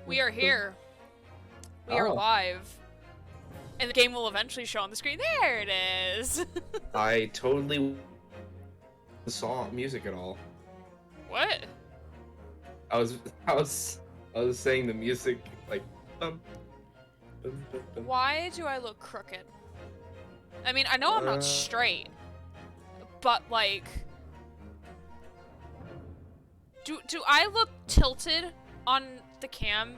We are here. We are live. And the game will eventually show on the screen. There it is. I totally saw music at all. What? I was saying the music like Why do I look crooked? I mean, I know I'm not straight, but like, do I look tilted on the cam?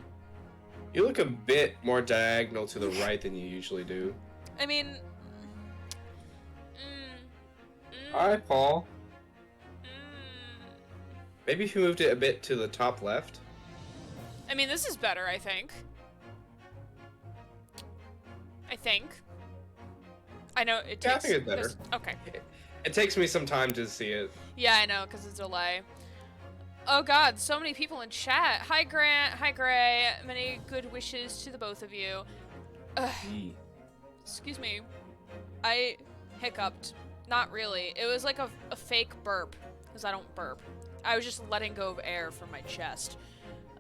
You look a bit more diagonal to the right than you usually do. I mean, Hi, Paul. Maybe if you moved it a bit to the top left. I mean, this is better, I think. I know it takes... Yeah, I think it's better. Okay. It takes me some time to see it. Yeah, I know, because it's a delay. Oh god, so many people in chat. Hi, Grant. Hi, Gray. Many good wishes to the both of you. Excuse me. I hiccuped. Not really. It was like a fake burp, because I don't burp. I was just letting go of air from my chest.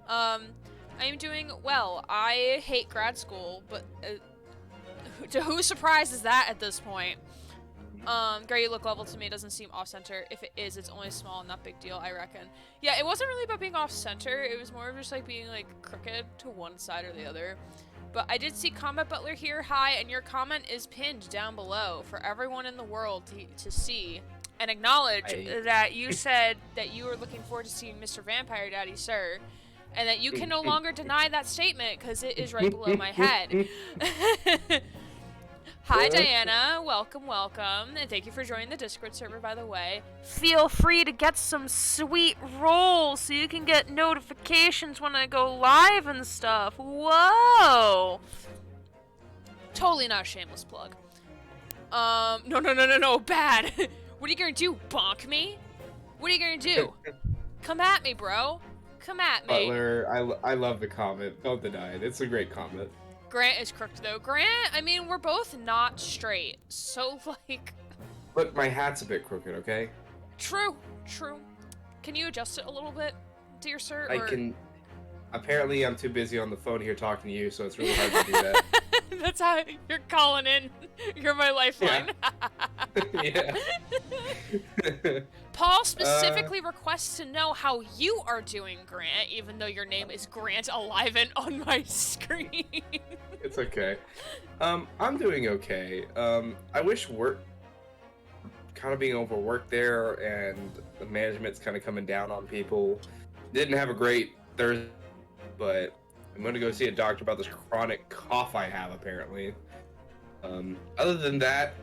I am doing well. I hate grad school, but to whose surprise is that at this point? Gray, you look level to me. It doesn't seem off-center. If it is, it's only small, not big deal, I reckon. Yeah, it wasn't really about being off-center. It was more of just like being like crooked to one side or the other. But I did see Combat Butler here. Hi, and your comment is pinned down below for everyone in the world to see and acknowledge that you said that you were looking forward to seeing Mr. Vampire Daddy, sir. And that you can no longer deny that statement because it is right below my head. Hi, Diana. Welcome, welcome. And thank you for joining the Discord server, by the way. Feel free to get some sweet rolls so you can get notifications when I go live and stuff. Whoa! Totally not a shameless plug. No, bad. What are you gonna do, bonk me? What are you gonna do? Come at me, bro. Come at me. Butler, I love the comment. Don't deny it. It's a great comment. Grant is crooked, though. Grant, I mean, we're both not straight, so, like... Look, my hat's a bit crooked, okay? True. Can you adjust it a little bit, dear sir? I can... Apparently, I'm too busy on the phone here talking to you, so it's really hard to do that. That's how you're calling in. You're my lifeline. Yeah. Paul specifically requests to know how you are doing, Grant, even though your name is Grant Aliven on my screen. It's okay. I'm doing okay. I wish work kind of being overworked there and the management's kind of coming down on people. Didn't have a great Thursday, but I'm going to go see a doctor about this chronic cough I have, apparently. Other than that,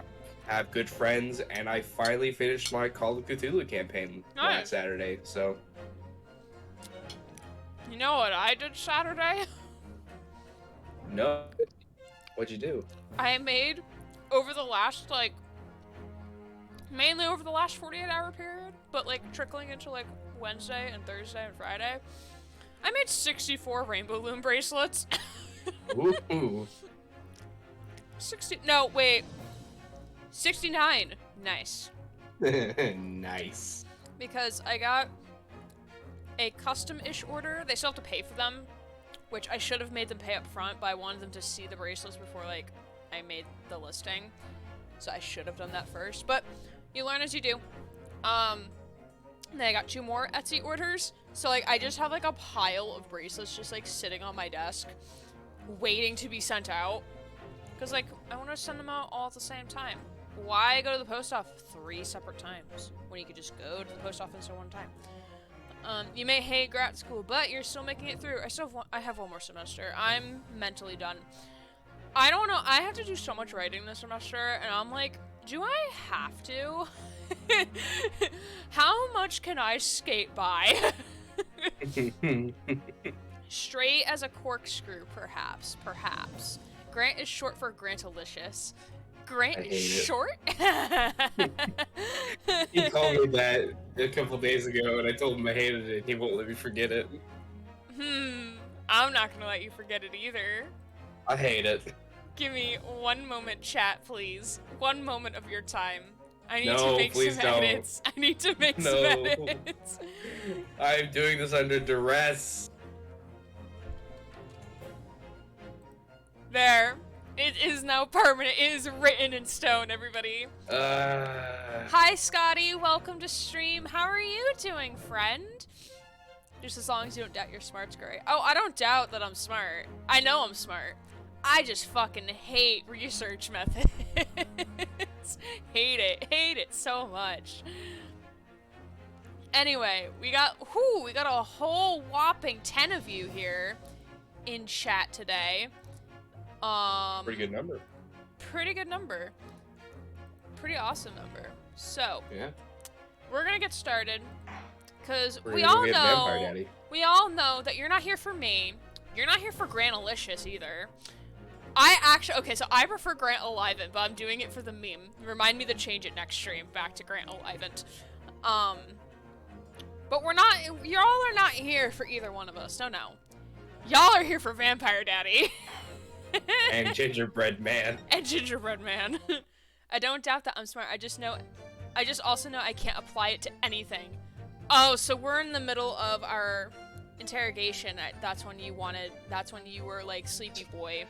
I have good friends, and I finally finished my Call of Cthulhu campaign last Saturday, so... You know what I did Saturday? No. What'd you do? I made, over the last, like... Mainly over the last 48-hour period, but, like, trickling into, like, Wednesday and Thursday and Friday. I made 64 Rainbow Loom bracelets. Ooh. 69. Nice. Nice. Because I got a custom-ish order. They still have to pay for them, which I should have made them pay up front, but I wanted them to see the bracelets before, like, I made the listing. So I should have done that first, but you learn as you do. And then I got 2 more Etsy orders. So, like, I just have, like, a pile of bracelets just, like, sitting on my desk, waiting to be sent out. Because, like, I want to send them out all at the same time. Why go to the post office 3 separate times when you could just go to the post office at one time? You may hate grad school, but you're still making it through. I have 1 more semester. I'm mentally done. I don't know. I have to do so much writing this semester, and I'm like, do I have to? How much can I skate by? Straight as a corkscrew, perhaps. Grant is short for Grantalicious. Grant is short? He called me that a couple days ago, and I told him I hated it, and he won't let me forget it. I'm not gonna let you forget it either. I hate it. Give me 1 moment, chat, please. 1 moment of your time. I need to No, make please some don't. edits. I need to make some No. edits. I'm doing this under duress. There. It is now permanent. It is written in stone, everybody. Hi, Scotty. Welcome to stream. How are you doing, friend? Just as long as you don't doubt your smart's great. Oh, I don't doubt that I'm smart. I know I'm smart. I just fucking hate research methods. Hate it so much. Anyway, we got a whole whopping 10 of you here in chat today. Pretty good number. Pretty good number. Pretty awesome number. So, yeah, we're gonna get started because we all know that you're not here for me. You're not here for Grant Alicious either. Okay, so I prefer Grant Alivant, but I'm doing it for the meme. Remind me to change it next stream back to Grant Alivant. But y'all are not here for either one of us. No. Y'all are here for Vampire Daddy. And Gingerbread Man. And Gingerbread Man. I don't doubt that I'm smart. I just also know I can't apply it to anything. Oh, so we're in the middle of our interrogation. That's when you were like sleepy boy.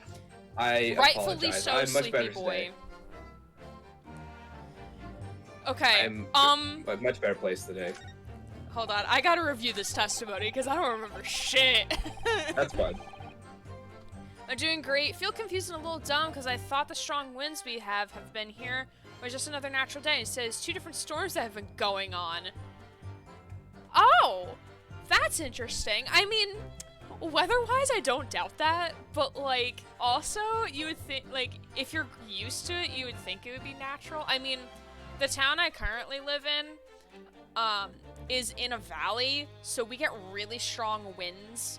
I rightfully apologize. so, I'm much sleepy better boy. today. Okay. I'm a much better place today. Hold on. I gotta review this testimony because I don't remember shit. That's fine. I'm doing great. Feel confused and a little dumb because I thought the strong winds we have been here was just another natural day. It says 2 different storms that have been going on. Oh, that's interesting. I mean, weather-wise, I don't doubt that, but like, also, you would think, like, if you're used to it, you would think it would be natural. I mean, the town I currently live in, is in a valley, so we get really strong winds.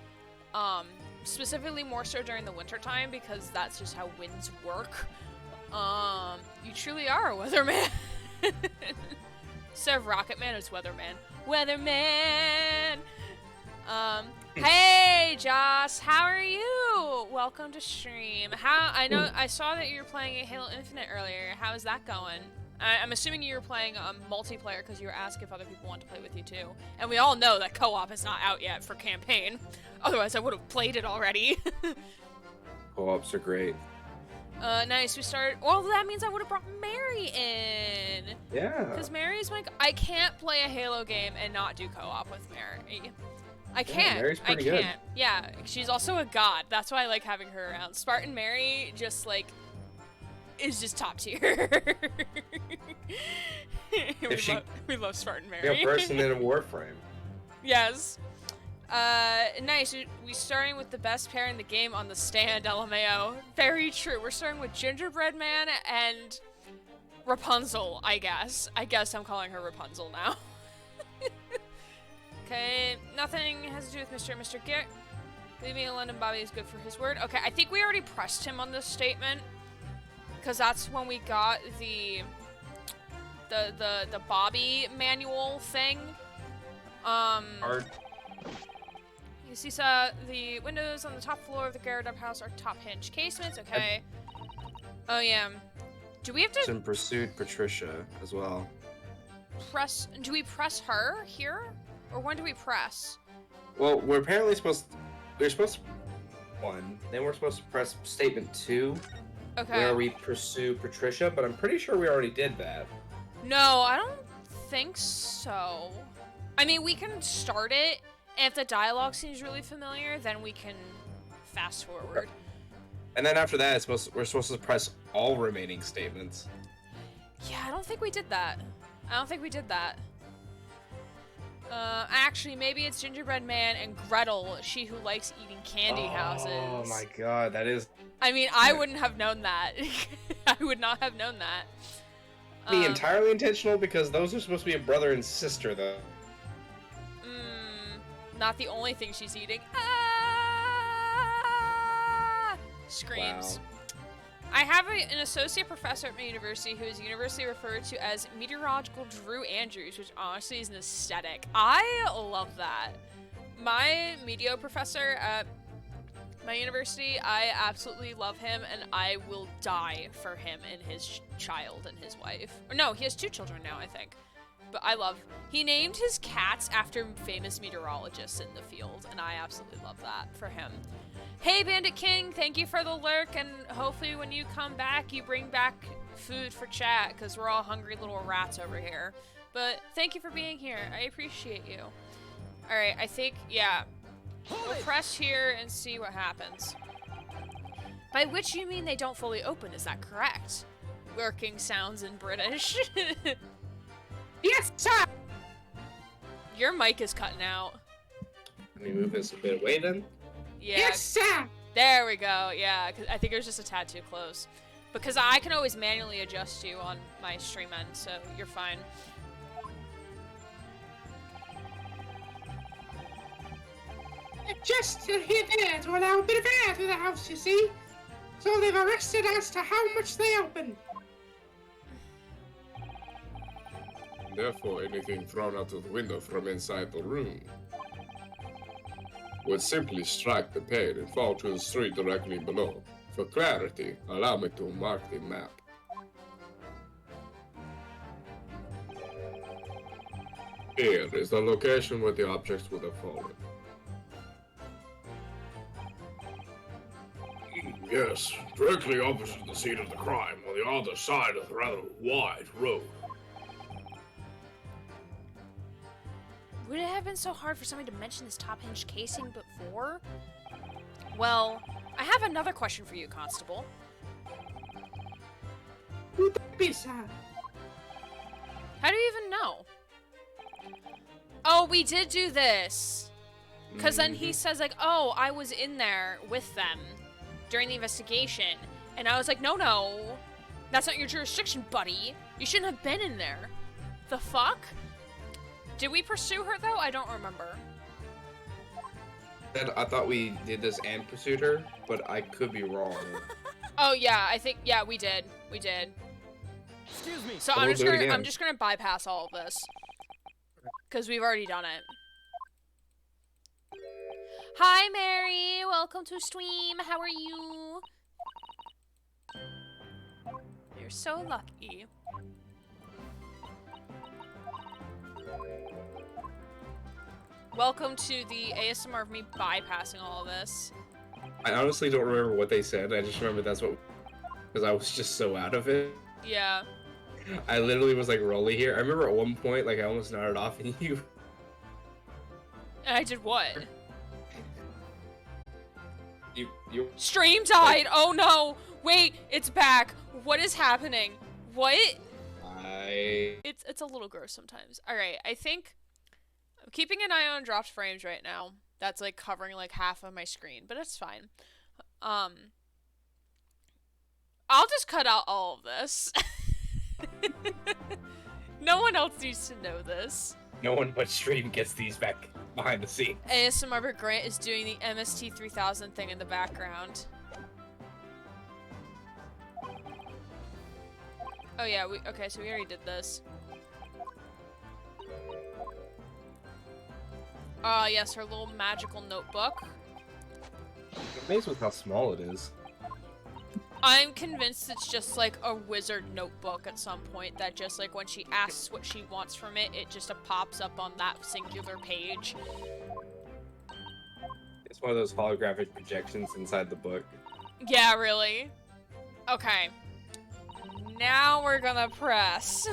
Specifically more so during the winter time because that's just how winds work. You truly are a weatherman. Instead of Rocket Man, it's Weatherman. Weatherman! Hey, Joss, how are you? Welcome to stream. I saw that you were playing Halo Infinite earlier. How is that going? I'm assuming you were playing multiplayer because you were asking if other people want to play with you too. And we all know that co-op is not out yet for campaign. Otherwise, I would have played it already. Co-ops are great. Nice. We started. Well, that means I would have brought Mary in. Yeah. Because Mary's like, I can't play a Halo game and not do co-op with Mary. I can't. Mary's pretty good. Yeah, she's also a god. That's why I like having her around. Spartan Mary just like is just top tier. We love Spartan Mary. A person in a warframe. Yes. Nice. We starting with the best pair in the game on the stand, LMAO. Very true. We're starting with Gingerbread Man and Rapunzel, I guess. I guess I'm calling her Rapunzel now. Okay, nothing has to do with Mr. Garrett. Leave me alone and Bobby is good for his word. Okay, I think we already pressed him on this statement. Because that's when we got the Bobby manual thing. Hard. You see, the windows on the top floor of the Garrett up house are top hinge casements. Okay. Oh yeah. Do we have to pursued Patricia as well. press? Do we press her here, or when do we press? Well, we're apparently supposed. We're supposed to one. Then we're supposed to press statement 2. Okay. Where we pursue Patricia, but I'm pretty sure we already did that. No, I don't think so. I mean, we can start it, and if the dialogue seems really familiar, then we can fast forward. And then after that, we're supposed to press all remaining statements. Yeah, I don't think we did that. Actually, maybe it's Gingerbread Man and Gretel, she who likes eating candy houses. Oh my god, that is... I mean, I wouldn't have known that. I would not have known that. Be entirely intentional because those are supposed to be a brother and sister, though. Not the only thing she's eating. Ah! Screams. Wow. I have an associate professor at my university who is universally referred to as Meteorological Drew Andrews, which honestly is an aesthetic. I love that. My meteor professor at my university, I absolutely love him, and I will die for him and his child and his wife. Or no, he has 2 children now, I think. But I love, he named his cats after famous meteorologists in the field, and I absolutely love that for him. Hey, Bandit King, thank you for the lurk, and hopefully when you come back, you bring back food for chat, because we're all hungry little rats over here. But thank you for being here. I appreciate you. Alright, I think, yeah. We'll press here and see what happens. By which you mean they don't fully open, is that correct? Lurking sounds in British. Yes, sir! Your mic is cutting out. Let me move this a bit away then. Yeah. Yes, sir! There we go. Yeah, 'cause I think it was just a tad too close. Because I can always manually adjust you on my stream end, so you're fine. Just here there to allow a bit of air to the house, you see. So they've arrested as to how much they open. Therefore, anything thrown out of the window from inside the room would simply strike the pane and fall to the street directly below. For clarity, allow me to mark the map. Here is the location where the objects would have fallen. Yes, directly opposite the scene of the crime, on the other side of the rather wide road. Would it have been so hard for somebody to mention this top-hinged casing before? Well, I have another question for you, Constable. Would that be, sir? How do you even know? Oh, we did do this. Because then he says, like, oh, I was in there with them during the investigation. And I was like, no, that's not your jurisdiction, buddy. You shouldn't have been in there. The fuck? Did we pursue her, though? I don't remember. I thought we did this and pursued her, but I could be wrong. Oh, yeah, I think, yeah, we did. We did. Excuse me. So We'll do it again. I'm just gonna bypass all of this. Because we've already done it. Hi, Mary! Welcome to stream. How are you? You're so lucky. Welcome to the ASMR of me bypassing all of this. I honestly don't remember what they said. I just remember that's what, because I was just so out of it. Yeah. I literally was like rolling here. I remember at one point, like I almost nodded off, and you. And I did what? You. Stream died! Oh no! Wait, it's back! What is happening? What? It's a little gross sometimes. Alright, I think I'm keeping an eye on dropped frames right now. That's like covering like half of my screen, but it's fine. I'll just cut out all of this. No one else needs to know this. No one but stream gets these back behind the scenes. ASMR Grant is doing the MST 3000 thing in the background. Oh yeah, okay, so we already did this. Yes, her little magical notebook. I'm amazed with how small it is. I'm convinced it's just like a wizard notebook at some point that just like when she asks what she wants from it, it just pops up on that singular page. It's one of those holographic projections inside the book. Yeah, really? Okay. Now we're gonna press.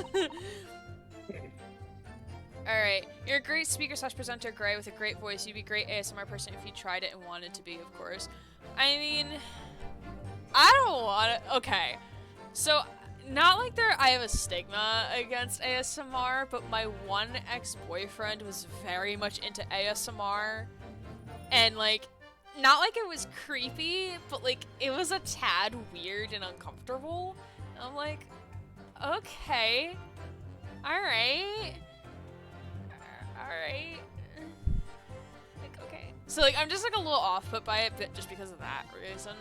Alright. You're a great speaker slash presenter, Gray, with a great voice. You'd be a great ASMR person if you tried it and wanted to be, of course. I mean, I don't want it. Okay. So, not like I have a stigma against ASMR, but my one ex-boyfriend was very much into ASMR. And, like, not like it was creepy, but, like, it was a tad weird and uncomfortable. And I'm like, okay. Alright. Alright. Like, okay. So, like, I'm just, like, a little off-put by it, but just because of that reason.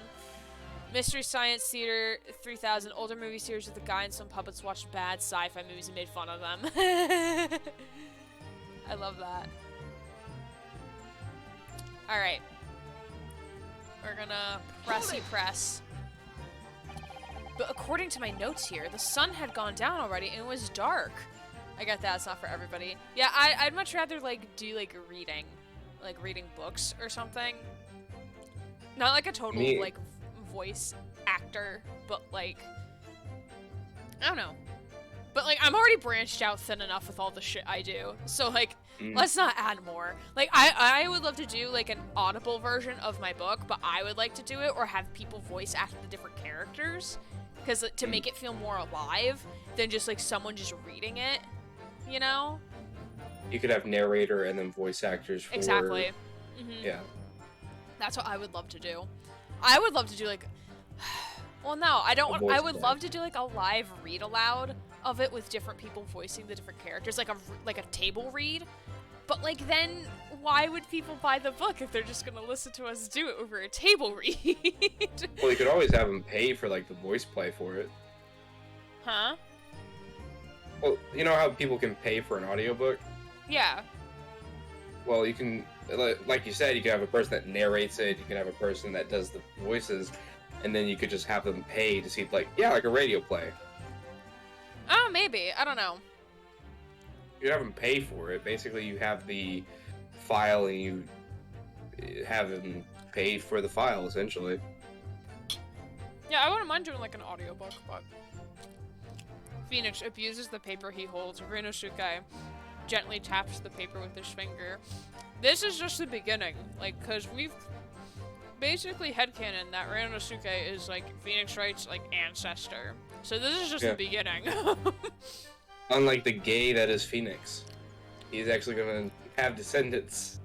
Mystery Science Theater 3000, older movie series with a guy and some puppets watched bad sci-fi movies and made fun of them. I love that. Alright. We're gonna press. But according to my notes here, the sun had gone down already and it was dark. I get that it's not for everybody. Yeah, I'd much rather like do like reading books or something. Not like a total like voice actor, but like I don't know. But like I'm already branched out thin enough with all the shit I do. So like let's not add more. Like I would love to do like an audible version of my book, but I would like to do it or have people voice act the different characters because to make it feel more alive than just like someone just reading it, you know? You could have narrator and then voice actors for... Exactly. Yeah. That's what I would love to do. I would love to do like well no, I don't want I would love to do like a live read aloud of it with different people voicing the different characters, like a table read. But like then why would people buy the book if they're just gonna listen to us do it over a table read? Well, you could always have them pay for like the voice play for it. Huh? Well, you know how people can pay for an audiobook? Yeah. Well, you can, like you said, you can have a person that narrates it, you can have a person that does the voices, and then you could just have them pay to see, like, yeah, like a radio play. Oh, maybe. I don't know. You have them pay for it. Basically, you have the file and you have them pay for the file, essentially. Yeah, I wouldn't mind doing like an audiobook, but... Phoenix abuses the paper he holds. Rinosuke gently taps the paper with his finger. This is just the beginning, like, cause we've basically headcanon that Rinosuke is like Phoenix Wright's like ancestor. So this is just the beginning. Unlike the gay that is Phoenix, he's actually gonna have descendants.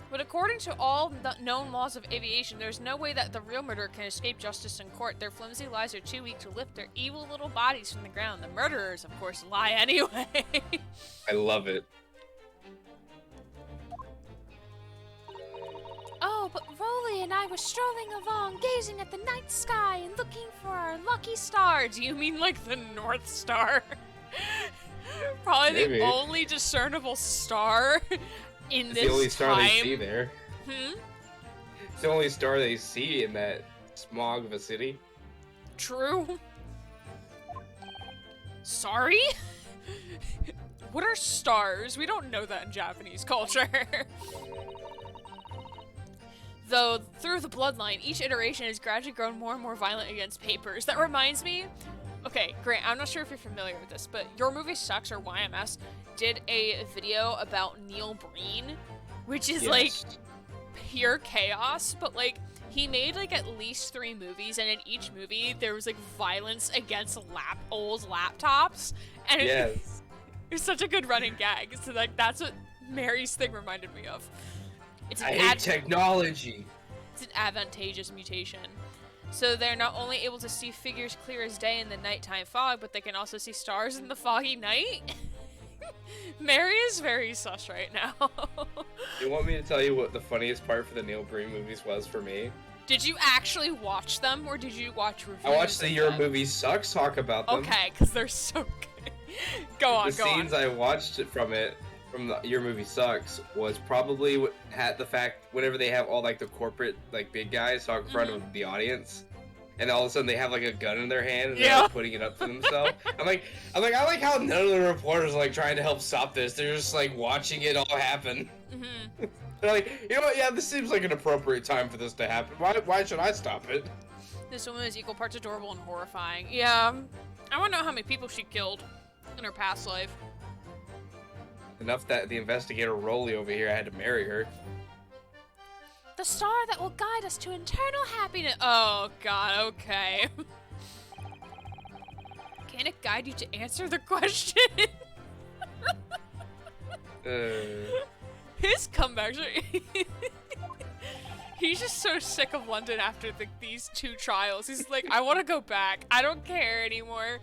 But according to all the known laws of aviation, there's no way that the real murderer can escape justice in court. Their flimsy lies are too weak to lift their evil little bodies from the ground. The murderers, of course, lie anyway. I love it. Oh, but Rolly and I were strolling along, gazing at the night sky and looking for our lucky star. Do you mean like the North Star? Probably Maybe. the only discernible star in It's this the only star time. they see there. Hmm? It's the only star they see in that smog of a city. True. Sorry? What are stars? We don't know that in Japanese culture. Though, through the bloodline, each iteration has gradually grown more and more violent against papers. That reminds me... Okay, Grant, I'm not sure if you're familiar with this, but Your Movie Sucks, or YMS, did a video about Neil Breen, which is, like, pure chaos, but, like, he made, like, at least 3 movies, and in each movie, there was, like, violence against old laptops, and it was such a good running gag, so, like, that's what Mary's thing reminded me of. It's I hate technology. It's an advantageous mutation. So they're not only able to see figures clear as day in the nighttime fog, but they can also see stars in the foggy night? Mary is very sus right now. You want me to tell you what the funniest part for the Neil Breen movies was for me? Did you actually watch them, or did you watch reviews? I watched the of Your them? Movie Sucks talk about them. Okay, because they're so good. Go on, The scenes I watched from Your Movie Sucks was probably what had the fact whenever they have all like the corporate like big guys talk in front of the audience, and all of a sudden they have like a gun in their hand and they're like, putting it up to themselves. I like how none of the reporters are like trying to help stop this. They're just like watching it all happen. They're like, you know what? Yeah, this seems like an appropriate time for this to happen. Why should I stop it? This woman is equal parts adorable and horrifying. Yeah, I want to know how many people she killed in her past life. Enough that the investigator Rolly over here had to marry her. The star that will guide us to eternal happiness. Oh god, okay. Can it guide you to answer the question? His comebacks are... He's just so sick of London after these 2 trials. He's like, I want to go back. I don't care anymore.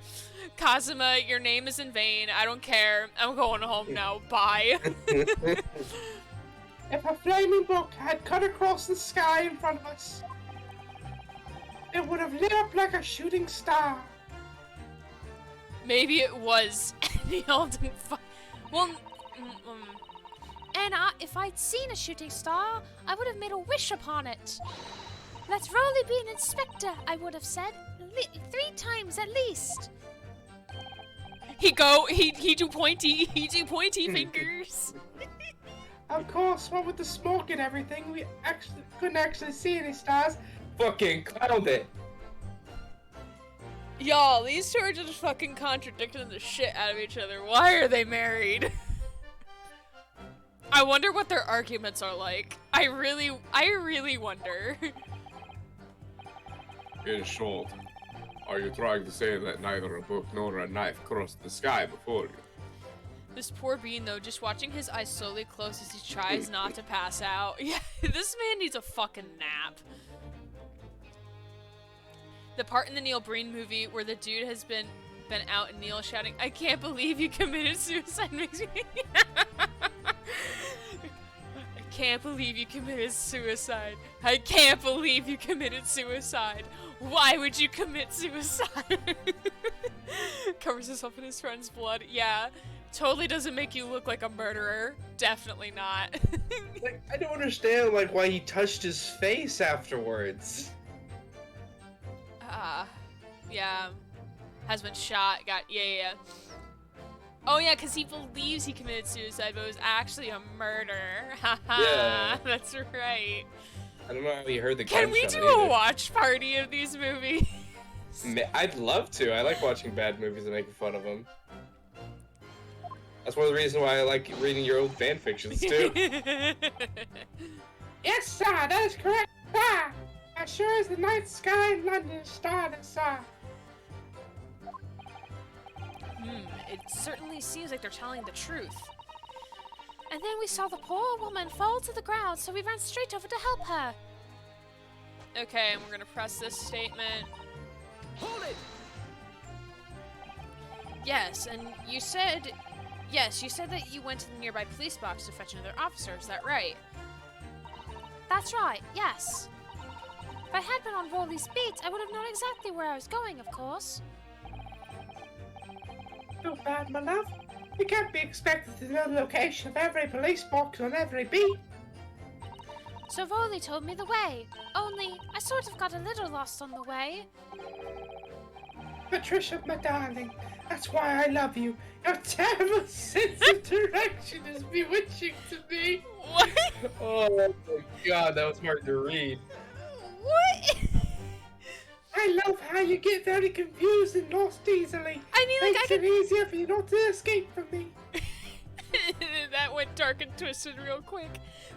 Kazuma, your name is in vain. I don't care. I'm going home now. Bye. If a flaming book had cut across the sky in front of us, it would have lit up like a shooting star. Maybe it was. Neil didn't Well, and if I'd seen a shooting star, I would have made a wish upon it. Let Rolly be an inspector, I would have said. 3 times at least. He do pointy fingers. Of course, what with the smoke and everything, we couldn't actually see any stars. Fucking clowned it. Y'all, these two are just fucking contradicting the shit out of each other. Why are they married? I wonder what their arguments are like. I really wonder. In short, are you trying to say that neither a book nor a knife crossed the sky before you? This poor bean, though, just watching his eyes slowly close as he tries not to pass out. Yeah, this man needs a fucking nap. The part in the Neil Breen movie where the dude has been out and Neil shouting, "I can't believe you committed suicide," makes me... I can't believe you committed suicide. I can't believe you committed suicide. Why would you commit suicide? Covers himself in his friend's blood. Yeah. Totally doesn't make you look like a murderer. Definitely not. Like, I don't understand, like, why he touched his face afterwards. Yeah. Has been shot. Yeah. Oh yeah, because he believes he committed suicide, but it was actually a murder. Haha. Yeah. That's right. I don't know how he heard the Can we gunshot do a either. watch party of these movies? I'd love to. I like watching bad movies and making fun of them. That's one of the reasons why I like reading your old fan fictions too. Yes, sir, that is correct, sir. As sure as the night sky in London is starlit, sir. It certainly seems like they're telling the truth. And then we saw the poor woman fall to the ground, so we ran straight over to help her. Okay, and we're gonna press this statement. Hold it! Yes, and you said that you went to the nearby police box to fetch another officer, is that right? That's right, yes. If I had been on Rolly's beat, I would have known exactly where I was going, of course. Too bad, my love. You can't be expected to know the location of every police box on every beat. So Rolly told me the way. Only, I sort of got a little lost on the way. Patricia, my darling, that's why I love you. Your terrible sense of direction is bewitching to me. What? Oh my god, that was hard to read. What? I love how you get very confused and lost easily. I mean, like, Makes it easier for you not to escape from me. That went dark and twisted real quick.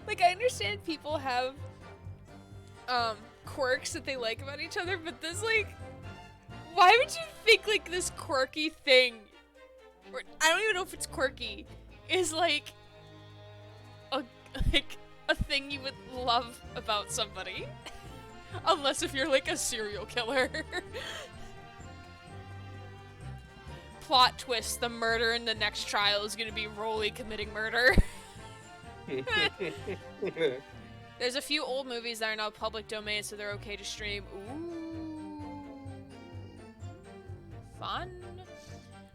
Like, I understand people have quirks that they like about each other, but this, like, why would you think, like, this quirky thing, or I don't even know if it's quirky, is like a thing you would love about somebody? Unless if you're like a serial killer. Plot twist, the murder in the next trial is gonna be Rolly committing murder. There's a few old movies that are now public domain, so they're okay to stream. Ooh. Fun.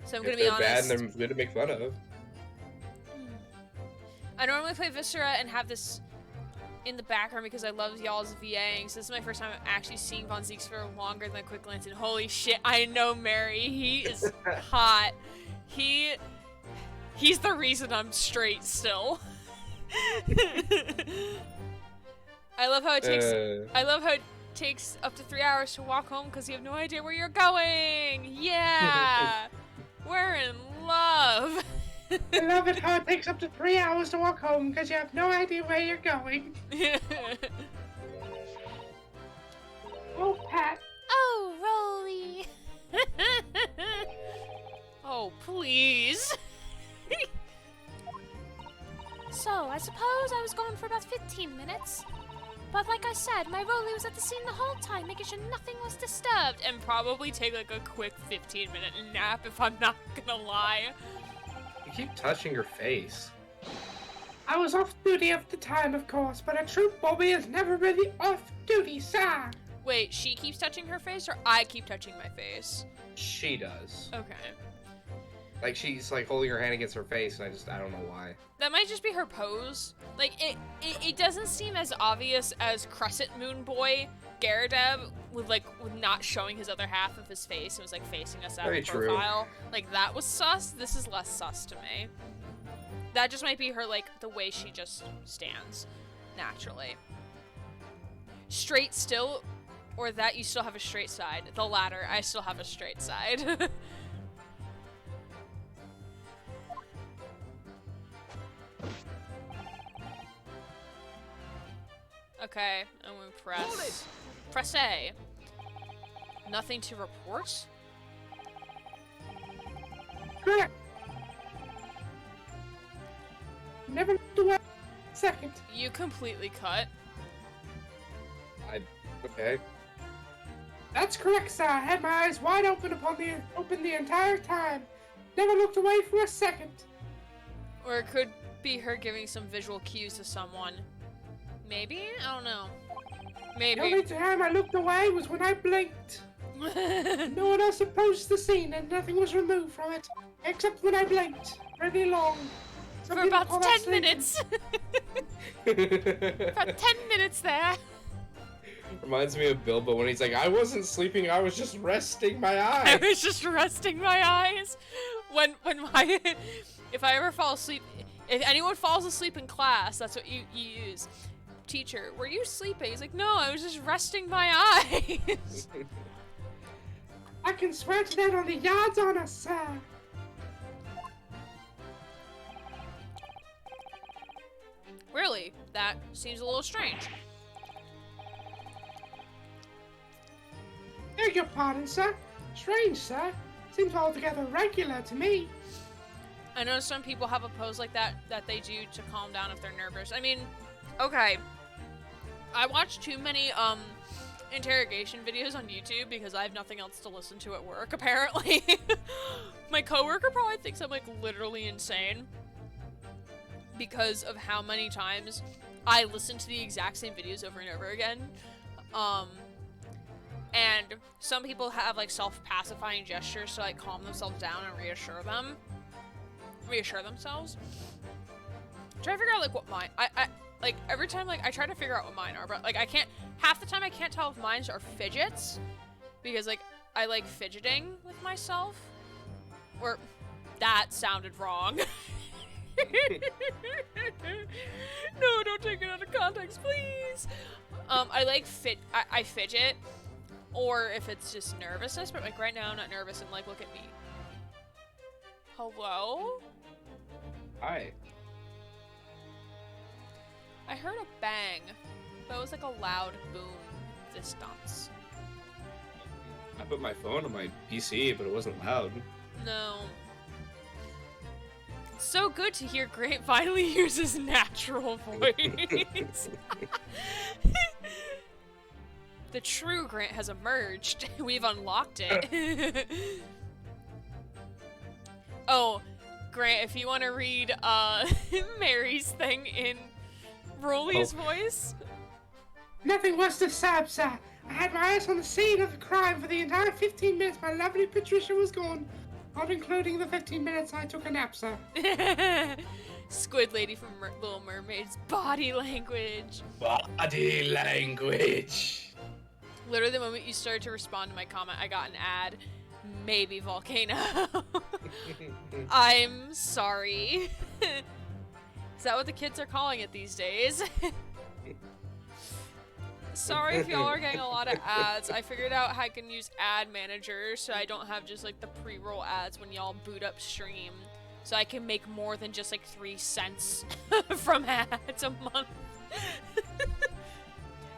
So I'm gonna be honest. They're bad and they're good to make fun of. I normally play Viscera and have this in the background because I love y'all's VAing. So this is my first time actually seeing Von Zeeks for longer than a quick glance. And holy shit, I know Mary. He is hot. He's the reason I'm straight still. I love how it takes up to 3 hours to walk home because you have no idea where you're going. Yeah, we're in love. I love it how it takes up to 3 hours to walk home because you have no idea where you're going. Oh, Pat. Oh, Rolly. Oh, please. So, I suppose I was gone for about 15 minutes. But like I said, my Rolly was at the scene the whole time, making sure nothing was disturbed. And probably take like a quick 15-minute nap if I'm not gonna lie. You keep touching her face. I was off duty at the time, of course, but a true Bobby is never really off duty, sir. Wait, she keeps touching her face or I keep touching my face? She does. Okay. Like, she's like holding her hand against her face, and I don't know why. That might just be her pose. Like, it doesn't seem as obvious as Crescent Moon Boy Garrett with not showing his other half of his face and was like facing us out Very of true. profile. Like that was sus. This is less sus to me. That just might be her like the way she just stands naturally. Straight still, or that you still have a straight side. The latter. I still have a straight side. Okay, I'm gonna press A. Nothing to report? Correct. Never looked away a second. You completely cut. Okay. That's correct, sir. I had my eyes wide open the entire time. Never looked away for a second. Or it could be her giving some visual cues to someone. Maybe? I don't know. The Maybe. only time I looked away was when I blinked. No one else approached the scene and nothing was removed from it, except when I blinked. Really long. Some For people about call that 10 sleeping. minutes. About 10 minutes there. Reminds me of Bilbo when he's like, I wasn't sleeping, I was just resting my I eyes. was just resting my eyes. When my if I ever fall asleep, if anyone falls asleep in class, that's what you use. Teacher, were you sleeping? He's like, no, I was just resting my eyes. I can swear to that on the yards on us, sir. Really? That seems a little strange. Beg your pardon, sir. Strange, sir. Seems altogether regular to me. I know some people have a pose like that they do to calm down if they're nervous. I mean, okay. I watch too many interrogation videos on YouTube because I have nothing else to listen to at work, apparently. My coworker probably thinks I'm like literally insane because of how many times I listen to the exact same videos over and over again. And some people have like self-pacifying gestures to like calm themselves down and reassure themselves. Try to figure out like what mine I like every time like I try to figure out what mine are, but like I can't half the time I can't tell if mines are fidgets because like I like fidgeting with myself. Or that sounded wrong. No, don't take it out of context, please. I like I fidget, or if it's just nervousness, but like right now I'm not nervous and like look at me. Hello? Hi. I heard a bang, but it was like a loud boom distance. I put my phone on my PC, but it wasn't loud. No. So good to hear Grant finally use his natural voice. The true Grant has emerged. We've unlocked it. Oh, Grant, if you want to read Mary's thing in Rolly's voice. Nothing was disturbed, sir. I had my eyes on the scene of the crime for the entire 15 minutes my lovely Patricia was gone. Not including the 15 minutes I took a nap, sir. Squid Lady from Little Mermaid's body language. Body language. Literally the moment you started to respond to my comment, I got an ad. Maybe Volcano. I'm sorry. Is that what the kids are calling it these days? Sorry if y'all are getting a lot of ads. I figured out how I can use ad manager so I don't have just like the pre-roll ads when y'all boot up stream. So I can make more than just like 3 cents from ads a month.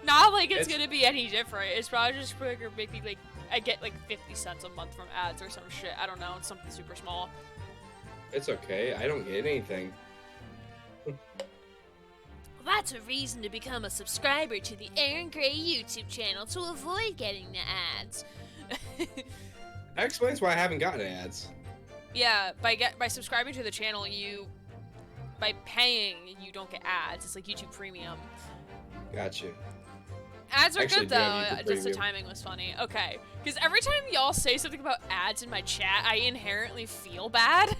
Not like it's gonna be any different. It's probably just gonna make me like, I get like 50 cents a month from ads or some shit. I don't know, it's something super small. It's okay, I don't get anything. That's a reason to become a subscriber to the Aaron Gray YouTube channel to avoid getting the ads. That explains why I haven't gotten ads. Yeah, by subscribing to the channel, by paying, you don't get ads. It's like YouTube Premium. Gotcha. Ads are Actually, good do have though. YouTube Just the Premium. timing was funny. Okay, because every time y'all say something about ads in my chat, I inherently feel bad.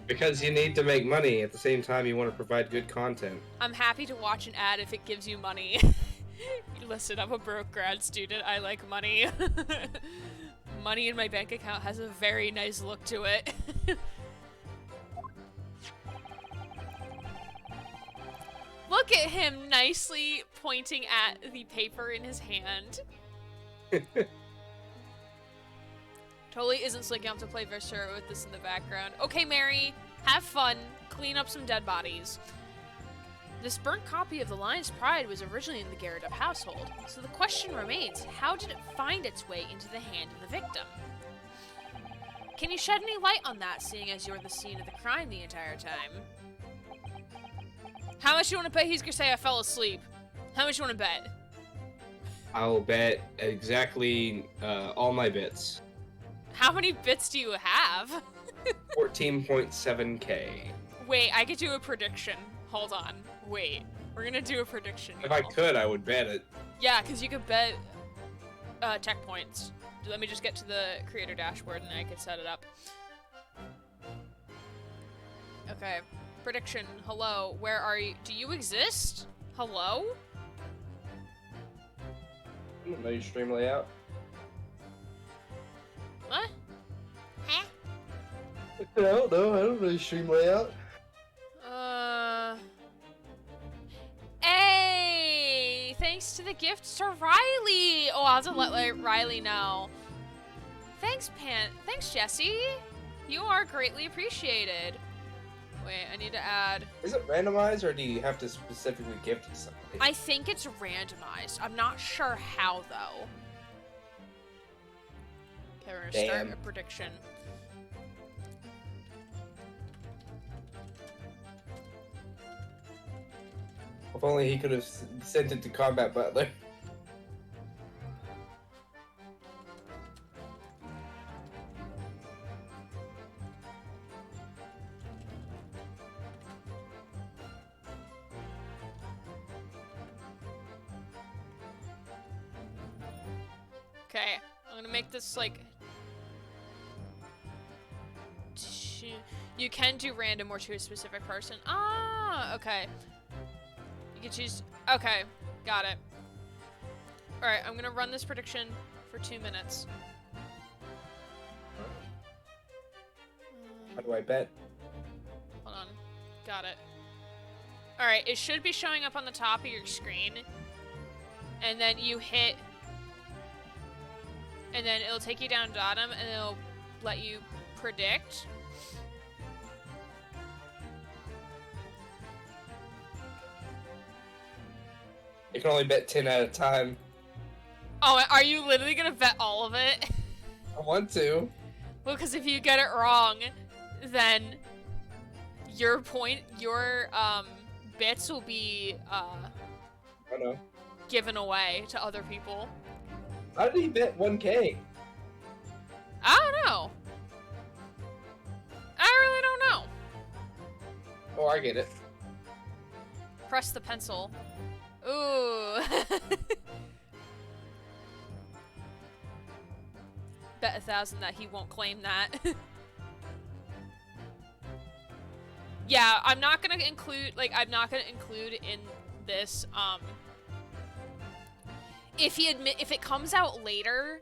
Because you need to make money at the same time you want to provide good content. I'm happy to watch an ad if it gives you money. Listen, I'm a broke grad student. I like money. Money in my bank account has a very nice look to it. Look at him nicely pointing at the paper in his hand. Totally isn't slick enough to play Viscera with this in the background. Okay, Mary, have fun. Clean up some dead bodies. This burnt copy of the Lion's Pride was originally in the Garrett household, so the question remains, how did it find its way into the hand of the victim? Can you shed any light on that, seeing as you're the scene of the crime the entire time? How much you want to bet he's gonna say I fell asleep? How much you want to bet? I'll bet exactly all my bits. How many bits do you have? 14.7k. Wait, I could do a prediction. Hold on. Wait. We're gonna do a prediction. If I could, I would bet it. Yeah, because you could bet checkpoints. Let me just get to the creator dashboard and I could set it up. Okay. Prediction. Hello. Where are you? Do you exist? Hello? Know your stream layout. What? Huh? I don't know. I don't know your stream layout. Hey! Thanks to the gift to Riley! Oh, I'll have to let Riley know. Thanks, Thanks, Jesse. You are greatly appreciated. Wait, I need to add... Is it randomized, or do you have to specifically gift you something? I think it's randomized. I'm not sure how, though. Okay, we're gonna start a prediction. If only he could have sent it to Combat Butler. Okay, I'm gonna make this like... You can do random or to a specific person. Ah, okay. You can choose... Okay, got it. Alright, I'm gonna run this prediction for 2 minutes. How do I bet? Hold on. Got it. Alright, it should be showing up on the top of your screen. And then you hit... And then it'll take you down to the bottom, and it'll let you predict. You can only bet 10 at a time. Oh, are you literally gonna bet all of it? I want to. Well, because if you get it wrong, then your bits will be I know. given away to other people. How did he bet 1k? I don't know. I really don't know. Oh, I get it. Press the pencil. Ooh. Bet 1,000 that he won't claim that. Yeah, I'm not gonna include in this, if it comes out later,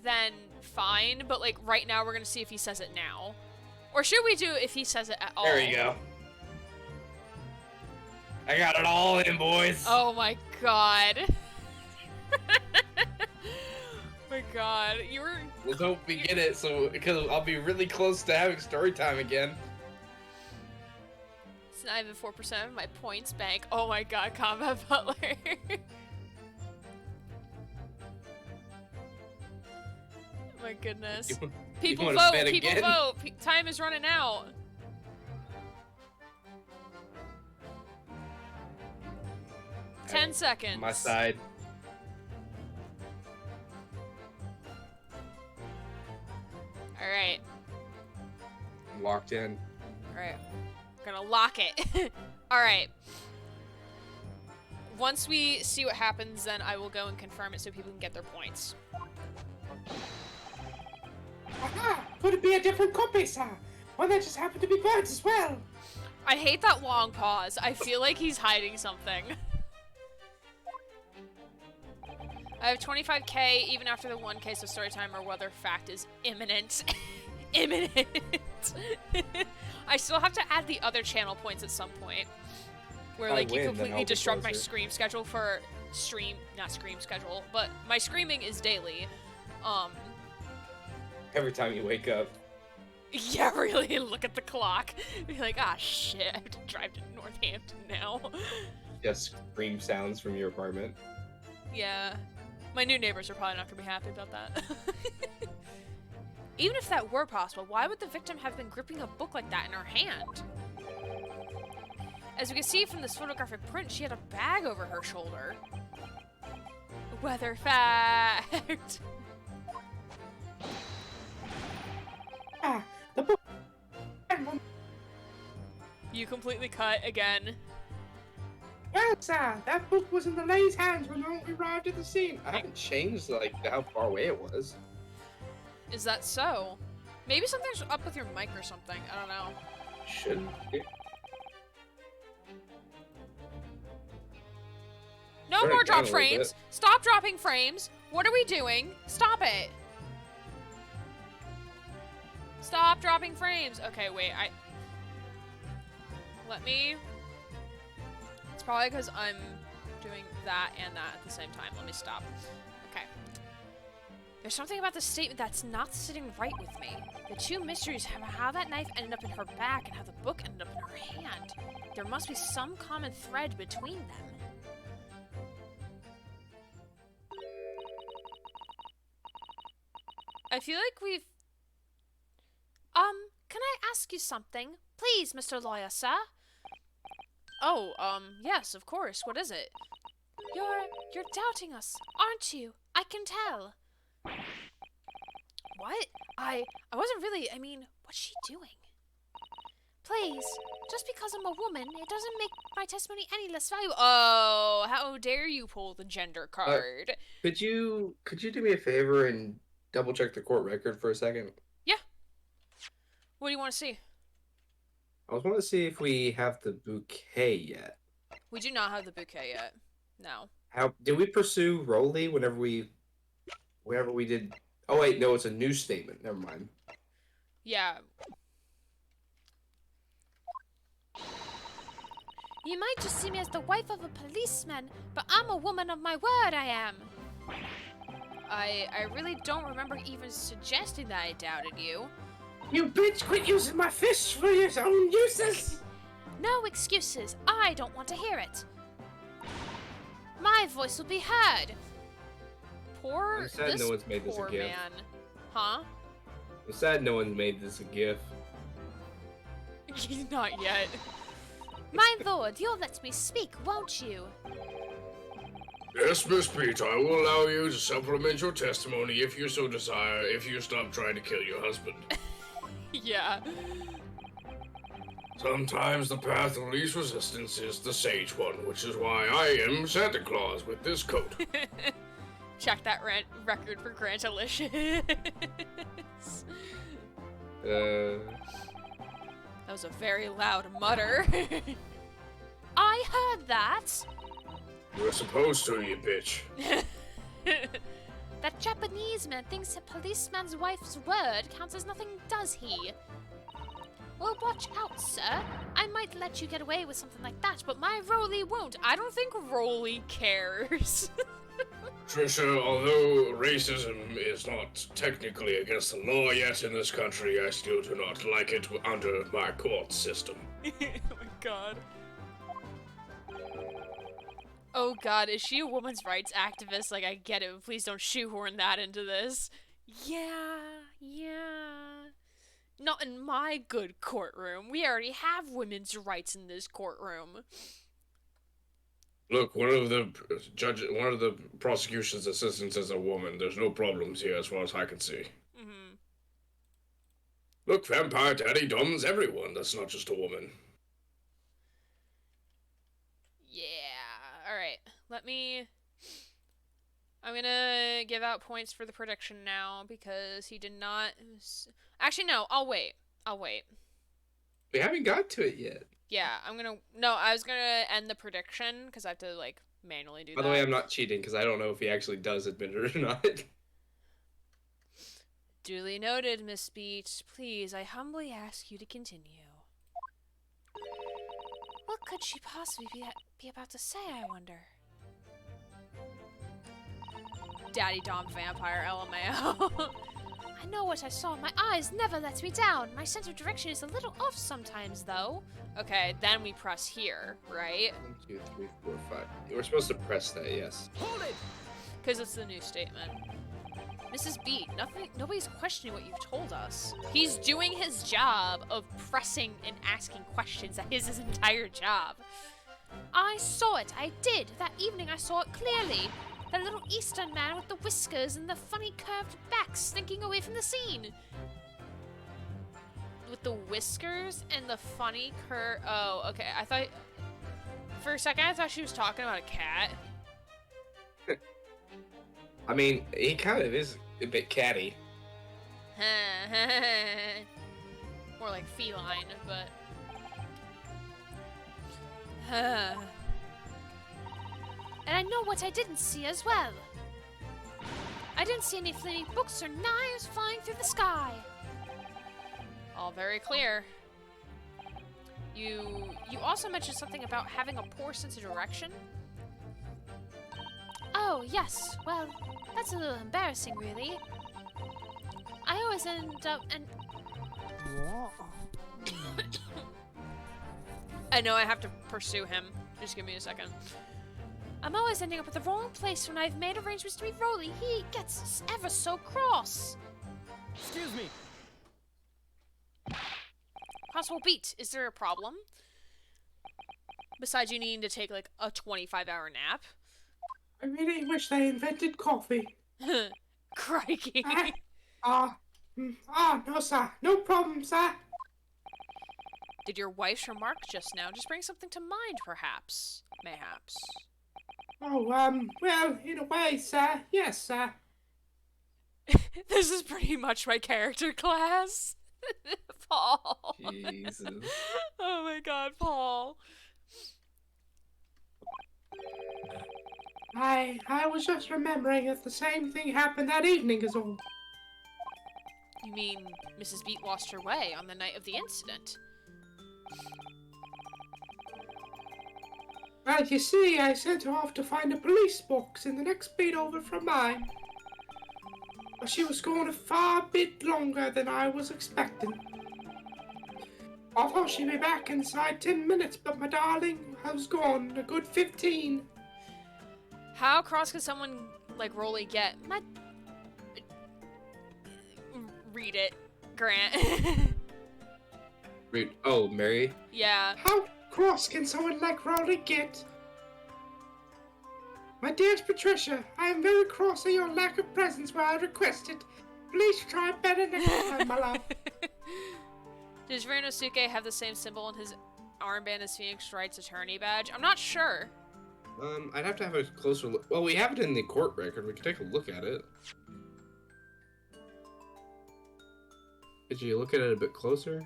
then fine, but like right now we're gonna see if he says it now. Or should we do if he says it at all? There you go. I got it all in, boys. Oh my god. My god, you were... Let's hope we get it, because I'll be really close to having story time again. It's not even 4% of my points bank. Oh my god, Combat Butler. My goodness. People wanna vote, bet people again? vote. Time is running out. I 10 seconds. My side. Alright. I'm locked in. Alright. We're gonna lock it. Alright. Once we see what happens, then I will go and confirm it so people can get their points. Aha! Could it be a different copy, sir? One that just happened to be burnt as well. I hate that long pause. I feel like he's hiding something. I have 25k even after the 1 case of story time or whether fact is imminent. Imminent. I still have to add the other channel points at some point. Where If I like you win, then completely I'll be disrupt my closer. stream schedule for not stream schedule, but my streaming is daily. Every time you wake up. Yeah, really look at the clock. Be like, ah shit, I have to drive to Northampton now. Just scream sounds from your apartment. Yeah. My new neighbors are probably not gonna be happy about that. Even if that were possible, why would the victim have been gripping a book like that in her hand? As we can see from this photographic print, she had a bag over her shoulder. Weather fact! Ah, the book. You completely cut again. Well, sir, that book was in the lady's hands when we arrived at the scene. I haven't changed like how far away it was. Is that so? Maybe something's up with your mic or something. I don't know. Shouldn't be. No Turn it more down drop a little frames! bit. Stop dropping frames! What are we doing? Stop it! Stop dropping frames! Okay, wait, Let me... It's probably because I'm doing that and that at the same time. Let me stop. Okay. There's something about this statement that's not sitting right with me. The two mysteries have how that knife ended up in her back and how the book ended up in her hand. There must be some common thread between them. I feel like we've... Can I ask you something? Please, Mr. Lawyer, sir. Oh, yes, of course. What is it? You're doubting us, aren't you? I can tell. What? I wasn't really, I mean, what's she doing? Please, just because I'm a woman, it doesn't make my testimony any less valuable. Oh, how dare you pull the gender card? Could you do me a favor and double check the court record for a second? Yeah. What do you want to see? I was wanting to see if we have the bouquet yet. We do not have the bouquet yet. No. How did we pursue Rolly whenever we did? Oh wait, no, it's a new statement. Never mind. Yeah. You might just see me as the wife of a policeman, but I'm a woman of my word, I am. I really don't remember even suggesting that I doubted you. You bitch, quit using my fists for your own uses! No excuses. I don't want to hear it. My voice will be heard. Poor I'm sad this no one's made this a poor gift. man. Huh? I'm sad no one's made this a GIF. Not yet. My lord, you'll let me speak, won't you? Yes, Miss Pete, I will allow you to supplement your testimony if you so desire, if you stop trying to kill your husband. Yeah. Sometimes the path of least resistance is the sage one, which is why I am Santa Claus with this coat. Check that record for Grantalicious. That was a very loud mutter. I heard that. You were supposed to, you bitch. That Japanese man thinks a policeman's wife's word counts as nothing, does he? Well, watch out, sir. I might let you get away with something like that, but my Rolly won't. I don't think Rolly cares. Trisha, although racism is not technically against the law yet in this country, I still do not like it under my court system. Oh my god. Oh god, is she a women's rights activist? Like, I get it, but please don't shoehorn that into this. Yeah. Not in my good courtroom. We already have women's rights in this courtroom. Look, one of the prosecution's assistants is a woman. There's no problems here as far as I can see. Mm-hmm. Look, Vampire Daddy dumbs everyone. That's not just a woman. Yeah. Alright. I'm gonna give out points for the prediction now because he did not... Actually, no. I'll wait. We haven't got to it yet. Yeah, I was gonna end the prediction because I have to like manually do that. By the way, I'm not cheating because I don't know if he actually does admit it or not. Duly noted, Miss Beach. Please, I humbly ask you to continue. What could she possibly be about to say, I wonder? Daddy Dom Vampire, LMAO. I know what I saw. My eyes never let me down. My sense of direction is a little off sometimes, though. Okay, then we press here, right? 1, 2, 3, 4, 5. We're supposed to press that, yes. Hold it! Because it's the new statement. Mrs. Beat, nobody's questioning what you've told us. He's doing his job of pressing and asking questions. That is his entire job. I saw it. I did. That evening I saw it clearly. That little Eastern man with the whiskers and the funny curved back slinking away from the scene. With the whiskers and the funny Oh, okay. I thought... For a second, I thought she was talking about a cat. I mean, he kind of is a bit catty. More like feline, but... And I know what I didn't see as well. I didn't see any flaming books or knives flying through the sky. All very clear. You also mentioned something about having a poor sense of direction? Oh, yes. Well, that's a little embarrassing, really. I always end up and... I know I have to pursue him. Just give me a second. I'm always ending up at the wrong place when I've made arrangements to meet Rolly. He gets ever so cross. Excuse me. Possible Beat, is there a problem? Besides you needing to take like a 25-hour nap? I really wish they invented coffee. Crikey. No, sir. No problem, sir. Did your wife's remark just now just bring something to mind, perhaps? Mayhaps. Oh, well, in a way, sir. Yes, sir. This is pretty much my character class. Paul. Jesus. Oh my god, Paul. I was just remembering that the same thing happened that evening is all. You mean Mrs. Beat lost her way on the night of the incident? Well, you see, I sent her off to find a police box in the next beat over from mine. But she was gone a far bit longer than I was expecting. I thought she'd be back inside 10 minutes, but my darling was gone a good 15. How cross could someone like Rolly get? Read it, Grant. Read. Oh, Mary. Yeah. How cross can someone like Rolly get? My dearest Patricia, I am very cross at your lack of presence where I requested. Please try better next time, my love. Does Rinosuke have the same symbol on his armband as Phoenix Wright's attorney badge? I'm not sure. I'd have to have a closer look. Well, we have it in the court record. We can take a look at it. Did you look at it a bit closer?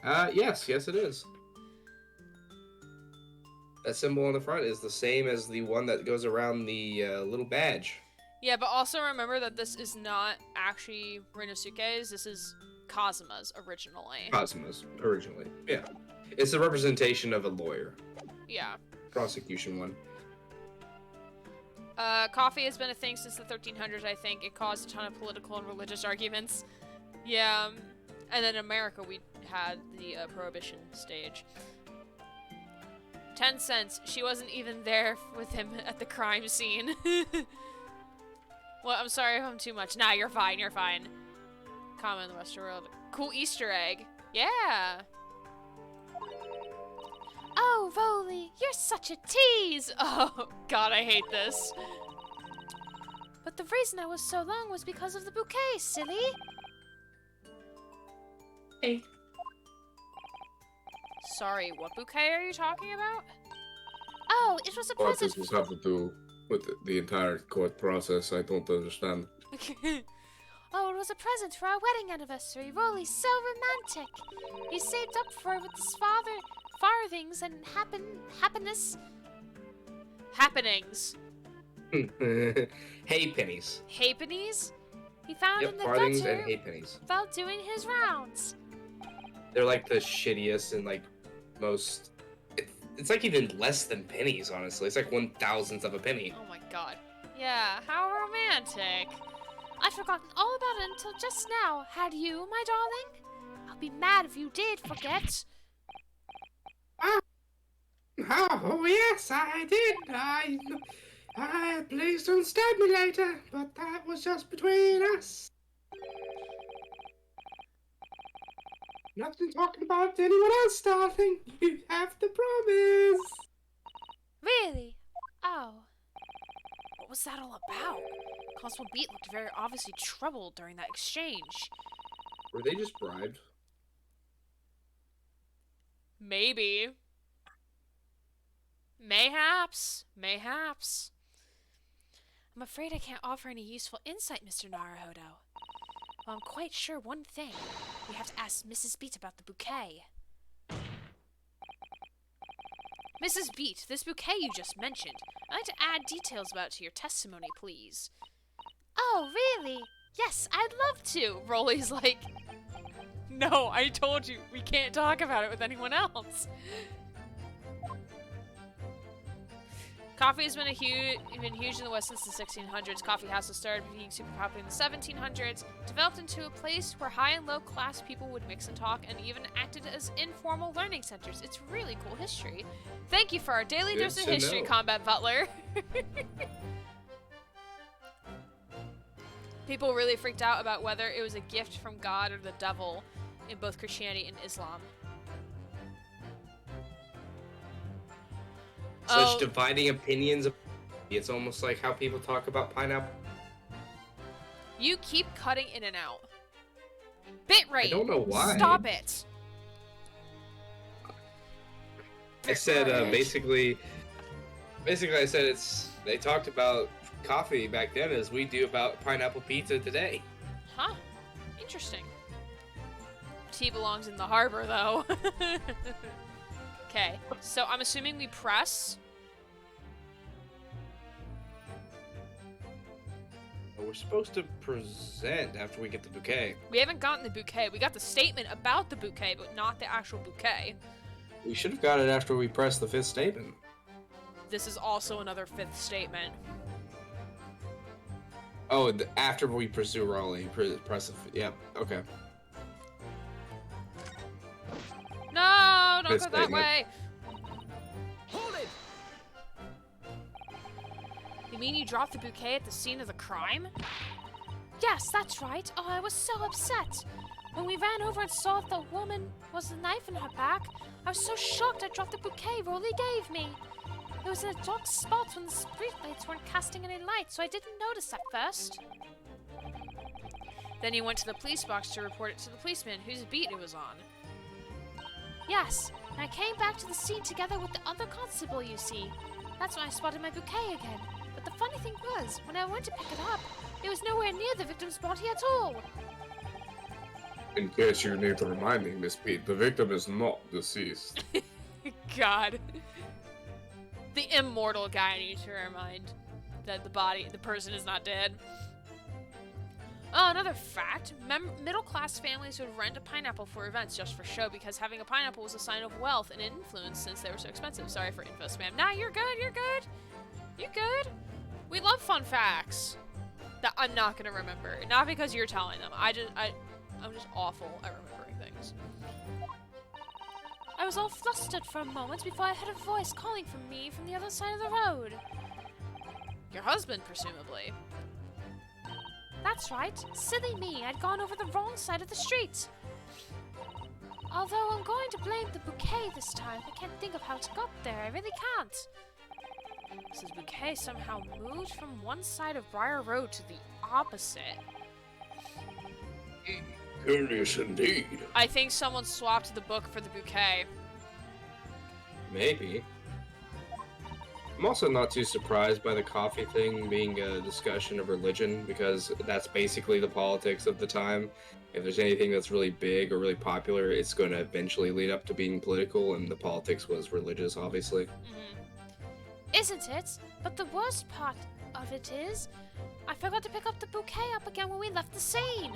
Yes, it is. That symbol on the front is the same as the one that goes around the little badge. Yeah, but also remember that this is not actually Rinosuke's. This is Kazuma's originally. Cosmos, originally. Yeah. It's a representation of a lawyer. Yeah. Prosecution one. Coffee has been a thing since the 1300s, I think. It caused a ton of political and religious arguments. Yeah. And then in America, we had the Prohibition stage. 10 cents. She wasn't even there with him at the crime scene. Well, I'm sorry if I'm too much. Nah, you're fine, you're fine. Common in the Western world. Cool Easter egg. Yeah. Oh, Rolly, you're such a tease. Oh, God, I hate this. But the reason I was so long was because of the bouquet, silly. Hey, Sorry, what bouquet are you talking about? Oh, it was a What present. does this have to do with the entire court process? I don't understand. Oh, it was a present for our wedding anniversary. Rolly's so romantic. He saved up for it with his farthings and happiness. Happenings. Hay pennies. Halfpennies? He found in Yep, the farthings gutter and hay pennies. while doing his rounds. They're like the shittiest and like most. It's like even less than pennies, honestly. It's like 1,000th of a penny. Oh my god. Yeah, how romantic. I'd forgotten all about it until just now. Had you, my darling? I'll be mad if you did forget. Oh, yes, I did. Please don't stab me later, but that was just between us. Nothing talking about anyone else, darling. You have to promise. Really? Oh. What was that all about? Constable Beat looked very obviously troubled during that exchange. Were they just bribed? Maybe. Mayhaps. Mayhaps. I'm afraid I can't offer any useful insight, Mr. Naruhodo. Well, I'm quite sure one thing. We have to ask Mrs. Beat about the bouquet. Mrs. Beat, this bouquet you just mentioned, I'd like to add details about it to your testimony, please. Oh, really? Yes, I'd love to. Rolly's like, no, I told you, we can't talk about it with anyone else. Coffee has been huge in the West since the 1600s. Coffee houses started being super popular in the 1700s, developed into a place where high and low class people would mix and talk, and even acted as informal learning centers. It's really cool history. Thank you for our daily Good dose of to history, know. Combat Butler. People really freaked out about whether it was a gift from God or the devil in both Christianity and Islam. Such dividing opinions. It's almost like how people talk about pineapple. You keep cutting in and out. Bitrate. I don't know why. Stop it. I said Bitrate. basically I said they talked about coffee back then as we do about pineapple pizza today. Huh. Interesting. Tea belongs in the harbor, though. Okay, so I'm assuming we press. We're supposed to present after we get the bouquet. We haven't gotten the bouquet. We got the statement about the bouquet, but not the actual bouquet. We should have got it after we pressed the 5th statement. This is also another 5th statement. Oh, after we pursue Raleigh, press the. Yep. Okay. No, don't Fifth go that statement. way. Hold it! You mean you dropped the bouquet at the scene of the crime? Yes, that's right. Oh, I was so upset. When we ran over and saw the woman was a knife in her back, I was so shocked I dropped the bouquet Rolly gave me. It was in a dark spot when the streetlights weren't casting any light, so I didn't notice at first. Then you went to the police box to report it to the policeman whose beat it was on. Yes, and I came back to the scene together with the other constable, you see. That's when I spotted my bouquet again. But the funny thing was, when I went to pick it up, it was nowhere near the victim's body at all. In case you need reminding, Miss Pete, the victim is not deceased. God. The immortal guy I need to remind that the person is not dead. Oh, another fact. Middle-class families would rent a pineapple for events just for show because having a pineapple was a sign of wealth and influence since they were so expensive. Sorry for info spam. Nah, you're good, you're good. You good? We love fun facts that I'm not gonna remember. Not because you're telling them. I'm just awful at remembering things. I was all flustered for a moment before I heard a voice calling for me from the other side of the road. Your husband, presumably. That's right. Silly me. I'd gone over the wrong side of the street. Although I'm going to blame the bouquet this time. I can't think of how it got there. I really can't. This bouquet somehow moved from one side of Briar Road to the opposite. Curious indeed. I think someone swapped the book for the bouquet. Maybe. I'm also not too surprised by the coffee thing being a discussion of religion, because that's basically the politics of the time. If there's anything that's really big or really popular, it's going to eventually lead up to being political, and the politics was religious, obviously. Isn't it? But the worst part of it is, I forgot to pick up the bouquet up again when we left the scene.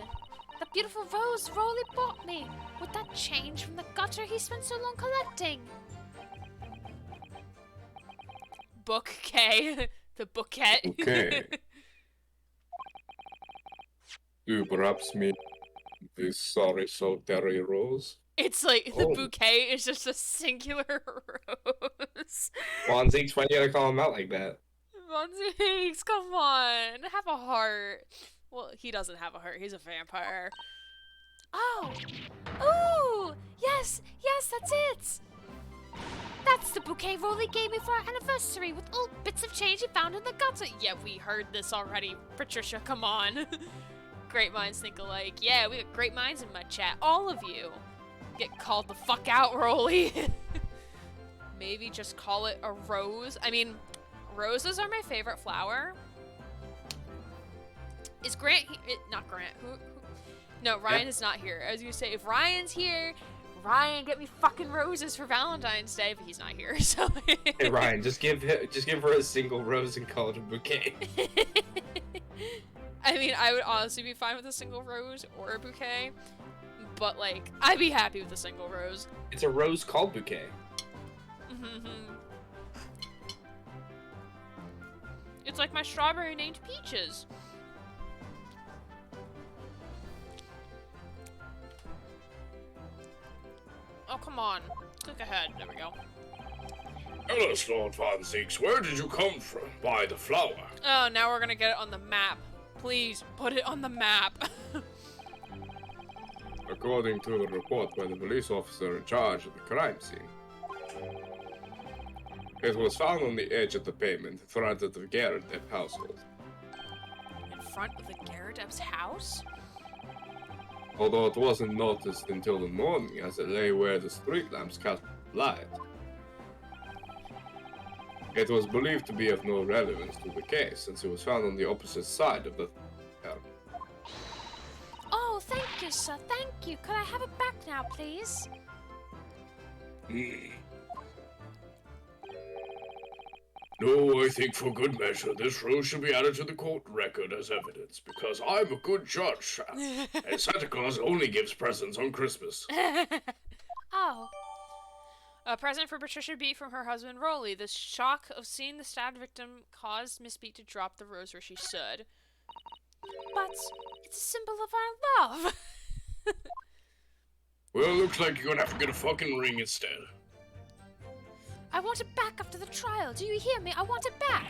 The beautiful rose Rolly bought me, with that change from the gutter he spent so long collecting. Bouquet. The bouquet. Okay. Do you perhaps mean this sorry solitary rose? It's like the Oh. bouquet is just a singular rose. Fonzie's, why you gotta call him out like that? Monzies, come on. Have a heart. Well, he doesn't have a heart. He's a vampire. Oh! Ooh! Yes! Yes, that's it! That's the bouquet Rolly gave me for our anniversary with all bits of change he found in the gutter. Yeah, we heard this already. Patricia, come on. Great minds think alike. Yeah, we got great minds in my chat. All of you. Get called the fuck out, Rolly. Maybe just call it a rose. I mean, roses are my favorite flower. Is Grant not Grant. Who? No, Ryan is not here. I was gonna say, if Ryan's here, Ryan, get me fucking roses for Valentine's Day, but he's not here, so. Hey Ryan, just give her a single rose and call it a bouquet. I mean, I would honestly be fine with a single rose or a bouquet, but like, I'd be happy with a single rose. It's a rose called bouquet. It's like my strawberry named Peaches. Oh, come on. Look ahead. There we go. Hello, Lord Von Zeeks. Where did you come from? By the flower. Oh, now we're gonna get it on the map. Please, put it on the map. According to the report by the police officer in charge of the crime scene, it was found on the edge of the pavement in front of the Garrett household. In front of the Garrett's house? Although it wasn't noticed until the morning as it lay where the street lamps cast light. It was believed to be of no relevance to the case since it was found on the opposite side of the Oh, thank you, sir. Thank you. Could I have it back now, please? No, I think for good measure, this rose should be added to the court record as evidence, because I'm a good judge, and Santa Claus only gives presents on Christmas. Oh. A present for Patricia Beat from her husband Rolly. The shock of seeing the stabbed victim caused Miss Beat to drop the rose where she stood. But it's a symbol of our love. Well, looks like you're gonna have to get a fucking ring instead. I want it back after the trial. Do you hear me? I want it back.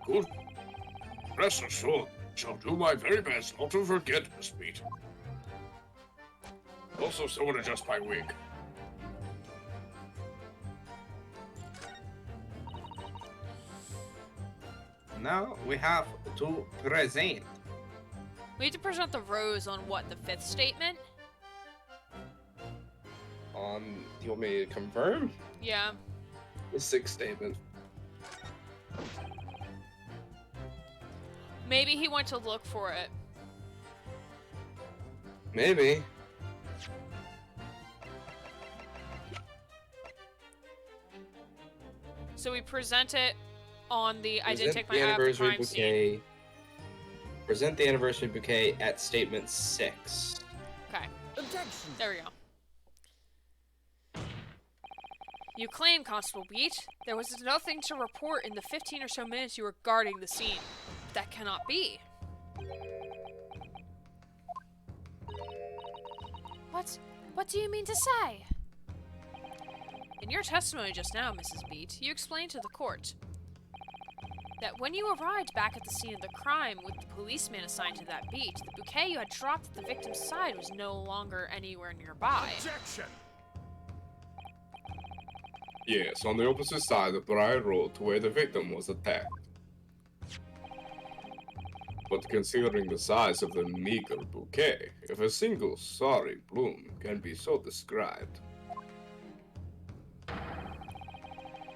Good. Rest assured, shall do my very best not to forget, Miss Beat. Also, someone adjust my wig. Now we have to present. We need to present the rose on what, the fifth statement? Do you want me to confirm? Yeah. The sixth statement. Maybe he went to look for it. Maybe. So we present it on the I didn't take my the eye off the anniversary crime scene. bouquet. Present the anniversary bouquet at statement 6. Okay. Objection. There we go. You claim, Constable Beat, there was nothing to report in the 15 or so minutes you were guarding the scene. That cannot be. What do you mean to say? In your testimony just now, Mrs. Beat, you explained to the court that when you arrived back at the scene of the crime with the policeman assigned to that beat, the bouquet you had dropped at the victim's side was no longer anywhere nearby. Objection. Yes, on the opposite side of Briar Road to where the victim was attacked. But considering the size of the meager bouquet, if a single sorry bloom can be so described.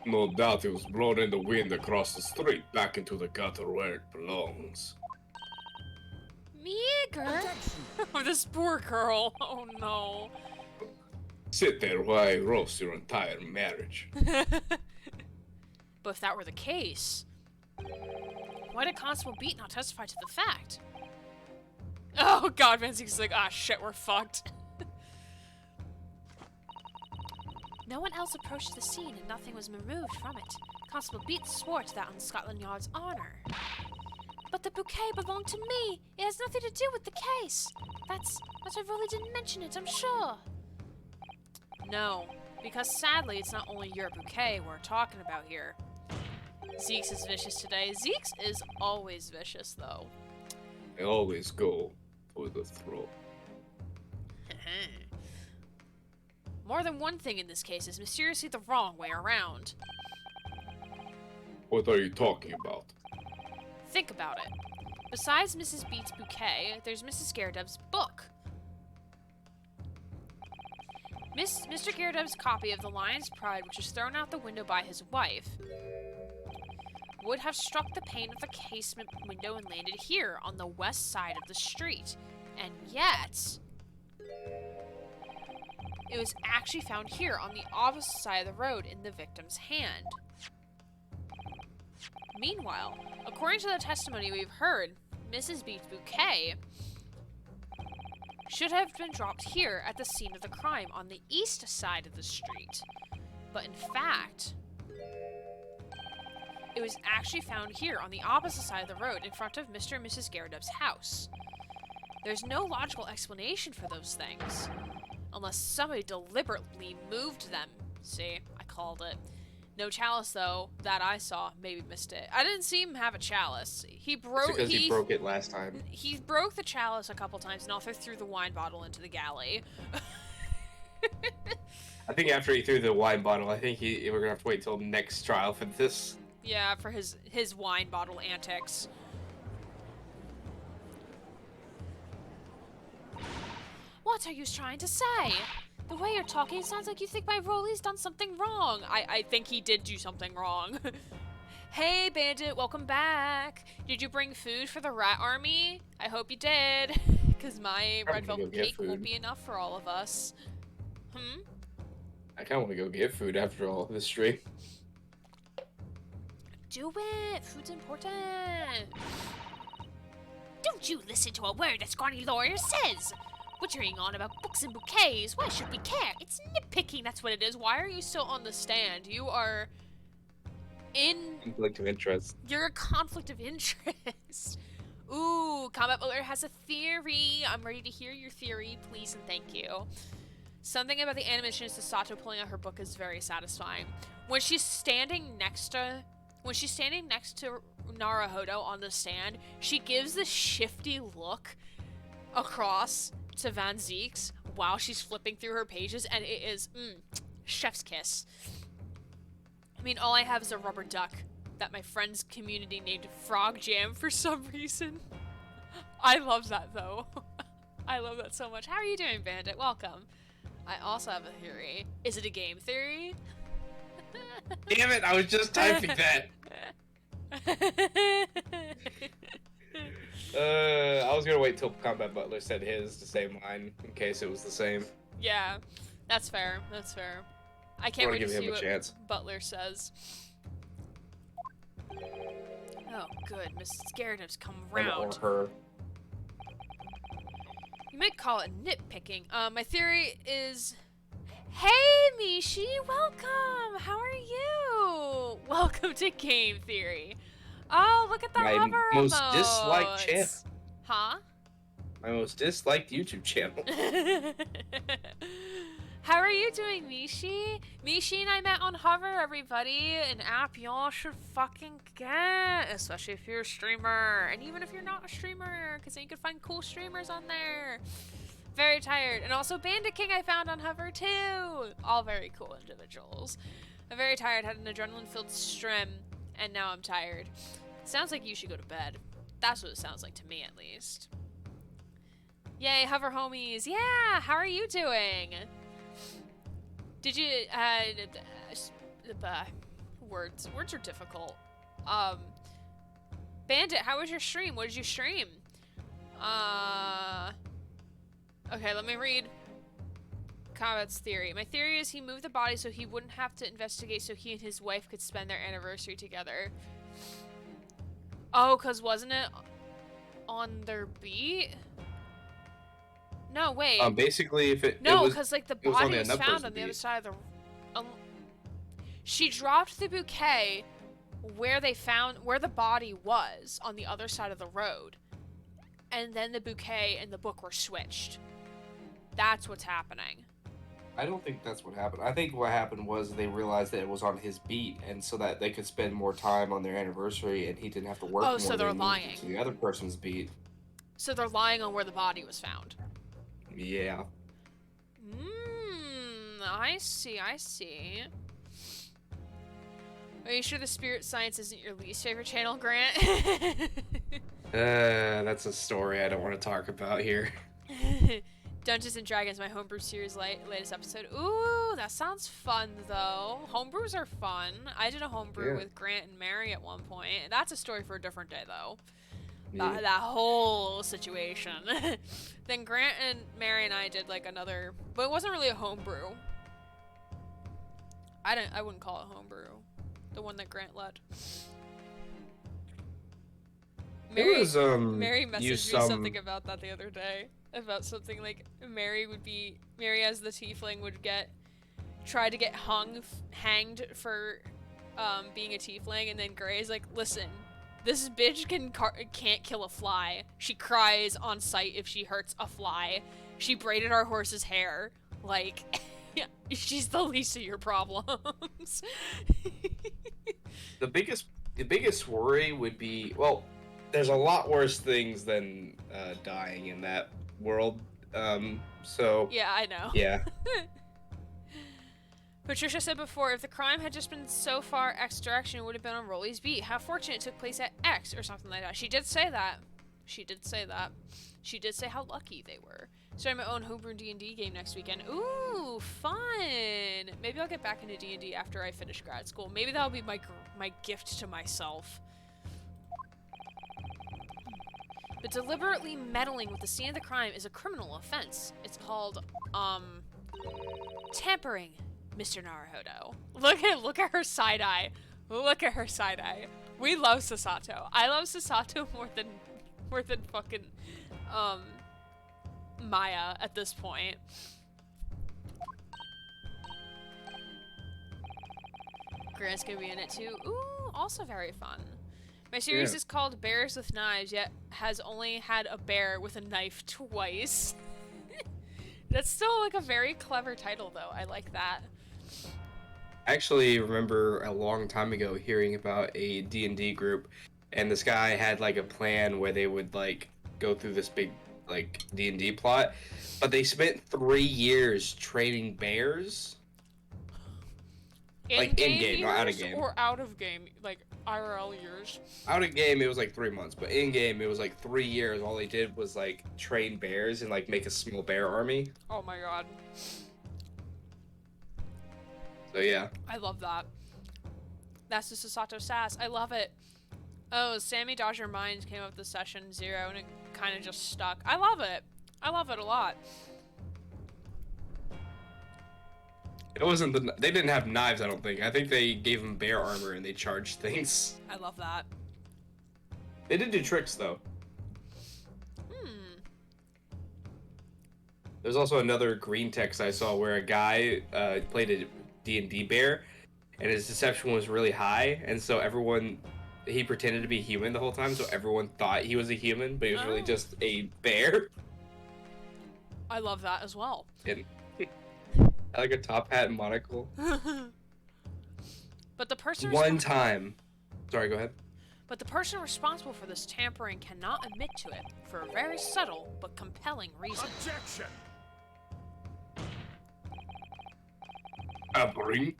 No doubt it was blown in the wind across the street back into the gutter where it belongs. Meager? Oh, this poor girl. Oh no. Sit there while I roast your entire marriage. But if that were the case, why did Constable Beat not testify to the fact? Oh god, Van Ziek's like, ah shit, we're fucked. No one else approached the scene and nothing was removed from it. Constable Beat swore to that on Scotland Yard's honor. But the bouquet belonged to me. It has nothing to do with the case. That's I really didn't mention it, I'm sure. No, because sadly it's not only your bouquet we're talking about here. Zeke's is vicious today. Zeke's is always vicious though. I always go for the throat. More than one thing in this case is mysteriously the wrong way around. What are you talking about? Think about it. Besides Mrs. Beat's bouquet, there's Mrs. Garrett's book. Mr. Garrett's copy of The Lion's Pride, which was thrown out the window by his wife, would have struck the pane of the casement window and landed here on the west side of the street. And yet, it was actually found here on the opposite side of the road in the victim's hand. Meanwhile, according to the testimony we've heard, Mrs. Beat's bouquet should have been dropped here at the scene of the crime on the east side of the street. But in fact, it was actually found here on the opposite side of the road in front of Mr. and Mrs. Garrett's house. There's no logical explanation for those things, unless somebody deliberately moved them. See, I called it. No chalice, though, that I saw. Maybe missed it. I didn't see him have a chalice. He broke. Because he broke it last time. He broke the chalice a couple times and also threw the wine bottle into the galley. I think after he threw the wine bottle, I think we're gonna have to wait till next trial for this. Yeah, for his wine bottle antics. What are you trying to say? The way you're talking sounds like you think my Rolly's done something wrong. I think he did do something wrong. Hey, Bandit, welcome back. Did you bring food for the rat army? I hope you did, because my red velvet cake won't be enough for all of us. I kind of want to go get food after all this stream. Do it. Food's important. Don't you listen to a word that scrawny lawyer says. Butchering on about books and bouquets. Why should we care? It's nitpicking, that's what it is. Why are you still on the stand? You are in... Conflict of interest. You're a conflict of interest. Ooh, Combat Butler has a theory. I'm ready to hear your theory, please and thank you. Something about the animations to Sato pulling out her book is very satisfying. When she's standing next to Naruhodo on the stand, she gives this shifty look across to Van Ziek's while she's flipping through her pages, and it is chef's kiss. I mean, all I have is a rubber duck that my friend's community named Frog Jam for some reason. I love that though. I love that so much. How are you doing, Bandit? Welcome. I also have a theory. Is it a game theory? Damn it! I was just typing that. I was gonna wait till Combat Butler said his to say mine in case it was the same. Yeah, that's fair. That's fair. I can't wait to see what chance. Butler says. Oh, good. Mrs. Garrett's come round. Or her. You might call it nitpicking. My theory is... Hey, Mishi! Welcome! How are you? Welcome to Game Theory. Oh, look at the My hover most emotes. disliked channel. Huh? My most disliked YouTube channel. How are you doing, Mishi? Mishi and I met on Hover, everybody. An app y'all should fucking get. Especially if you're a streamer. And even if you're not a streamer, because then you can find cool streamers on there. Very tired. And also Bandit King I found on Hover, too. All very cool individuals. I'm very tired. Had an adrenaline-filled stream. And now I'm tired. Sounds like you should go to bed. That's what it sounds like to me, at least. Yay, Hover homies. Yeah, how are you doing? Did you, Words are difficult. Bandit, how was your stream? What did you stream? Okay, let me read Combat's theory. My theory is he moved the body so he wouldn't have to investigate, so he and his wife could spend their anniversary together. Oh, cause wasn't it on their beat? No, wait. Basically, if it No, it was, because like the it was on body the was another found person's on the other beat. side of the. She dropped the bouquet where the body was on the other side of the road, and then the bouquet and the book were switched. That's what's happening. I don't think that's what happened. I think what happened was they realized that it was on his beat, and so that they could spend more time on their anniversary, and he didn't have to work more. So they're they moved lying. it to the other person's beat. So they're lying on where the body was found. Yeah. I see. Are you sure the spirit science isn't your least favorite channel, Grant? That's a story I don't want to talk about here. Dungeons and Dragons, my homebrew series latest episode. Ooh, that sounds fun though. Homebrews are fun. I did a homebrew with Grant and Mary at one point. That's a story for a different day though. Yeah. That whole situation. Then Grant and Mary and I did like another, but it wasn't really a homebrew. I wouldn't call it homebrew. The one that Grant led. Mary messaged me something about that the other day. About something like Mary as the tiefling would try to get hanged for being a tiefling, and then Gray's like, listen, this bitch can't kill a fly. She cries on sight if she hurts a fly. She braided our horse's hair. Like, she's the least of your problems. The biggest worry would be, well, there's a lot worse things than dying in that world. So Yeah, I know. yeah. Patricia said before, if the crime had just been so far X direction, it would have been on Rolly's beat. How fortunate it took place at X or something like that. She did say that. She did say how lucky they were. Starting my own homebrew D&D game next weekend. Ooh, fun! Maybe I'll get back into D&D after I finish grad school. Maybe that'll be my gift to myself. But deliberately meddling with the scene of the crime is a criminal offense. It's called, tampering, Mr. Naruhodo. Look at her side eye. Look at her side eye. We love Sasato. I love Sasato more than fucking, Maya at this point. Grant's gonna be in it too. Ooh, also very fun. My series is called Bears with Knives, yet has only had a bear with a knife twice. That's still like a very clever title though. I like that. I actually remember a long time ago hearing about a D&D group, and this guy had like a plan where they would like go through this big like D&D plot, but they spent 3 years training bears. Like in-game, not out of game. Or out of game, like IRL years. Out of game, it was like 3 months, but in game, it was like 3 years. All they did was like train bears and like make a small bear army. Oh my god. So yeah. I love that. That's the Sasato sass. I love it. Oh, Sammy Dodger Mines came up with the session 0 and it kind of just stuck. I love it. I love it a lot. It wasn't they didn't have knives, I don't think. I think they gave them bear armor and they charged things. I love that. They did do tricks though. There's also another green text I saw where a guy played a D&D bear, and his deception was really high, and so he pretended to be human the whole time, so everyone thought he was a human, but he was really just a bear. I love that as well. And like a top hat and monocle. But the person One time. Sorry, go ahead. But the person responsible for this tampering cannot admit to it for a very subtle but compelling reason. Objection! Tampering?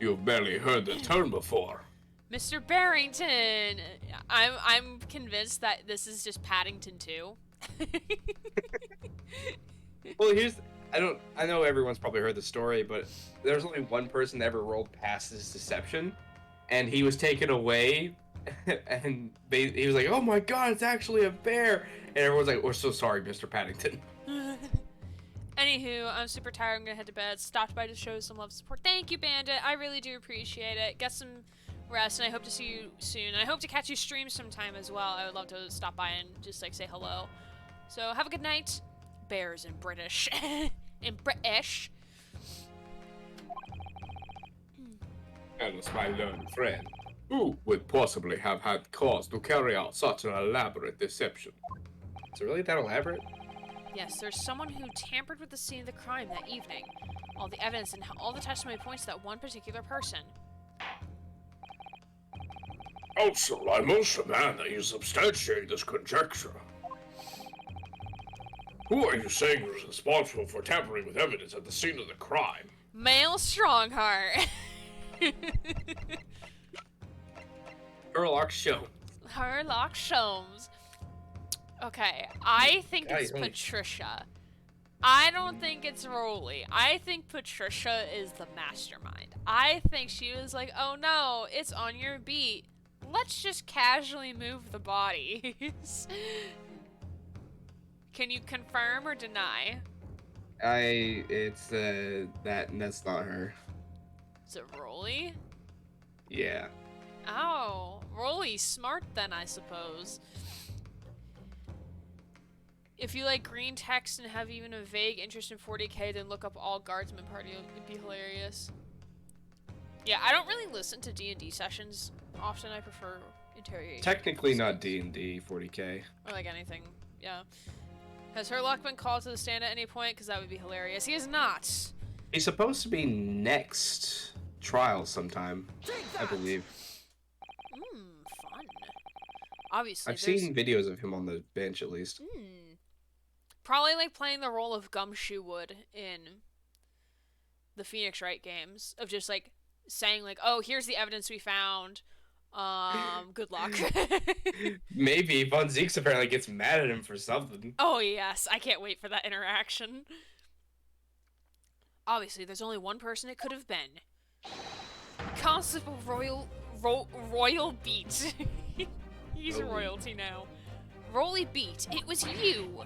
You've barely heard the term before. Mr. Barrington! I'm convinced that this is just Paddington 2. Well, I know everyone's probably heard the story, but there's only one person that ever rolled past his deception, and he was taken away, and he was like, "Oh my God, it's actually a bear!" And everyone's like, "We're so sorry, Mr. Paddington." Anywho, I'm super tired. I'm gonna head to bed. Stopped by to show some love and support. Thank you, Bandit. I really do appreciate it. Get some rest, and I hope to see you soon. I hope to catch you stream sometime as well. I would love to stop by and just like say hello. So have a good night. Bears in British. In British. Alice, my learned friend, who would possibly have had cause to carry out such an elaborate deception? Is it really that elaborate? Yes, there's someone who tampered with the scene of the crime that evening. All the evidence and all the testimony points to that one particular person. Also, I must demand that you substantiate this conjecture. Who are you saying was responsible for tampering with evidence at the scene of the crime? Male Strongheart. Sherlock Show. Sherlock Sholmes. Okay, I think it's Guys, Patricia. I don't think it's Rolly. I think Patricia is the mastermind. I think she was like, oh no, it's on your beat. Let's just casually move the bodies. Can you confirm or deny? That's not her. Is it Rolly? Yeah. Oh, Rolly's smart then, I suppose. If you like green text and have even a vague interest in 40k, then look up All Guardsmen Party. It'd be hilarious. Yeah, I don't really listen to D&D sessions often. I prefer interrogation. Technically not D&D 40k. Or like anything, yeah. Has Herlock been called to the stand at any point? Because that would be hilarious. He is not. He's supposed to be next trial sometime, I believe. Fun. Obviously, I've seen videos of him on the bench at least. Probably like playing the role of Gumshoe would in the Phoenix Wright games, of just like saying like, oh, here's the evidence we found. Good luck. Maybe Von Zeeks apparently gets mad at him for something. Oh yes, I can't wait for that interaction. Obviously, there's only one person it could have been. Constable Royal Beat. He's royalty now. Rolly Beat, it was you.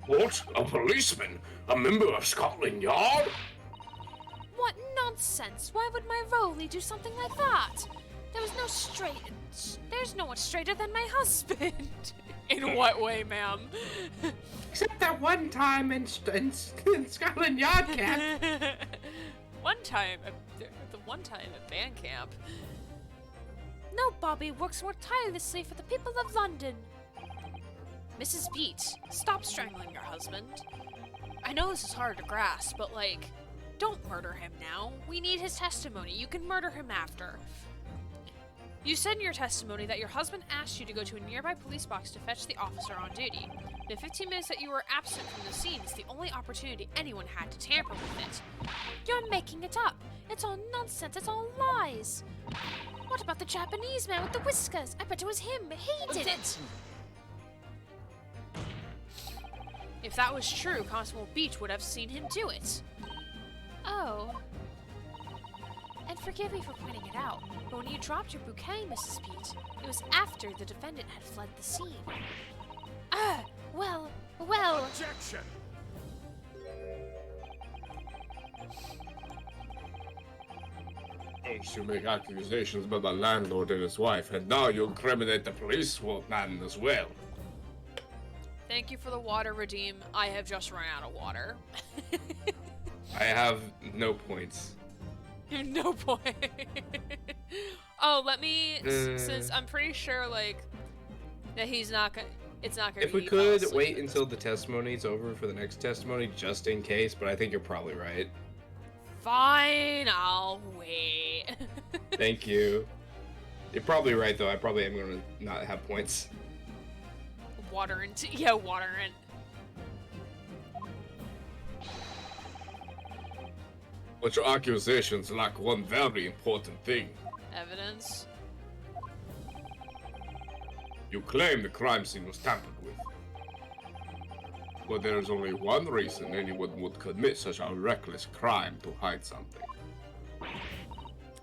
What? A policeman? A member of Scotland Yard? What nonsense! Why would my Rolly do something like that? There's no one straighter than my husband. In what way, ma'am? Except that one time in Scotland Yard camp. One time at band camp. No, Bobby works more tirelessly for the people of London. Mrs. Beat, stop strangling your husband. I know this is hard to grasp, but like, don't murder him now. We need his testimony. You can murder him after. You said in your testimony that your husband asked you to go to a nearby police box to fetch the officer on duty. The 15 minutes that you were absent from the scene is the only opportunity anyone had to tamper with it. You're making it up. It's all nonsense. It's all lies. What about the Japanese man with the whiskers? I bet it was him. He did it. If that was true, Constable Beach would have seen him do it. Oh. And forgive me for pointing it out, but when you dropped your bouquet, Mrs. Pete, it was after the defendant had fled the scene. Well. Objection! First you make accusations about the landlord and his wife, and now you incriminate the policeman as well. Thank you for the water, Redeem. I have just run out of water. I have no points. You have no point. Oh, let me, since I'm pretty sure, like, that he's not gonna, it's not gonna If we be could false, wait until the testimony's over for the next testimony, just in case, but I think you're probably right. Fine, I'll wait. Thank you. You're probably right, though. I probably am going to not have points. Water into, yeah, water in. But your accusations lack one very important thing. Evidence. You claim the crime scene was tampered with. But there is only one reason anyone would commit such a reckless crime: to hide something.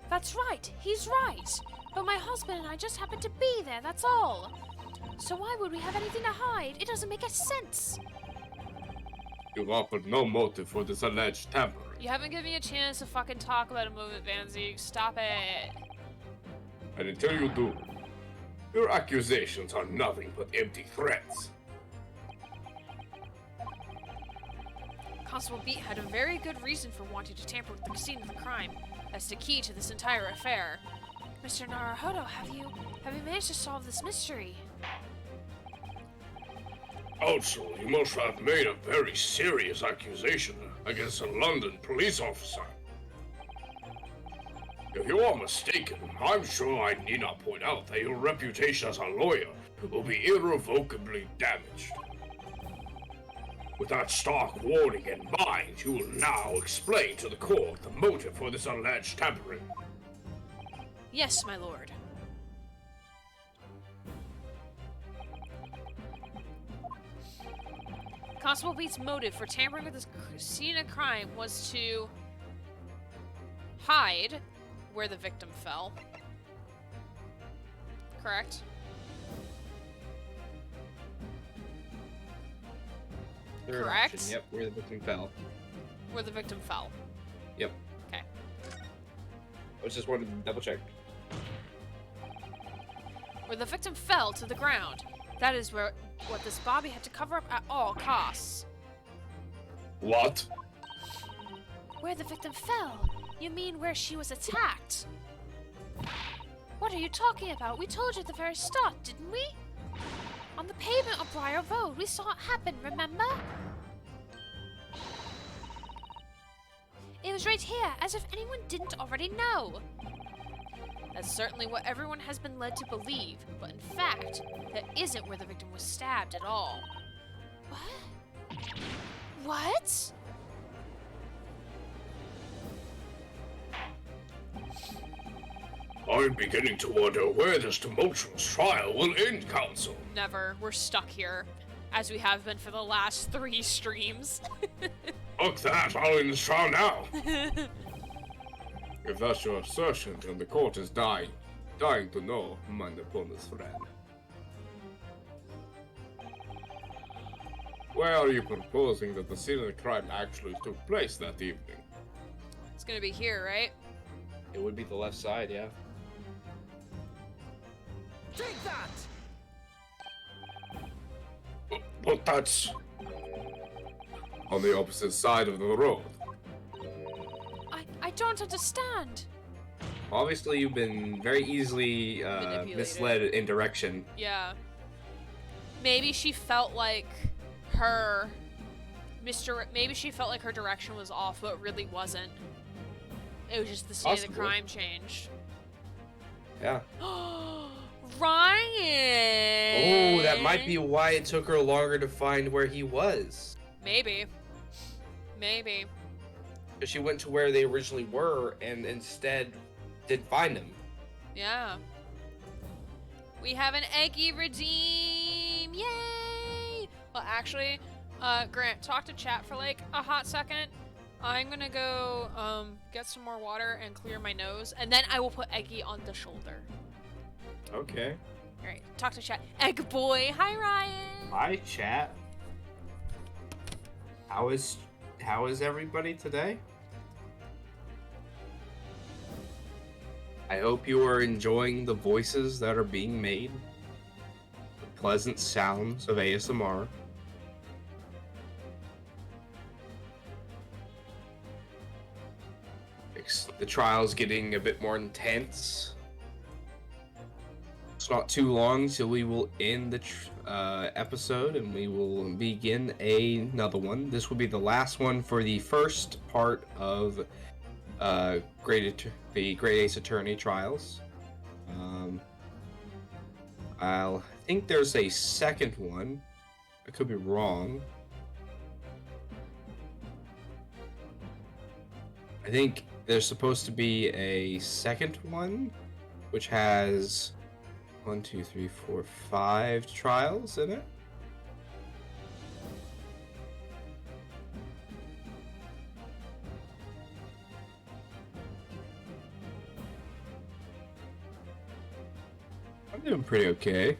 That's right, he's right. But my husband and I just happened to be there, that's all. So why would we have anything to hide? It doesn't make sense. You've offered no motive for this alleged tampering. You haven't given me a chance to fucking talk about a movement, Van Zeke. Stop it. And until you do, your accusations are nothing but empty threats. Constable Beat had a very good reason for wanting to tamper with the scene of the crime. That's the key to this entire affair. Mr. Naruhodo, have you managed to solve this mystery? Also, you must have made a very serious accusation against a London police officer. If you are mistaken, I'm sure I need not point out that your reputation as a lawyer will be irrevocably damaged. With that stark warning in mind, you will now explain to the court the motive for this alleged tampering. Yes, my lord. Constable Beat's motive for tampering with the scene of crime was to hide where the victim fell. Correct? Third Correct? option, yep, where the victim fell. Where the victim fell. Yep. Okay. I was just wanted to double check. Where the victim fell to the ground. That is what this Bobby had to cover up at all costs. What? Where the victim fell? You mean where she was attacked? What are you talking about? We told you at the very start, didn't we? On the pavement of Briar Road, we saw it happen, remember? It was right here, as if anyone didn't already know. That's certainly what everyone has been led to believe, but in fact, that isn't where the victim was stabbed at all. What? What? I'm beginning to wonder where this tumultuous trial will end, Counsel. Never. We're stuck here, as we have been for the last 3 streams. Fuck that, I'll end this trial now. If that's your assertion, then the court is dying to know, my opponent's friend. Where are you proposing that the scene of the crime actually took place that evening? It's gonna be here, right? It would be the left side, yeah. Take that! But that's on the opposite side of the road. I don't understand. Obviously, you've been very easily Manipulated. misled in direction. Yeah. Maybe she felt like her maybe she felt like her direction was off, but it really wasn't. It was just the scene of the Possible. crime changed. Yeah. Ryan! Oh, that might be why it took her longer to find where he was. Maybe. Maybe. Because she went to where they originally were and instead did find him. Yeah. We have an Eggy redeem! Yay! Well, actually, Grant, talk to chat for like a hot second. I'm gonna go get some more water and clear my nose, and then I will put Eggy on the shoulder. Okay. Alright, talk to chat. Egg boy! Hi, Ryan! Hi, chat. How is everybody today? I hope you are enjoying the voices that are being made. The pleasant sounds of ASMR. The trial's getting a bit more intense. It's not too long till we will end the episode and we will begin another one. This will be the last one for the first part of the Great Ace Attorney trials. I think there's a second one. I could be wrong. I think there's supposed to be a second one, which has 1, 2, 3, 4, 5 trials in it. I'm doing pretty okay.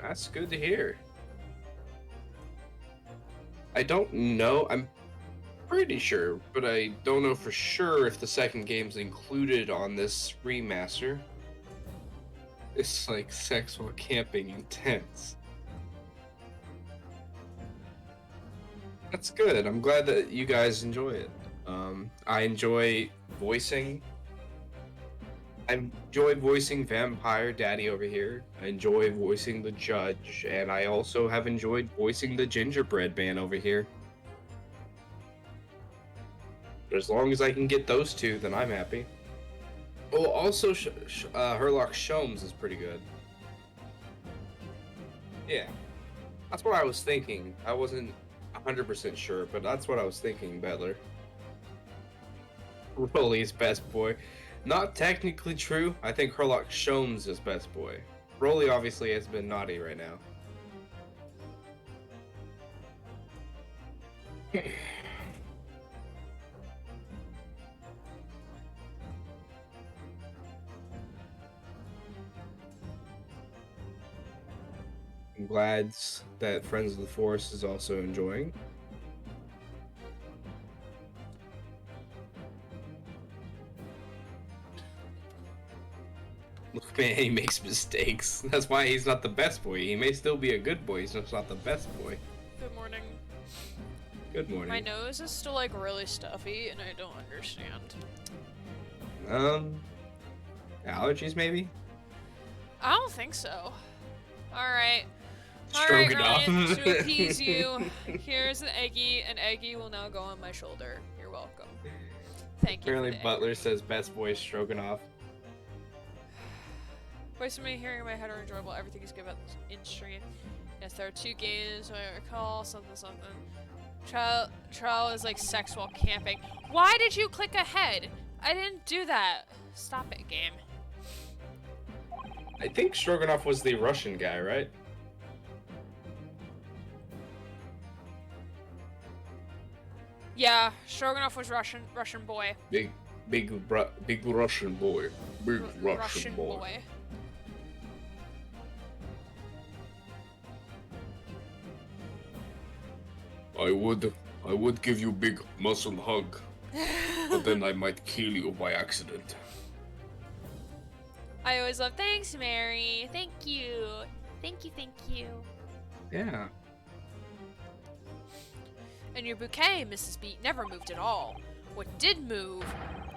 That's good to hear. I don't know. I'm pretty sure, but I don't know for sure if the second game's included on this remaster. It's like sexual camping intense. That's good. I'm glad that you guys enjoy it. I enjoy voicing. I enjoy voicing Vampire Daddy over here. I enjoy voicing the judge, and I also have enjoyed voicing the gingerbread man over here. But as long as I can get those two, then I'm happy. Oh, also, Herlock Sholmes is pretty good. Yeah, that's what I was thinking. I wasn't 100% sure, but that's what I was thinking, Bettler. Rolly's best boy. Not technically true. I think Herlock Sholmes is best boy. Rolly obviously has been naughty right now. I'm glad that Friends of the Forest is also enjoying. Look, man, he makes mistakes. That's why he's not the best boy. He may still be a good boy, he's just not the best boy. Good morning. Good morning. My nose is still like really stuffy and I don't understand. Allergies maybe? I don't think so. Alright. Stroke Alright, it off. Ryan, to appease you, here's an Eggie. An Eggie will now go on my shoulder. You're welcome. Thank you. Apparently Butler says best boy stroking off. Voice of me hearing in my head are enjoyable. Everything is good about in stream. Yes, there are 2 games. I recall something. Trial is like sex while camping. Why did you click ahead? I didn't do that. Stop it, game. I think Stroganoff was the Russian guy, right? Yeah, Stroganoff was Russian boy. Big Russian boy. Big Russian boy. I would give you big muscle hug, but then I might kill you by accident. I always love thanks, Mary. Thank you. Thank you. Yeah. And your bouquet, Mrs. Beat, never moved at all. What did move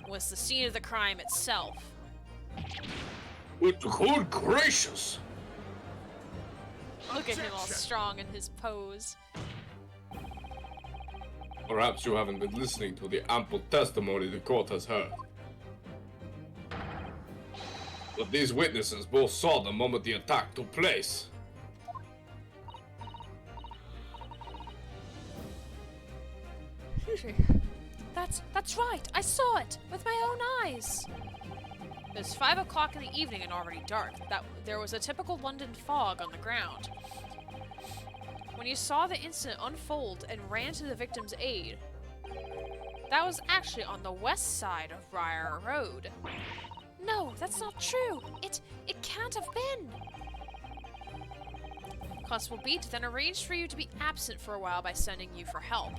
was the scene of the crime itself. Good gracious! Look at him all strong in his pose. Perhaps you haven't been listening to the ample testimony the court has heard. But these witnesses both saw the moment the attack took place. That's right. I saw it with my own eyes. It was 5 o'clock in the evening and already dark. There was a typical London fog on the ground. When you saw the incident unfold and ran to the victim's aid, that was actually on the west side of Briar Road. No, that's not true. It can't have been. Constable Beat then arranged for you to be absent for a while by sending you for help.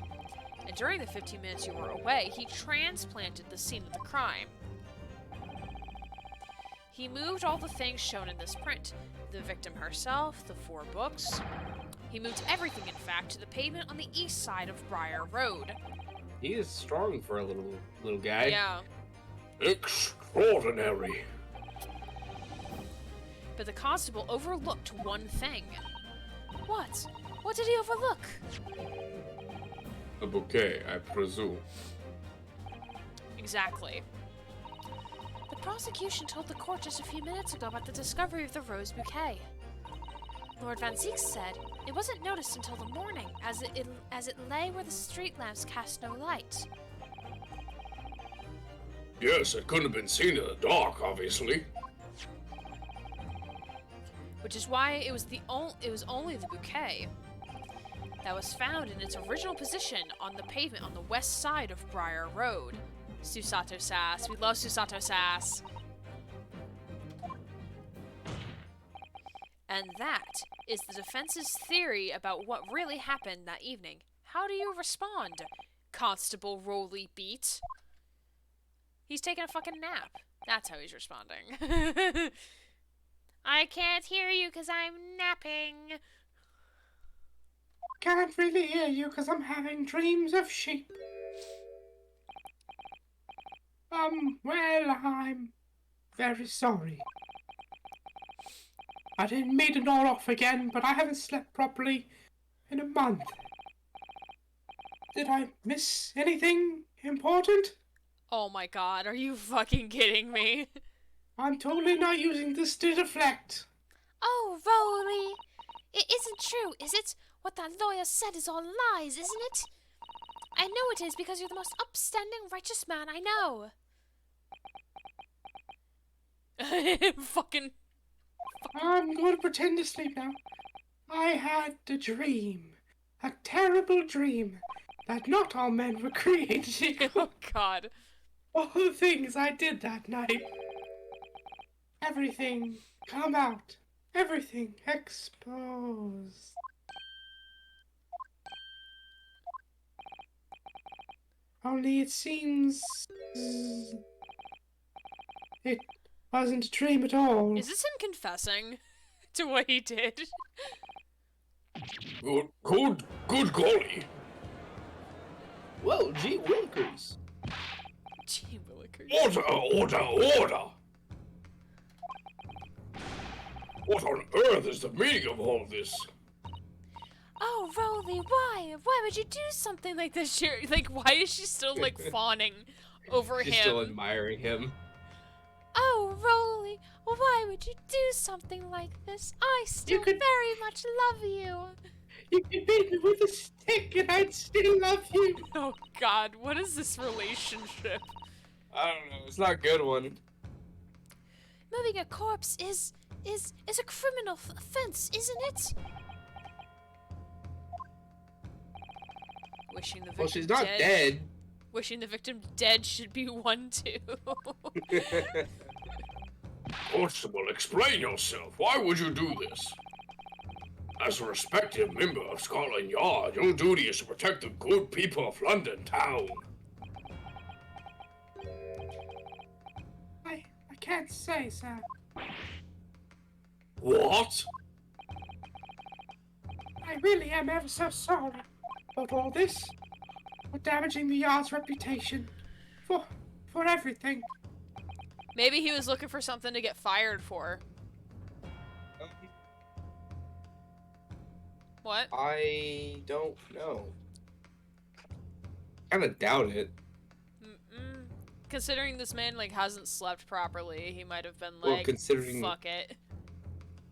And during the 15 minutes you were away, he transplanted the scene of the crime. He moved all the things shown in this print. The victim herself, the 4 books. He moved everything, in fact, to the pavement on the east side of Briar Road. He is strong for a little guy. Yeah. Extraordinary. But the constable overlooked one thing. What? What did he overlook? A bouquet, I presume. Exactly. The prosecution told the court just a few minutes ago about the discovery of the Rose Bouquet. Lord Van Zeek said it wasn't noticed until the morning, as it lay where the street lamps cast no light. Yes, it couldn't have been seen in the dark, obviously. Which is why it was only the bouquet that was found in its original position on the pavement on the west side of Briar Road. Susato Sass. We love Susato Sass. And that is the defense's theory about what really happened that evening. How do you respond, Constable Roly Beat? He's taking a fucking nap. That's how he's responding. I can't hear you because I'm napping. Can't really hear you because I'm having dreams of sheep. Well, I'm very sorry. I didn't mean to nod off again, but I haven't slept properly in a month. Did I miss anything important? Oh my god, are you fucking kidding me? I'm totally not using this to deflect. Oh, Roly! It isn't true, is it? What that lawyer said is all lies, isn't it? I know it is because you're the most upstanding, righteous man I know. Fucking. I'm going to pretend to sleep now. I had a dream. A terrible dream. That not all men were created equal. Oh god. All the things I did that night. Everything come out. Everything exposed. Only it seems... it wasn't a dream at all. Is this him confessing to what he did? Good golly. Whoa, gee willikers. Gee willikers. Order! What on earth is the meaning of all this? Oh, Roly, why? Why would you do something like this? Like, why is she still, like, fawning over She's him? still admiring him. Oh, Roly, why would you do something like this? I still could- very much love you. You could beat me with a stick and I'd still love you. Oh god, what is this relationship? I don't know, it's not a good one. Moving a corpse is a criminal offense, isn't it? Wishing the victim Well, she's not dead. Wishing the victim dead should be 1 too. Constable, explain yourself. Why would you do this? As a respected member of Scotland Yard, your duty is to protect the good people of London town. I can't say, sir. What? I really am ever so sorry about all this. For damaging the Yard's reputation. For everything. Maybe he was looking for something to get fired for. What? I don't know. Kinda doubt it. Mm-mm. Considering this man, like, hasn't slept properly, he might have been Well, like, considering- fuck it.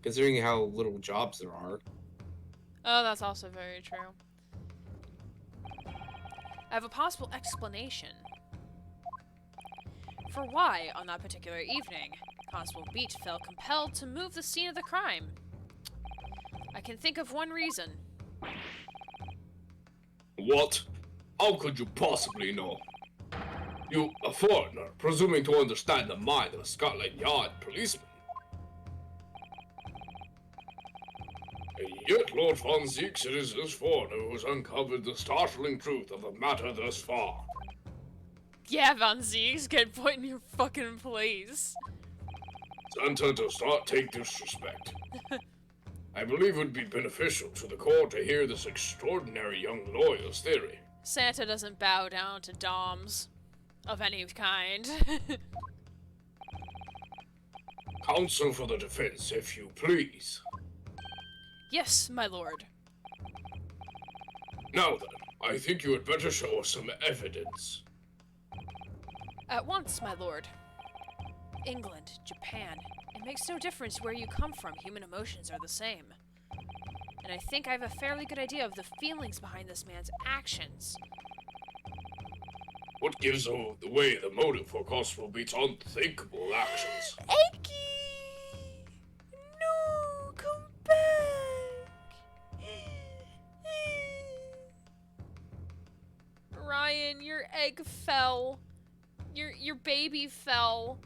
Considering how little jobs there are. Oh, that's also very true. I have a possible explanation for why, on that particular evening, Constable Beat felt compelled to move the scene of the crime. I can think of one reason. What? How could you possibly know? You, a foreigner, presuming to understand the mind of a Scotland Yard policeman. And yet Lord Von Zeeks, it is this foreigner who has uncovered the startling truth of the matter thus far. Yeah, Von Ziegs, get put in your fucking place. Santa does not take disrespect. I believe it would be beneficial to the court to hear this extraordinary young lawyer's theory. Santa doesn't bow down to doms of any kind. Counsel for the defense, if you please. Yes, my lord. Now then, I think you had better show us some evidence. At once, my lord. England, Japan. It makes no difference where you come from, human emotions are the same. And I think I have a fairly good idea of the feelings behind this man's actions. What gives away the motive for Constable Beat's unthinkable actions? Eggy! No, come back! Ryan, your egg fell. Your baby fell.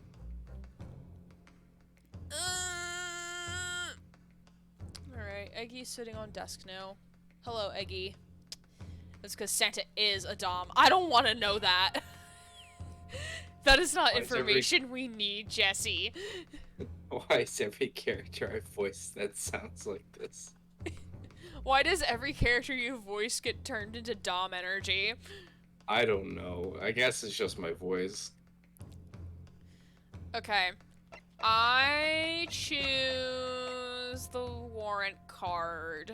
Alright, Eggy's sitting on desk now. Hello, Eggy. That's because Santa is a dom. I don't want to know that. That is not information we need, Jesse. Why is every character I voice that sounds like this? Why does every character you voice get turned into dom energy? I don't know. I guess it's just my voice. Okay. I choose the warrant card.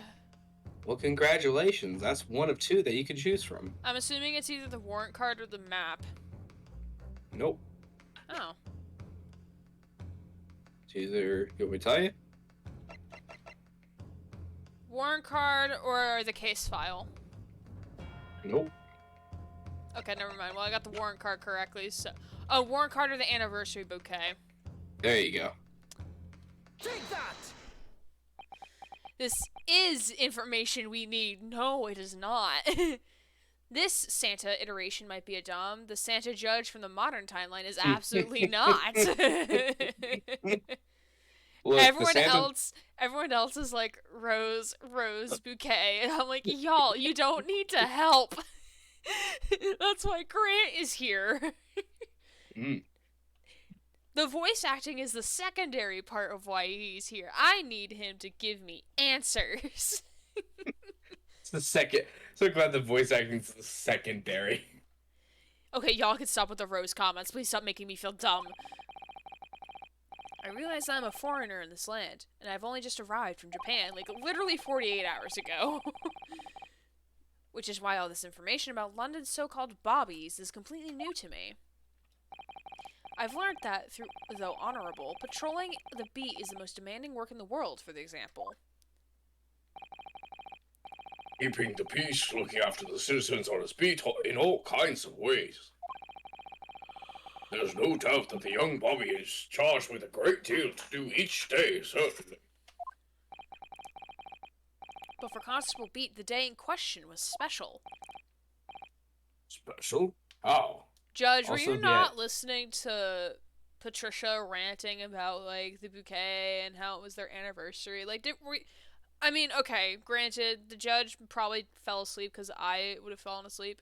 Well, congratulations. That's one of 2 that you can choose from. I'm assuming it's either the warrant card or the map. Nope. Oh. It's either, you want me to tell you? Warrant card or the case file. Nope. Okay, never mind. Well, I got the warrant card correctly, so... Oh, warrant card or the anniversary bouquet. There you go. Take that! This is information we need. No, it is not. This Santa iteration might be a dom. The Santa judge from the modern timeline is absolutely not. Look, everyone else is like Rose Bouquet, and I'm like, y'all, you don't need to help. That's why Grant is here. The voice acting is the secondary part of why he's here. I need him to give me answers. It's the second. So glad the voice acting's the secondary. Okay, y'all can stop with the Rose comments. Please stop making me feel dumb. I realize I'm a foreigner in this land, and I've only just arrived from Japan, like literally 48 hours ago. Which is why all this information about London's so-called bobbies is completely new to me. I've learned that, though honorable, patrolling the beat is the most demanding work in the world, for example. Keeping the peace, looking after the citizens on his beat in all kinds of ways. There's no doubt that the young Bobby is charged with a great deal to do each day, certainly. But for Constable Beat, the day in question was special. Special? How? Judge, were Also, you not listening to Patricia ranting about, like, the bouquet and how it was their anniversary? Like, I mean, okay, granted, the judge probably fell asleep because I would have fallen asleep.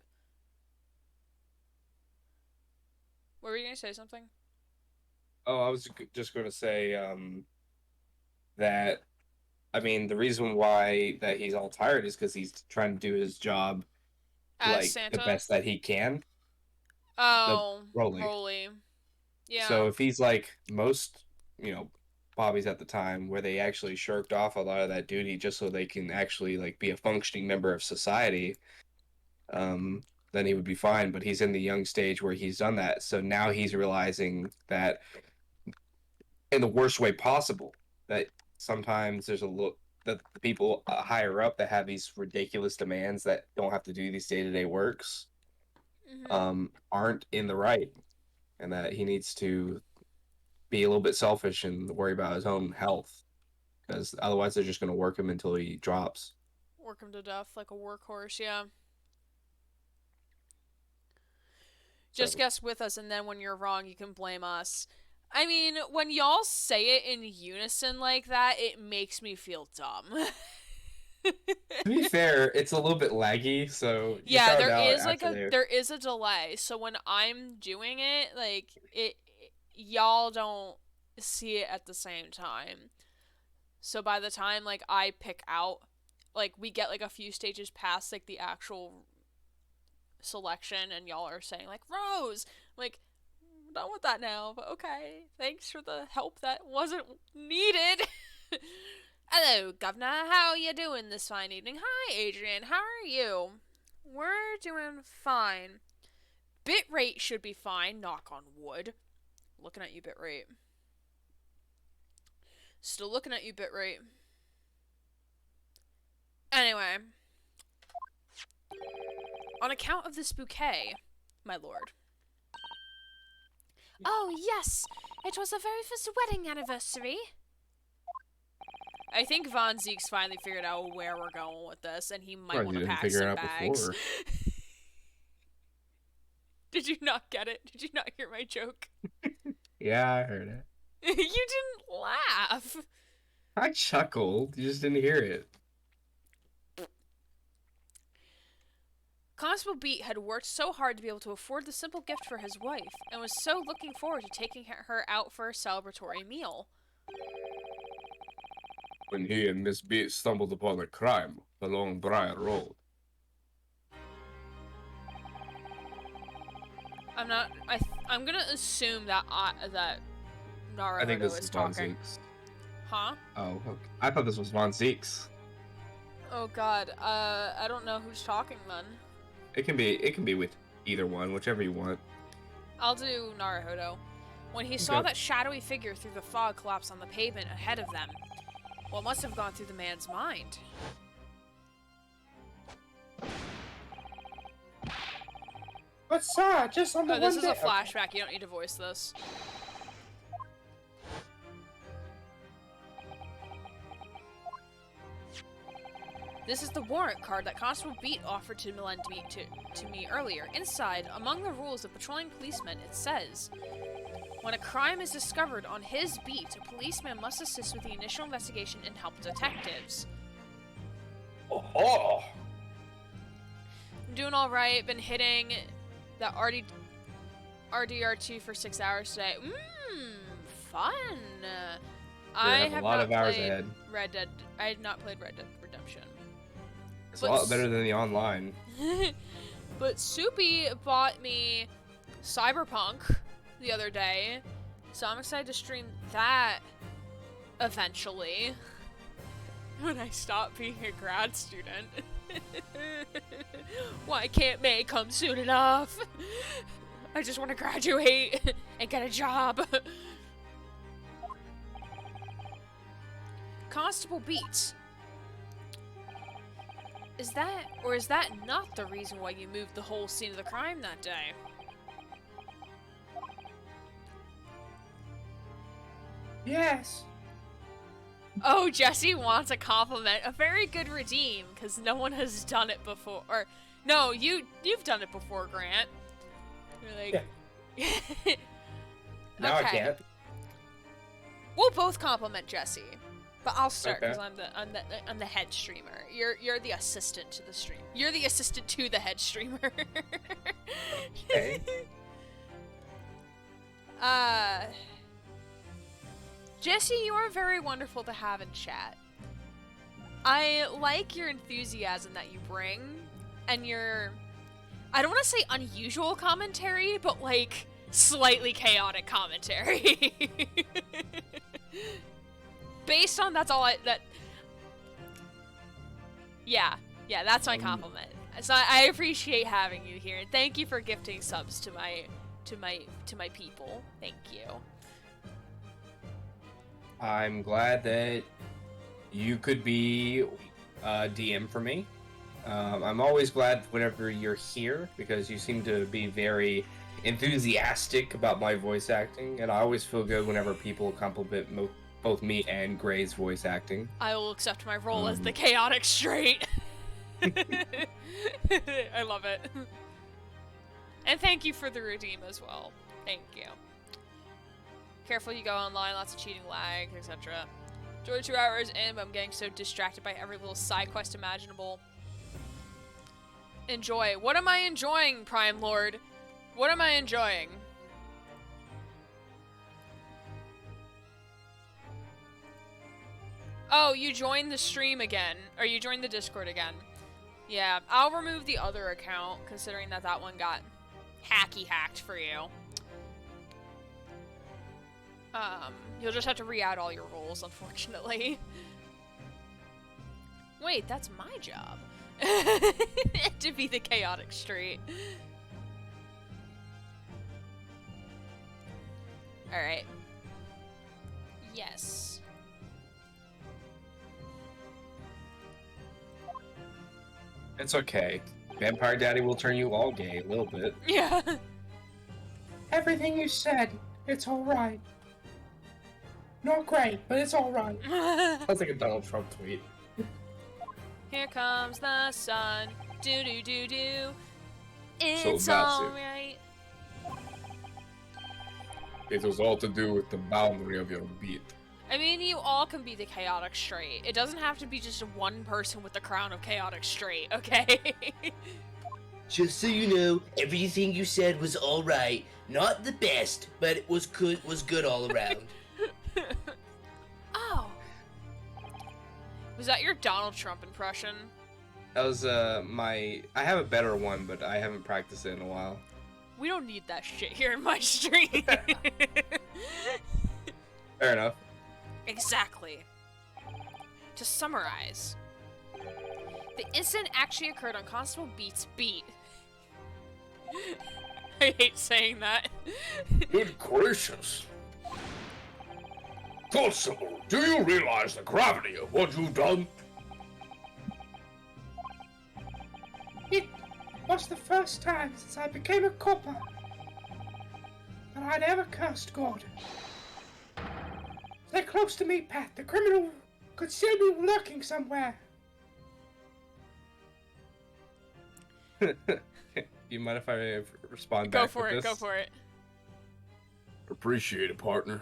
Were you going to say something? Oh, I was just going to say that, I mean, the reason why that he's all tired is because he's trying to do his job As like Santa? the best that he can. Oh, Rolly. Rolly. Yeah. So if he's like most, Bobbies at the time, where they actually shirked off a lot of that duty just so they can actually like be a functioning member of society, then he would be fine. But he's in the young stage where he's done that, so now he's realizing that, in the worst way possible, that sometimes there's that the people higher up that have these ridiculous demands that don't have to do these day-to-day works, aren't in the right, and that he needs to be a little bit selfish and worry about his own health, because otherwise they're just going to work him until he drops. Work him to death like a workhorse, yeah. Just guess with us, and then when you're wrong, you can blame us. I mean, when y'all say it in unison like that, it makes me feel dumb. To be fair, it's a little bit laggy, so yeah, there is a delay. So when I'm doing it, like y'all don't see it at the same time. So by the time like I pick out, like we get like a few stages past like the actual selection, and y'all are saying like Rose, like I'm done with that now. But okay, thanks for the help that wasn't needed. Hello, Governor. How you doing this fine evening? Hi, Adrian. How are you? We're doing fine. Bitrate should be fine. Knock on wood. Looking at you, Bitrate. Still looking at you, Bitrate. Anyway. On account of this bouquet, my lord. Oh, yes! It was the very first wedding anniversary. I think Von Zeke's finally figured out where we're going with this, and he might want to pack figure some it out bags. before. Did you not get it? Did you not hear my joke? Yeah, I heard it. You didn't laugh. I chuckled. You just didn't hear it. Constable Beat had worked so hard to be able to afford the simple gift for his wife, and was so looking forward to taking her out for a celebratory meal. When he and Miss Beat stumbled upon a crime along Briar Road. I'm gonna assume that that I think Naruto this is is Von talking. Zeke's. Huh? Oh, okay. I thought this was Von Zeke's. Oh God. I don't know who's talking then. It can be with either one, whichever you want. I'll do Naruto. When he saw Okay. that shadowy figure through the fog collapse on the pavement ahead of them, what must have gone through the man's mind? But sir, just on the Oh, this one is a day- flashback. You don't need to voice this. This is the warrant card that Constable Beat offered to lend to me earlier. Inside, among the rules of patrolling policemen, it says, when a crime is discovered on his beat, a policeman must assist with the initial investigation and help detectives. Oh, I'm doing alright. Been hitting that RDR2 for 6 hours today. Fun! I have a have lot not of hours played ahead. Red Dead. I had not played Red Dead Redemption. It's a lot better than the online. But Soupy bought me Cyberpunk the other day, so I'm excited to stream that eventually when I stop being a grad student. Why can't May come soon enough? I just want to graduate and get a job. Constable Beats. Is that not the reason why you moved the whole scene of the crime that day? Yes. Oh, Jesse wants a compliment. A very good redeem, because no one has done it before. Or, no, you've done it before, Grant. You're like... Now Okay. I can't. We'll both compliment Jesse. But I'll start, Okay. because I'm the head streamer. You're the assistant to the stream. You're the assistant to the head streamer. Okay. Jesse, you are very wonderful to have in chat. I like your enthusiasm that you bring, and your, I don't want to say unusual commentary, but like slightly chaotic commentary. Based on that's all yeah, that's my compliment. So I appreciate having you here, and thank you for gifting subs to my people. Thank you. I'm glad that you could be a DM for me. I'm always glad whenever you're here because you seem to be very enthusiastic about my voice acting, and I always feel good whenever people compliment both me and Gray's voice acting. I will accept my role as the chaotic straight. I love it. And thank you for the redeem as well. Thank you. Careful you go online, lots of cheating, lag, etc. Enjoy 2 hours in, but I'm getting so distracted by every little side quest imaginable. Enjoy. What am I enjoying, Prime Lord? What am I enjoying? Oh, you joined the stream again. Or you joined the Discord again. Yeah, I'll remove the other account, considering that that one got hacked for you. You'll just have to re-add all your roles, unfortunately. Wait, that's my job. To be the chaotic street. Alright. Yes. It's okay. Vampire Daddy will turn you all gay a little bit. Yeah. Everything you said, it's alright. Not great, but it's alright. Sounds like a Donald Trump tweet. Here comes the sun. Do do do do. It's massive. alright. it was all to do with the boundary of your beat. I mean, you all can be the chaotic straight. It doesn't have to be just one person with the crown of chaotic straight, okay? Just so you know, everything you said was alright. Not the best, but it was good all around. Oh, Was that your Donald Trump impression? That was I have a better one, but I haven't practiced it in a while. We don't need that shit here in my stream. Fair enough. Exactly. To summarize, the incident actually occurred on Constable Beat's beat. I hate saying that. Good gracious. Constable, do you realize the gravity of what you've done? It was the first time since I became a copper that I'd ever cursed God. Stay close to me, Pat. The criminal could still be lurking somewhere. You mind if I respond Go back for with it, this? go for it. Appreciate it, partner.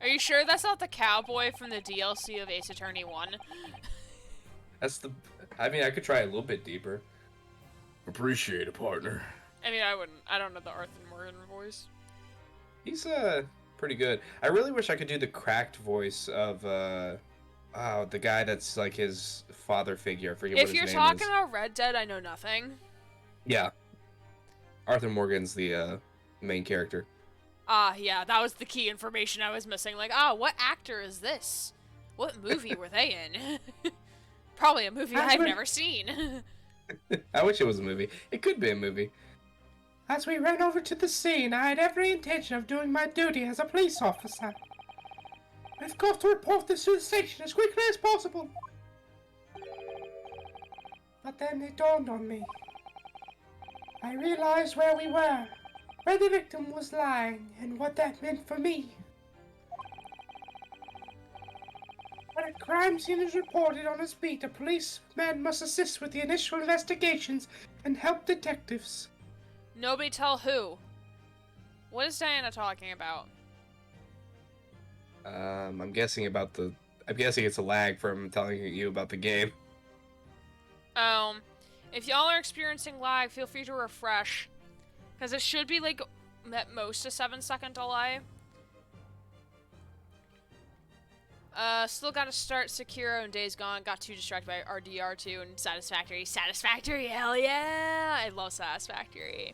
Are you sure that's not the cowboy from the DLC of Ace Attorney 1? That's the. I mean, I could try a little bit deeper. Appreciate it, partner. I mean, I wouldn't. I don't know the Arthur Morgan voice. He's pretty good. I really wish I could do the cracked voice of the guy that's like his father figure. I forget what If his you're name talking is. about Red Dead, I know nothing. Yeah. Arthur Morgan's the main character. Yeah, that was the key information I was missing. Like, what actor is this? What movie were they in? Probably a movie I've never seen. I wish it was a movie. It could be a movie. As we ran over to the scene, I had every intention of doing my duty as a police officer. I've got to report this to the station as quickly as possible. But then it dawned on me. I realized where we were, where the victim was lying, and what that meant for me. When a crime scene is reported on his beat, a policeman must assist with the initial investigations and help detectives. Nobody tell who. What is Diana talking about? I'm guessing it's a lag from telling you about the game. If y'all are experiencing lag, feel free to refresh. Because it should be like at most a 7-second delay. Still gotta start Sekiro and Days Gone. Got too distracted by RDR2 and Satisfactory. Satisfactory, hell yeah! I love Satisfactory.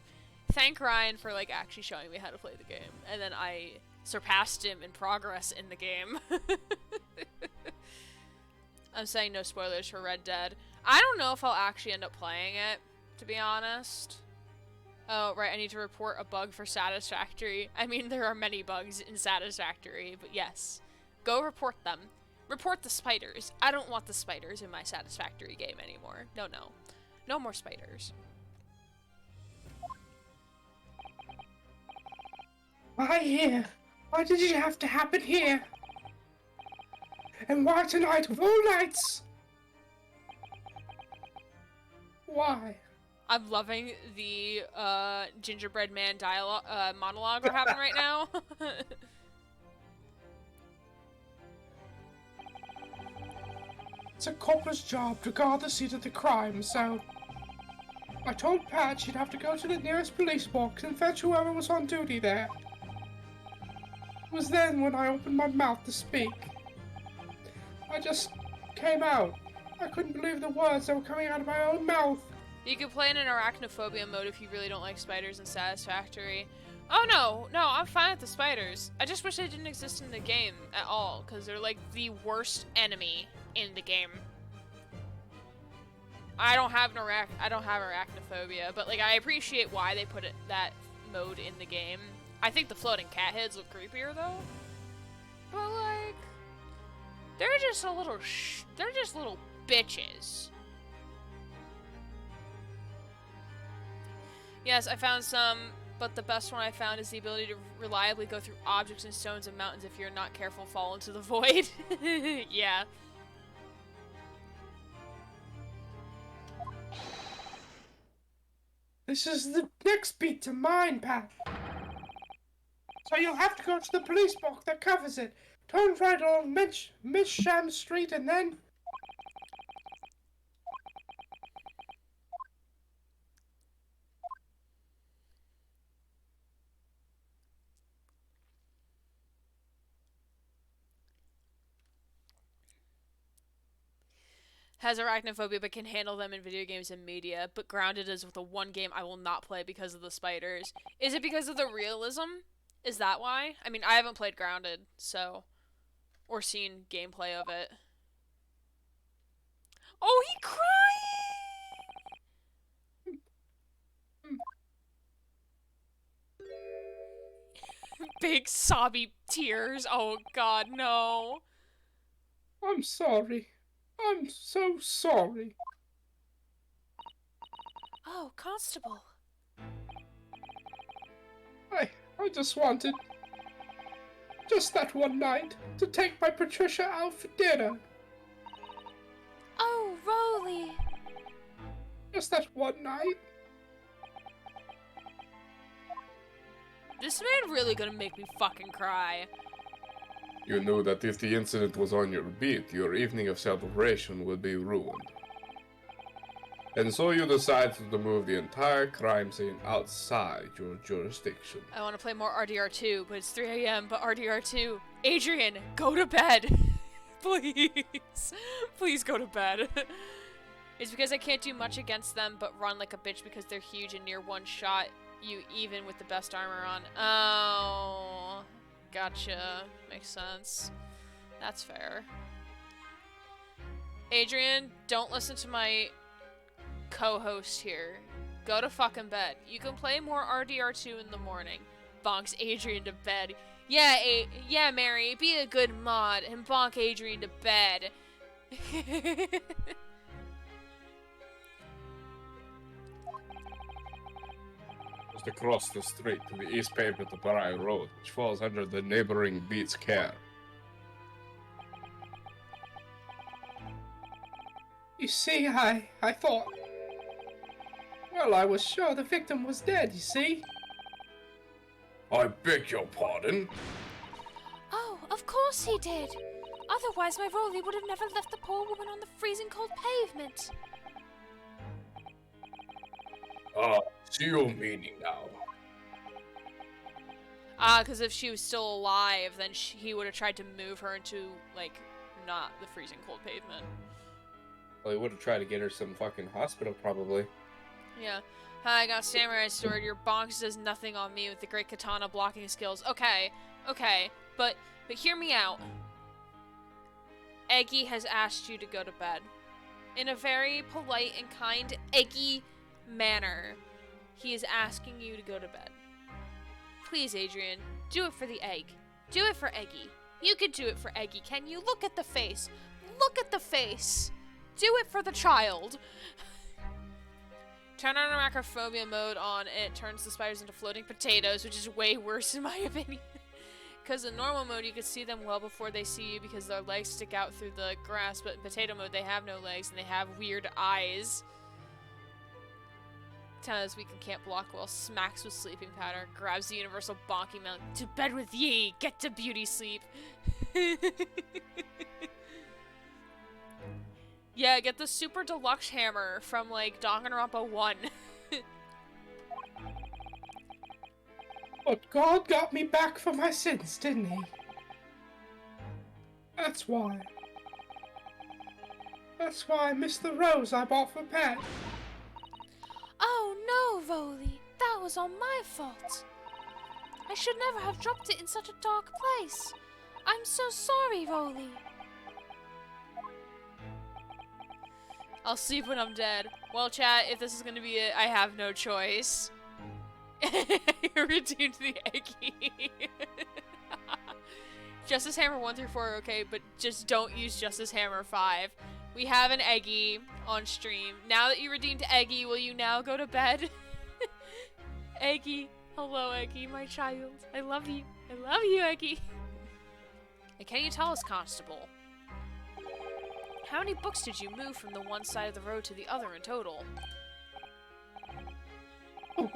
Thank Ryan for like actually showing me how to play the game. And then I surpassed him in progress in the game. I'm saying no spoilers for Red Dead. I don't know if I'll actually end up playing it, to be honest. Oh, right, I need to report a bug for Satisfactory. I mean, there are many bugs in Satisfactory, but yes. Go report them. Report the spiders. I don't want the spiders in my Satisfactory game anymore. No, no. No more spiders. Why here? Why did it have to happen here? And why tonight of all nights? Why? I'm loving the gingerbread man dialogue monologue we're having right now. It's a copper's job to guard the scene of the crime, so I told Pat she'd have to go to the nearest police box and fetch whoever was on duty there. It was then when I opened my mouth to speak. I just came out. I couldn't believe the words that were coming out of my own mouth. You can play in an arachnophobia mode if you really don't like spiders in Satisfactory. Oh no, I'm fine with the spiders. I just wish they didn't exist in the game at all, because they're like the worst enemy in the game. I don't have arachnophobia, but like I appreciate why they put that mode in the game. I think the floating cat heads look creepier though. But like, they're just little bitches. Yes, I found some, but the best one I found is the ability to reliably go through objects and stones and mountains if you're not careful, fall into the void. Yeah. This is the next beat to mine, Pat. So you'll have to go to the police box that covers it. Turn right along Misham Street and then... Has arachnophobia but can handle them in video games and media, but Grounded is the one game I will not play because of the spiders. Is it because of the realism? Is that why? I mean, I haven't played Grounded, so... Or seen gameplay of it. Oh, he crying! Big sobby tears. Oh god, no. I'm sorry. I'm so sorry. Oh, Constable. I just wanted... just that one night, to take my Patricia out for dinner. Oh, Roly. Just that one night. This man really gonna make me fucking cry. You knew that if the incident was on your beat, your evening of celebration would be ruined. And so you decided to move the entire crime scene outside your jurisdiction. I want to play more RDR2, but it's 3 a.m. But RDR2, Adrian, go to bed. Please. Please go to bed. It's because I can't do much against them, but run like a bitch because they're huge and near one shot you even with the best armor on. Oh, gotcha. Makes sense. That's fair. Adrian, don't listen to my co-host here. Go to fucking bed. You can play more RDR2 in the morning. Bonks Adrian to bed. Yeah, yeah, Mary, be a good mod and bonk Adrian to bed. Just across the street to the east pavement of Bari Road, which falls under the neighboring beat's care. You see, I thought... Well, I was sure the victim was dead, you see? I beg your pardon? Oh, of course he did. Otherwise, my Roly would have never left the poor woman on the freezing cold pavement. See your meaning now. Because if she was still alive, then he would have tried to move her into, like, not the freezing cold pavement. Well, he would have tried to get her some fucking hospital, probably. Yeah. Hi, I got samurai sword. Your bonks does nothing on me with the great katana blocking skills. Okay, but hear me out. Eggy has asked you to go to bed. In a very polite and kind, Eggy manner. He is asking you to go to bed. Please, Adrian, do it for the egg. Do it for Eggy. You could do it for Eggy, can you? Look at the face. Look at the face. Do it for the child. Turn on arachnophobia mode on, and it turns the spiders into floating potatoes, which is way worse in my opinion. Because in normal mode, you can see them well before they see you because their legs stick out through the grass, but in potato mode, they have no legs and they have weird eyes. 10 is weak and can't block well, smacks with sleeping powder, grabs the universal bonky mount. To bed with ye, get to beauty sleep. Yeah, get the super deluxe hammer from, like, Danganronpa 1. But God got me back for my sins, didn't he? That's why. That's why I missed the rose I bought for Pat. Oh no, Roly. That was all my fault. I should never have dropped it in such a dark place. I'm so sorry, Roly. I'll sleep when I'm dead. Well, chat, if this is gonna be it, I have no choice. You're redeemed the Eggy. Justice Hammer 1 through 4 are okay, but just don't use Justice Hammer 5. We have an Eggy on stream. Now that you redeemed Eggy, will you now go to bed? Eggy. Hello, Eggy, my child. I love you. I love you, Eggy. And can you tell us, Constable? How many books did you move from the one side of the road to the other in total? Oh,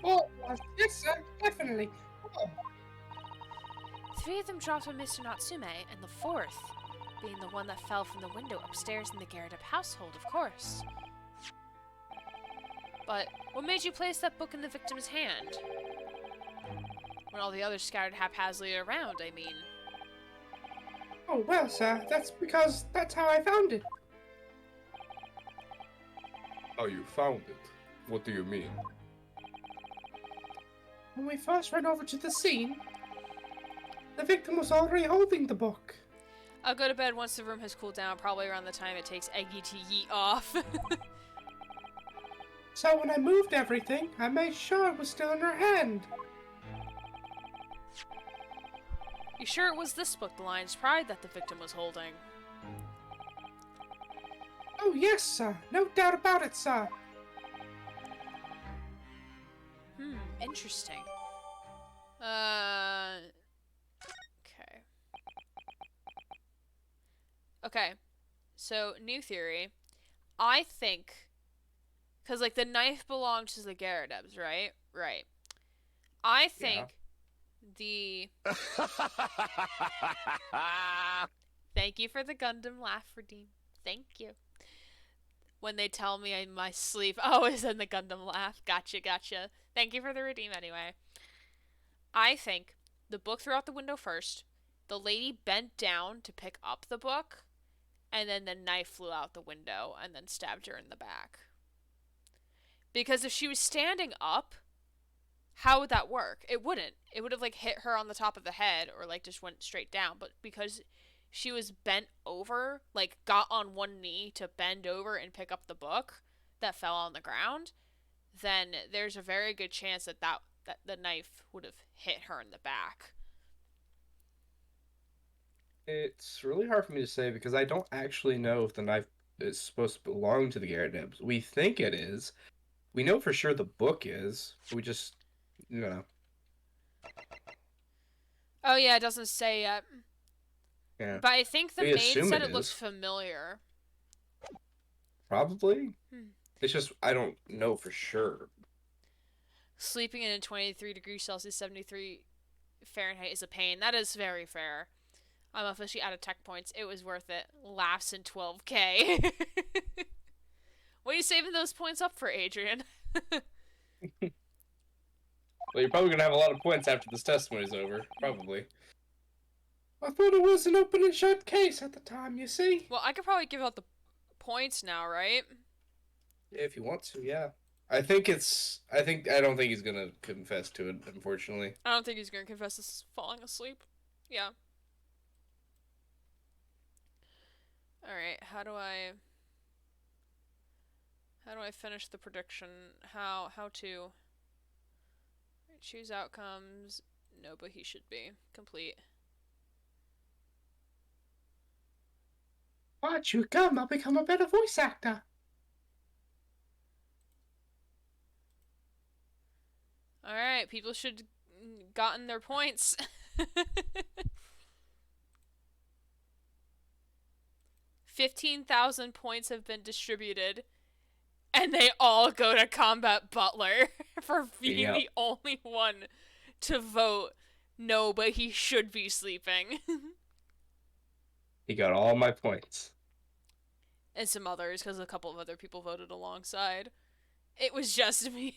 well, yes, definitely. Oh, 3 of them dropped on Mr. Natsume, and the 4th being the one that fell from the window upstairs in the Garrett household, of course. But what made you place that book in the victim's hand? When all the others scattered haphazardly around, I mean. oh, well, sir, that's because that's how I found it. How you found it? What do you mean? When we first ran over to the scene, the victim was already holding the book. I'll go to bed once the room has cooled down, probably around the time it takes Eggy to yeet off. So when I moved everything, I made sure it was still in her hand. You sure it was this book, The Lion's Pride, that the victim was holding? Oh, yes, sir. No doubt about it, sir. Interesting. Okay. Okay. So, new theory. I think... Because, like, the knife belonged to the Garretts, right? Right. I think the... Thank you for the Gundam laugh, Redeem. Thank you. When they tell me in my sleep, oh, it's in the Gundam laugh. Gotcha, gotcha. Thank you for the Redeem anyway. I think the book threw out the window first. The lady bent down to pick up the book. And then the knife flew out the window and then stabbed her in the back. Because if she was standing up, how would that work? It wouldn't. It would have, like, hit her on the top of the head or, like, just went straight down. But because she was bent over, like, got on one knee to bend over and pick up the book that fell on the ground, then there's a very good chance that the knife would have hit her in the back. It's really hard for me to say because I don't actually know if the knife is supposed to belong to the Garretts. We think it is. We know for sure the book is. We just, you know. Oh, yeah, it doesn't say yet. Yeah. But I think the We maid assume said it it looked is. familiar. Probably. It's just, I don't know for sure. Sleeping in 23 degrees Celsius, 73 Fahrenheit is a pain. That is very fair. I'm officially out of tech points. It was worth it. Laughs in 12K. What are you saving those points up for, Adrian? Well, you're probably going to have a lot of points after this testimony's over. Probably. I thought it was an open and shut case at the time, you see. Well, I could probably give out the points now, right? If you want to, yeah. I don't think he's going to confess to it, unfortunately. I don't think he's going to confess to falling asleep. Yeah. Alright, how do I finish the prediction? How to choose outcomes? No, but he should be complete. Watch you come, I'll become a better voice actor. Alright, people should gotten their points. 15,000 points have been distributed, and they all go to Combat Butler for being the only one to vote no, but he should be sleeping. He got all my points. And some others, because a couple of other people voted alongside. It was just me.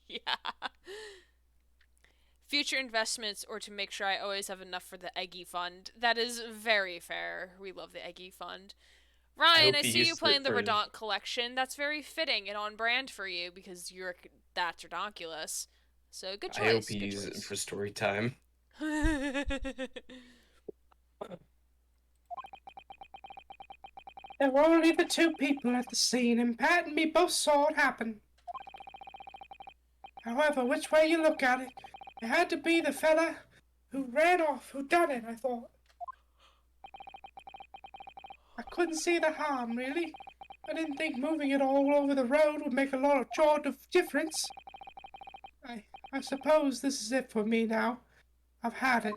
Yeah. Future investments, or to make sure I always have enough for the Eggy Fund. That is very fair. We love the Eggy Fund. Ryan, I see you playing the Redonk collection. That's very fitting and on brand for you because that's Redonkulous. So good choice. I hope he uses it for story time. There were only the 2 people at the scene, and Pat and me both saw it happen. However, which way you look at it, it had to be the fella who ran off who done it, I thought. I couldn't see the harm, really. I didn't think moving it all over the road would make a lot of difference. I suppose this is it for me now. I've had it.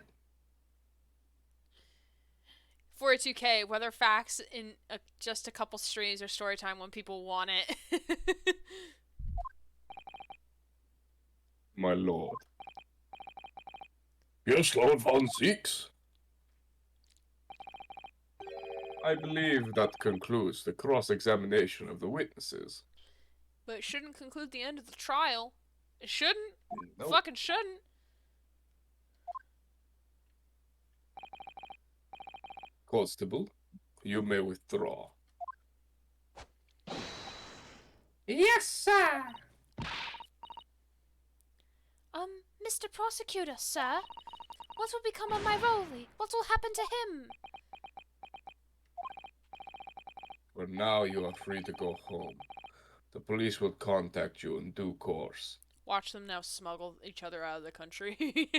42K, whether facts in just a couple streams or story time when people want it. my lord. Yes, Lord Von Zeeks. I believe that concludes the cross-examination of the witnesses. But it shouldn't conclude the end of the trial. It shouldn't. Nope. Fucking shouldn't. Constable, you may withdraw. Yes, sir. Mr. Prosecutor, sir. What will become of my Rolly? What will happen to him? For now, you are free to go home. The police will contact you in due course. Watch them now smuggle each other out of the country.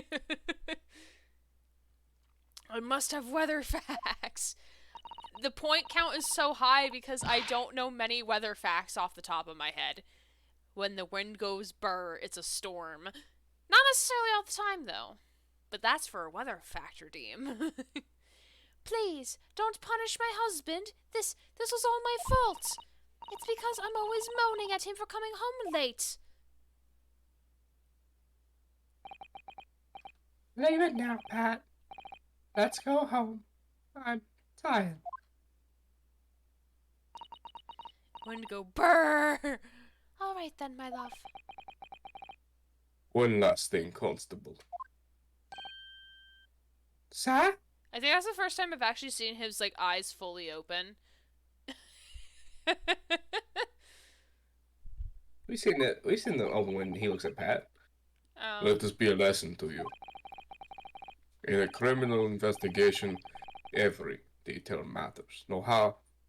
I must have weather facts. The point count is so high because I don't know many weather facts off the top of my head. When the wind goes burr, it's a storm. Not necessarily all the time, though. But that's for a weather factor, Deem. Please, don't punish my husband. This was all my fault. It's because I'm always moaning at him for coming home late. Leave it now, Pat. Let's go home. I'm tired. Wind go burr. All right then, my love. One last thing, Constable. Sir? I think that's the first time I've actually seen his like eyes fully open. We've seen the open when he looks at Pat. Let this be a lesson to you. In a criminal investigation, every detail matters,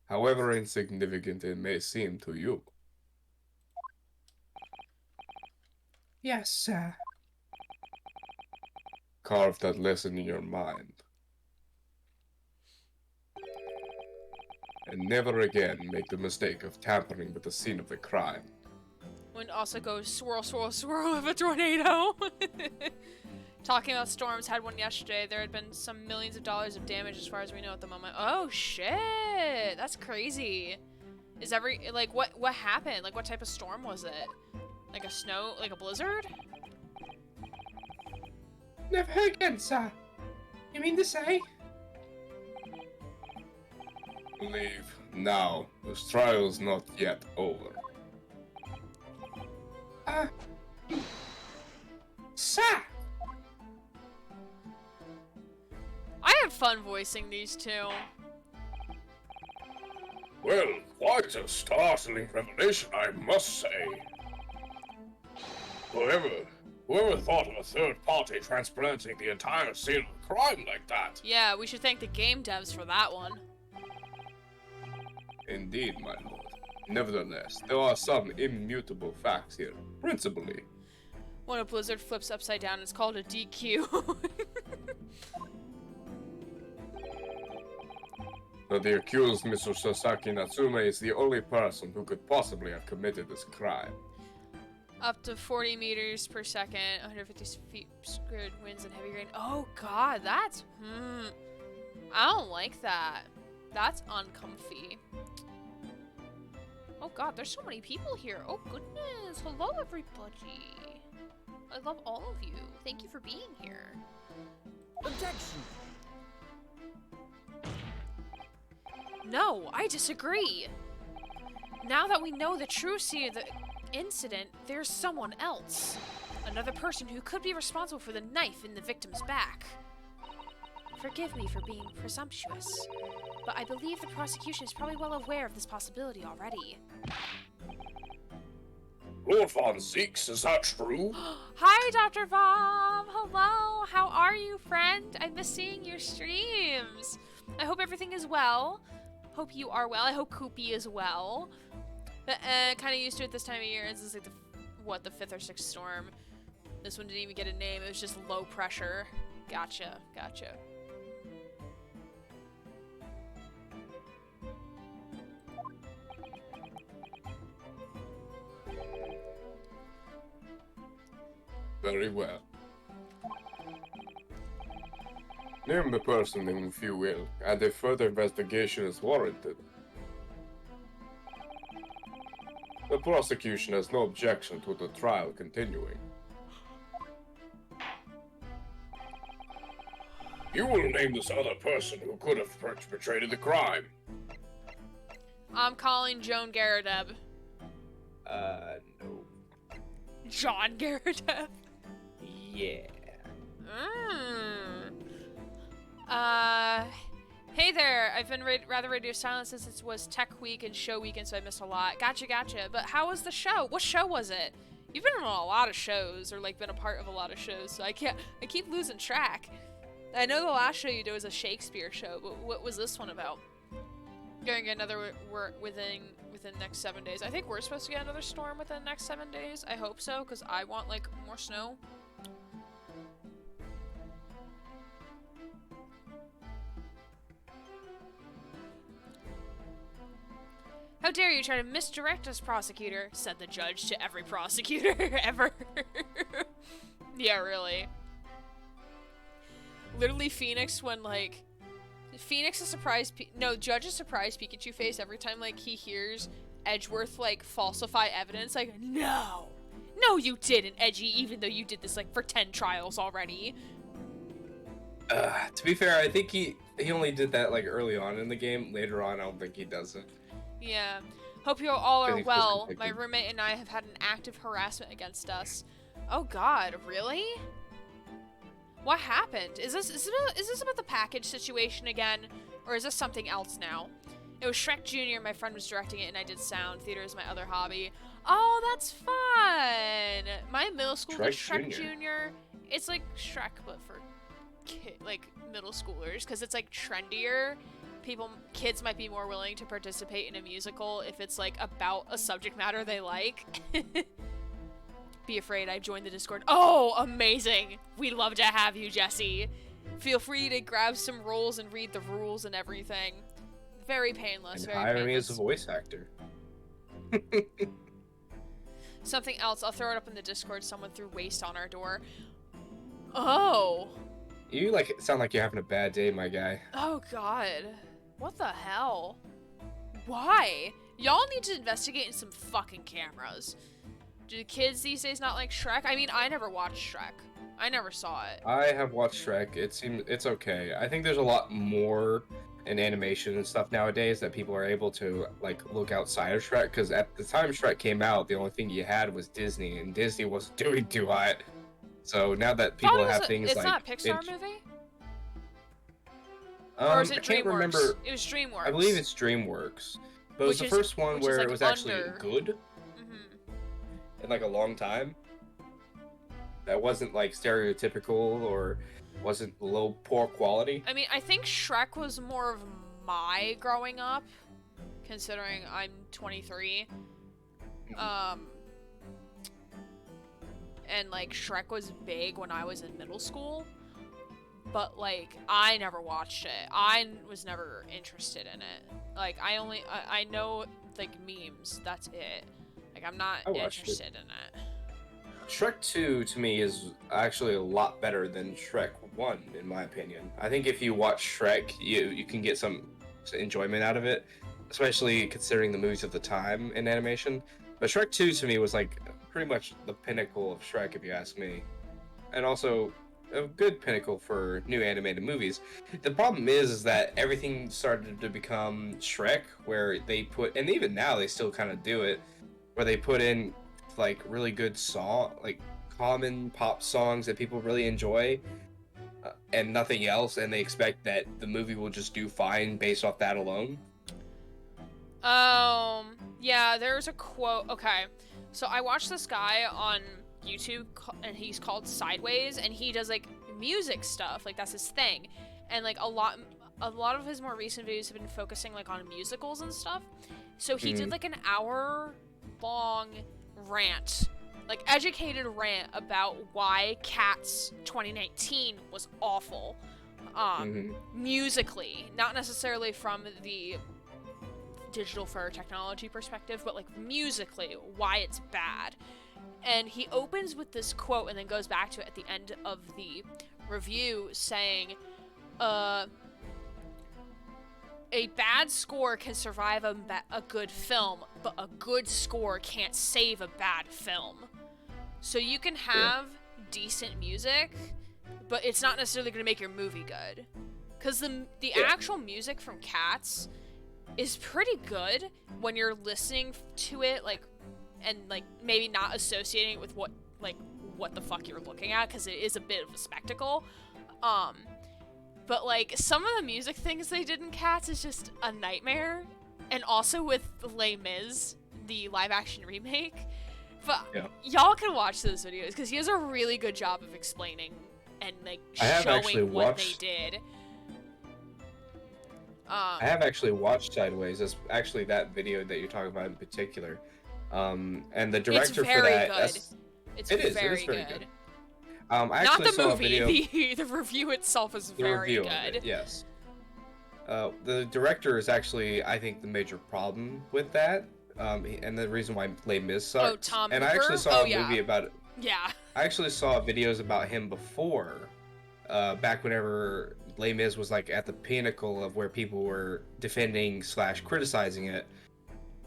however insignificant it may seem to you. Yes, sir. Carve that lesson in your mind. And never again make the mistake of tampering with the scene of the crime. Wind also goes swirl, swirl, swirl of a tornado. Talking about storms, had one yesterday. There had been some millions of dollars of damage as far as we know at the moment. Oh shit, that's crazy. Is what happened? Like what type of storm was it? Like a blizzard? Never again, sir. You mean to say? Leave now. This trial is not yet over. Sir! I had fun voicing these two. Well, quite a startling revelation, I must say. Whoever thought of a third party transplanting the entire scene of a crime like that? Yeah, we should thank the game devs for that one. Indeed, my lord. Nevertheless, there are some immutable facts here. Principally, When a blizzard flips upside down, it's called a DQ. that the accused, Mr. Sasaki Natsume, is the only person who could possibly have committed this crime. Up to 40 meters per second, 150 feet squared winds and heavy rain. Oh god, that's... I don't like that. That's uncomfy. Oh god, there's so many people here. Oh goodness. Hello, everybody. I love all of you. Thank you for being here. Objection! No, I disagree. Now that we know the true scene of the incident, there's someone else. Another person who could be responsible for the knife in the victim's back. Forgive me for being presumptuous, but I believe the prosecution is probably well aware of this possibility already. Lord Von Zeeks, is that true? Hi, Dr. Bob! Hello! How are you, friend? I miss seeing your streams. I hope everything is well. Hope you are well. I hope Koopy is well. Kind of used to it this time of year. This is like the 5th or 6th storm. This one didn't even get a name. It was just low pressure. Gotcha. Very well. Name the person if you will, and if further investigation is warranted. The prosecution has no objection to the trial continuing. You will name this other person who could have perpetrated the crime. I'm calling Joan Garrett. No. Joan Garrett. Yeah. Hey there. I've been rather radio silent since it was Tech Week and Show Week, and so I missed a lot. Gotcha. But how was the show? What show was it? You've been on a lot of shows, or like been a part of a lot of shows, so I keep losing track. I know the last show you did was a Shakespeare show, but what was this one about? Going another within the next 7 days. I think we're supposed to get another storm within the next 7 days. I hope so, because I want like more snow. How dare you try to misdirect us, prosecutor, said the judge to every prosecutor ever. Yeah, really. Literally Phoenix when, like... Phoenix is surprised... Judge is surprised Pikachu face every time, like, he hears Edgeworth, like, falsify evidence. Like, no! No, you didn't, Edgy, even though you did this, like, for 10 trials already. To be fair, I think he only did that, like, early on in the game. Later on, I don't think he does it. Yeah. Hope you all are well. My roommate and I have had an active harassment against us. Oh god, really? What happened? Is this about the package situation again? Or is this something else now? It was Shrek Jr., my friend was directing it, and I did sound. Theater is my other hobby. Oh, that's fun! My middle school did Shrek Jr. It's like Shrek, but for middle schoolers, because it's like trendier. Kids might be more willing to participate in a musical if it's like about a subject matter they like. Be afraid, I joined the Discord. Oh, amazing! We'd love to have you, Jesse. Feel free to grab some roles and read the rules and everything. Very painless. And hire me as a voice actor. Something else. I'll throw it up in the Discord. Someone threw waste on our door. Oh. You sound like you're having a bad day, my guy. Oh god. What the hell? Why? Y'all need to investigate in some fucking cameras. Do the kids these days not like Shrek? I mean, I never watched Shrek. I never saw it. I have watched Shrek. It's okay. I think there's a lot more in animation and stuff nowadays that people are able to look outside of Shrek, because at the time Shrek came out, the only thing you had was Disney, and Disney wasn't doing too hot. So now that people have things it's like... It's not a Pixar movie? Or is it I DreamWorks? can't remember. It was DreamWorks. I believe it's DreamWorks. But it was the first one where it was actually good. In like a long time. That wasn't like stereotypical or wasn't poor quality. I mean, I think Shrek was more of my growing up, considering I'm 23. And like Shrek was big when I was in middle school, but like I never watched it. I was never interested in it. Like I know like memes. That's it. Like I'm not interested in it. Shrek 2 to me is actually a lot better than Shrek 1 in my opinion. I think if you watch Shrek, you can get some enjoyment out of it, especially considering the movies of the time in animation. But Shrek 2 to me was like pretty much the pinnacle of Shrek, if you ask me. And also a good pinnacle for new animated movies. The problem is that everything started to become Shrek, where they put, and even now they still kind of do it, where they put in like really good common pop songs that people really enjoy, and nothing else, and they expect that the movie will just do fine based off that alone. Yeah, there's a quote. Okay, so I watched this guy on YouTube, and he's called Sideways, and he does like music stuff, like that's his thing, and like a lot of his more recent videos have been focusing like on musicals and stuff. So he did like an hour-long rant, like educated rant about why Cats 2019 was awful, musically, not necessarily from the digital fur technology perspective, but like musically why it's bad. And he opens with this quote and then goes back to it at the end of the review saying, a bad score can survive a good film, but a good score can't save a bad film. So you can have decent music, but it's not necessarily going to make your movie good. Because the actual music from Cats is pretty good when you're listening to it, like, and like maybe not associating it with what the fuck you're looking at, because it is a bit of a spectacle. But like some of the music things they did in Cats is just a nightmare, and also with Les Mis, the live action remake. But y'all can watch those videos because he does a really good job of explaining and like showing what they did. I have actually watched Sideways. That's actually that video that you're talking about in particular. And the director for that, it's very good. I Not actually the saw movie. a video. The review itself is The very review good. of it, yes. The director is actually, I think, the major problem with that, and the reason why Les Mis sucks. Oh, Tom and Hooper? I actually saw a movie about it. Yeah. I actually saw videos about him before, back whenever Les Mis was like at the pinnacle of where people were defending / criticizing it.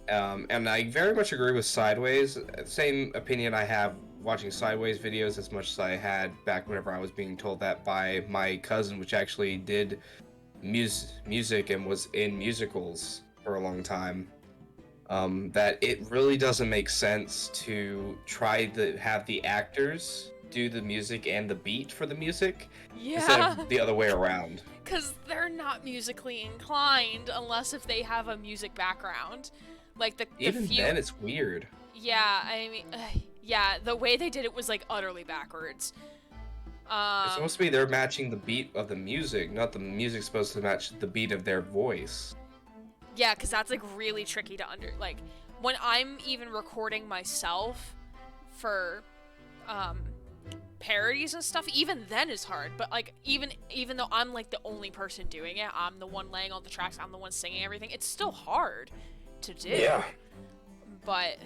And I very much agree with Sideways. Same opinion I have watching Sideways videos as much as I had back whenever I was being told that by my cousin, which actually did music and was in musicals for a long time. That it really doesn't make sense to try to have the actors do the music and the beat for the music instead of the other way around. Because they're not musically inclined unless if they have a music background. Like Even then, it's weird. Yeah, I mean, yeah, the way they did it was like utterly backwards. It's supposed to be they're matching the beat of the music, not the music supposed to match the beat of their voice. Yeah, because that's like really tricky to like when I'm even recording myself for parodies and stuff, even then is hard. But like even though I'm like the only person doing it, I'm the one laying all the tracks, I'm the one singing everything, it's still hard to do. Yeah. But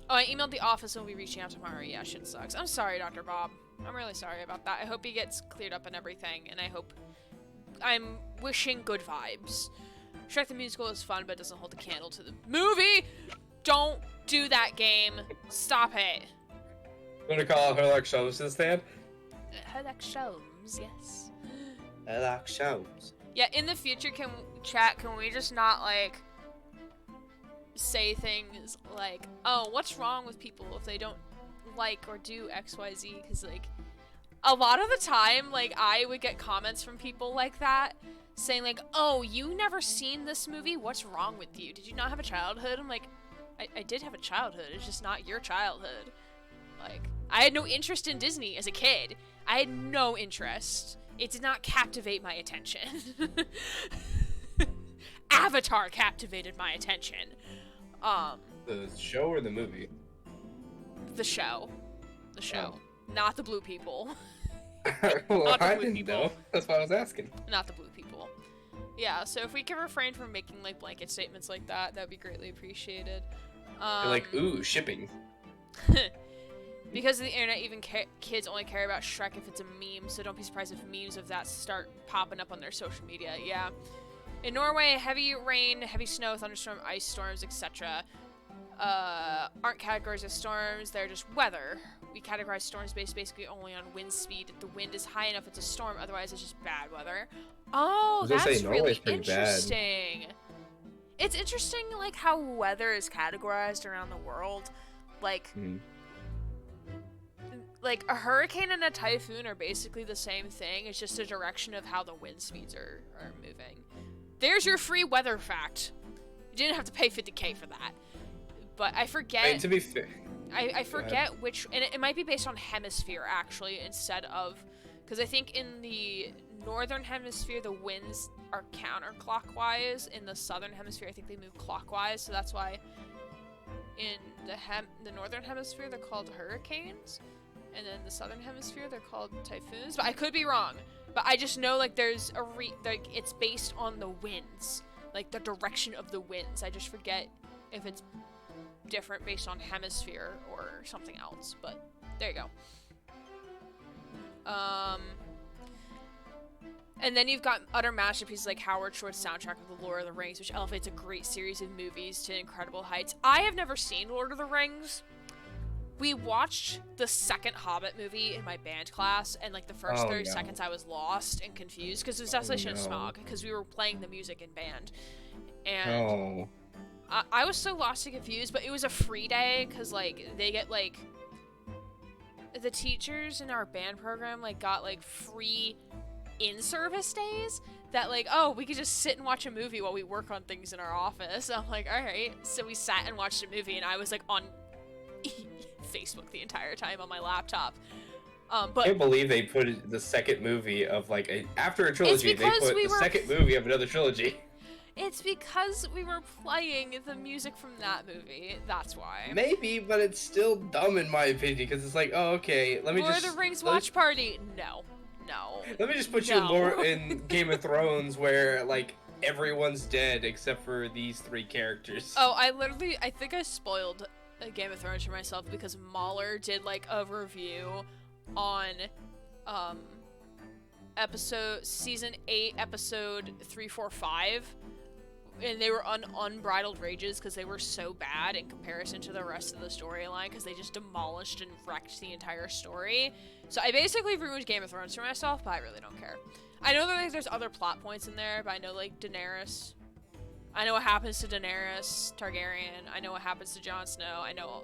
I emailed the office and we'll be reaching out tomorrow. Yeah, shit sucks. I'm sorry, Dr. Bob. I'm really sorry about that. I hope he gets cleared up and everything, and I'm wishing good vibes. Shrek the Musical is fun, but it doesn't hold the candle to the movie. Don't do that, game. Stop it. You want to call it Herlock Shows instead? Herlock Shows, yes. Herlock Shows. Yeah, in the future, can we just not, like, say things like, oh, what's wrong with people if they don't like or do XYZ? Because, like, a lot of the time, like, I would get comments from people like that saying, like, oh, you never seen this movie? What's wrong with you? Did you not have a childhood? I'm like, I did have a childhood. It's just not your childhood. Like, I had no interest in Disney as a kid. I had no interest. It did not captivate my attention. Avatar captivated my attention. The show or the movie? The show. The show. Not the blue people. Well, I didn't know. That's why I was asking. Not the blue people. Yeah, so if we can refrain from making, like, blanket statements like that, that'd be greatly appreciated. You're like, ooh, shipping. Because of the internet, even kids only care about Shrek if it's a meme, so don't be surprised if memes of that start popping up on their social media. Yeah. In Norway, heavy rain, heavy snow, thunderstorm, ice storms, etc. Aren't categorized as storms, they're just weather. We categorize storms based basically only on wind speed. If the wind is high enough, it's a storm, otherwise it's just bad weather. Oh, that's really interesting. Bad. It's interesting, like, how weather is categorized around the world. Like, like, a hurricane and a typhoon are basically the same thing. It's just a direction of how the wind speeds are moving. There's your free weather fact. You didn't have to pay $50K for that. But I forget... I mean, to be fair... I forget which... And it might be based on hemisphere, actually, instead of... Because I think in the northern hemisphere, the winds are counterclockwise. In the southern hemisphere, I think they move clockwise. So that's why in the northern hemisphere, they're called hurricanes. And then the southern hemisphere, they're called typhoons. But I could be wrong. But I just know, like, there's a like, it's based on the winds. Like, the direction of the winds. I just forget if it's different based on hemisphere or something else. But there you go. And then you've got utter masterpieces like Howard Shore's soundtrack of The Lord of the Rings, which elevates a great series of movies to incredible heights. I have never seen Lord of the Rings. we watched the second Hobbit movie in my band class, and like the first Oh, 30 no. seconds I was lost and confused because it was Desolation of no. Smog, because we were playing the music in band. And Oh. I was so lost and confused, but it was a free day because like they get like the teachers in our band program like got like free in-service days that like, oh, we could just sit and watch a movie while we work on things in our office. I'm like, all right. So we sat and watched a movie, and I was like on Facebook the entire time on my laptop. I But can't believe they put the second movie of like after a trilogy. They because put we the were- second movie of another trilogy. it's because we were playing the music from that movie. That's why. Maybe, but it's still dumb in my opinion because it's like, oh, okay, let me Lord just of the Rings let me- watch party? No. Let me just put you in, No. in Game of Thrones where like everyone's dead except for these three characters. Oh, I think I spoiled Game of Thrones for myself because Mahler did like a review on season 8 episode 345, and they were unbridled rages because they were so bad in comparison to the rest of the storyline because they just demolished and wrecked the entire story. So I basically ruined Game of Thrones for myself, but I really don't care. I know that like, there's other plot points in there, but I know like Daenerys. I know what happens to Daenerys Targaryen. I know what happens to Jon Snow. I know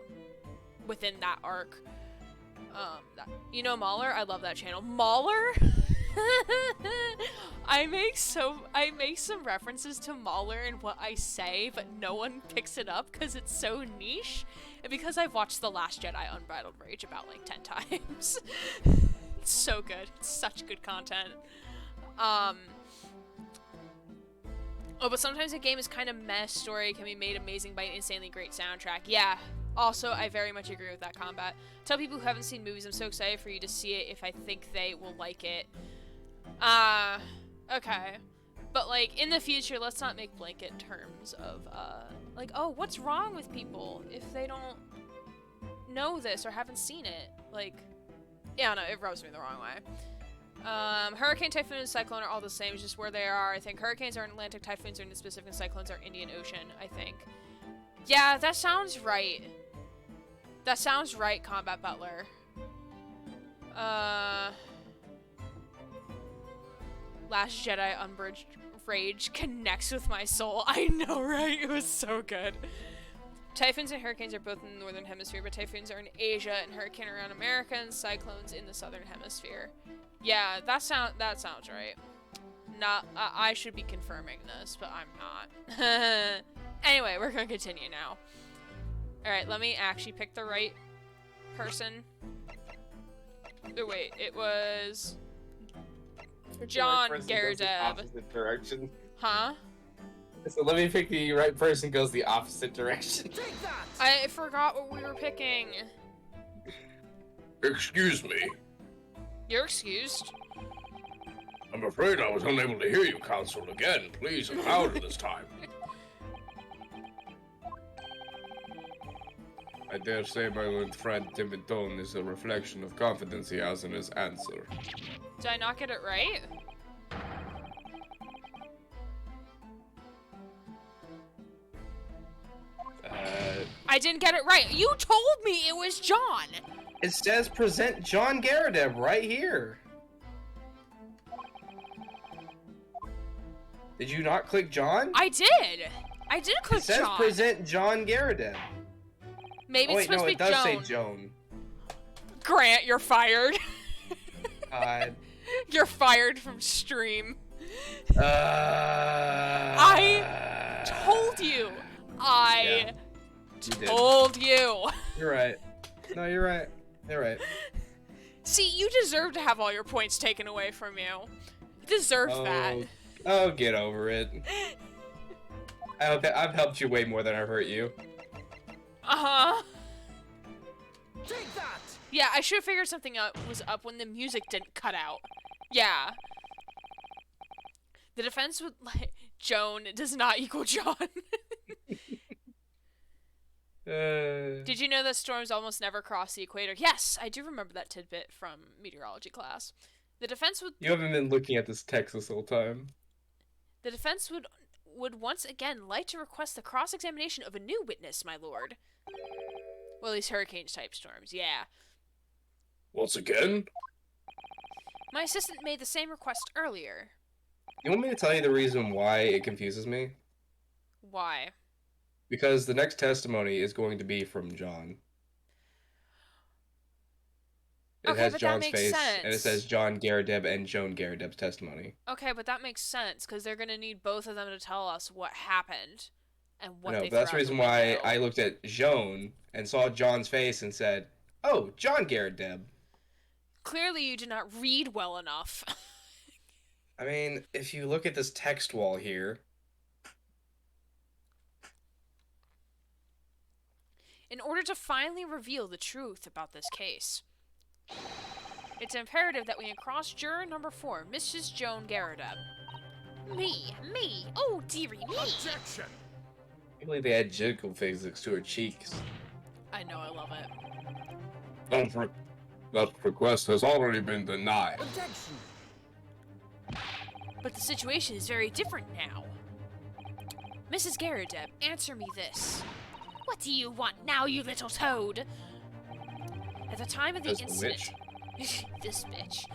within that arc. You know Mahler? I love that channel. Mahler? I make some references to Mahler in what I say, but no one picks it up because it's so niche, and because I've watched The Last Jedi Unbridled Rage about like 10 times. It's so good. It's such good content. Oh, but sometimes a game is kind of meh. Story can be made amazing by an insanely great soundtrack. Yeah. Also, I very much agree with that, Combat. Tell people who haven't seen movies I'm so excited for you to see it if I think they will like it. Okay. But, like, in the future, let's not make blanket terms of, like, oh, what's wrong with people if they don't know this or haven't seen it? Like, yeah, no, it rubs me the wrong way. Hurricane, typhoon, and cyclone are all the same, it's just where they are. I think hurricanes are in Atlantic, typhoons are in the Pacific, and cyclones are Indian Ocean, I think. Yeah, that sounds right. That sounds right, Combat Butler. Last Jedi Unbridged Rage connects with my soul. I know, right? It was so good. Typhoons and hurricanes are both in the northern hemisphere, but typhoons are in Asia and hurricane around America and cyclones in the southern hemisphere. Yeah, that sounds right. Not, I should be confirming this, but I'm not. Anyway, we're gonna continue now. Alright, let me actually pick the right person. Oh wait, it was Joan Garrett. Opposite direction. Huh? So let me pick the right person goes the opposite direction. Take that! I forgot what we were picking. Excuse me. You're excused. I'm afraid I was unable to hear you, Counsel. Again, please, and louder this time. I dare say my learned friend timid tone is a reflection of confidence he has in his answer. Did I not get it right? I didn't get it right. You told me it was John. It says present Joan Garrett right here. Did you not click John? I did. I did click It says John. present Joan Garrett. Maybe Oh, it's wait, supposed no, to it be does say Joan. Joan. Grant, you're fired. God. You're fired from stream. I I told you. Yeah, you did. Told you. You're right. No, you're right. You're right. See, you deserve to have all your points taken away from you. You deserve that. Oh, get over it. I've helped you way more than I've hurt you. Uh-huh. Take that! Yeah, I should have figured something out was up when the music didn't cut out. Yeah. The defense would like Joan does not equal John. Did you know that storms almost never cross the equator? Yes, I do remember that tidbit from meteorology class. The defense would You haven't been looking at this text this whole time. The defense would once again like to request the cross-examination of a new witness, my lord. Well, at least hurricanes type storms, yeah. Once again? My assistant made the same request earlier. You want me to tell you the reason why it confuses me? Why? Because the next testimony is going to be from John. It Okay, has but that John's makes face, and it sense. says John Garrett and Joan Garrett's testimony. Okay, but that makes sense, because they're gonna need both of them to tell us what happened. And what No, they but that's the threw out reason why window. I looked at Joan and saw John's face and said, "Oh, John Garrett." Clearly you did not read well enough. I mean, if you look at this text wall here, In order to finally reveal the truth about this case, it's imperative that we cross juror number 4, Mrs. Joan Garrett. Me? Oh, dearie me. Objection! I believe they had jiggle physics to her cheeks. I know, I love it. That request has already been denied. Objection! But the situation is very different now. Mrs. Garrett, answer me this. What do you want now, you little toad? At the time of the This incident... this bitch.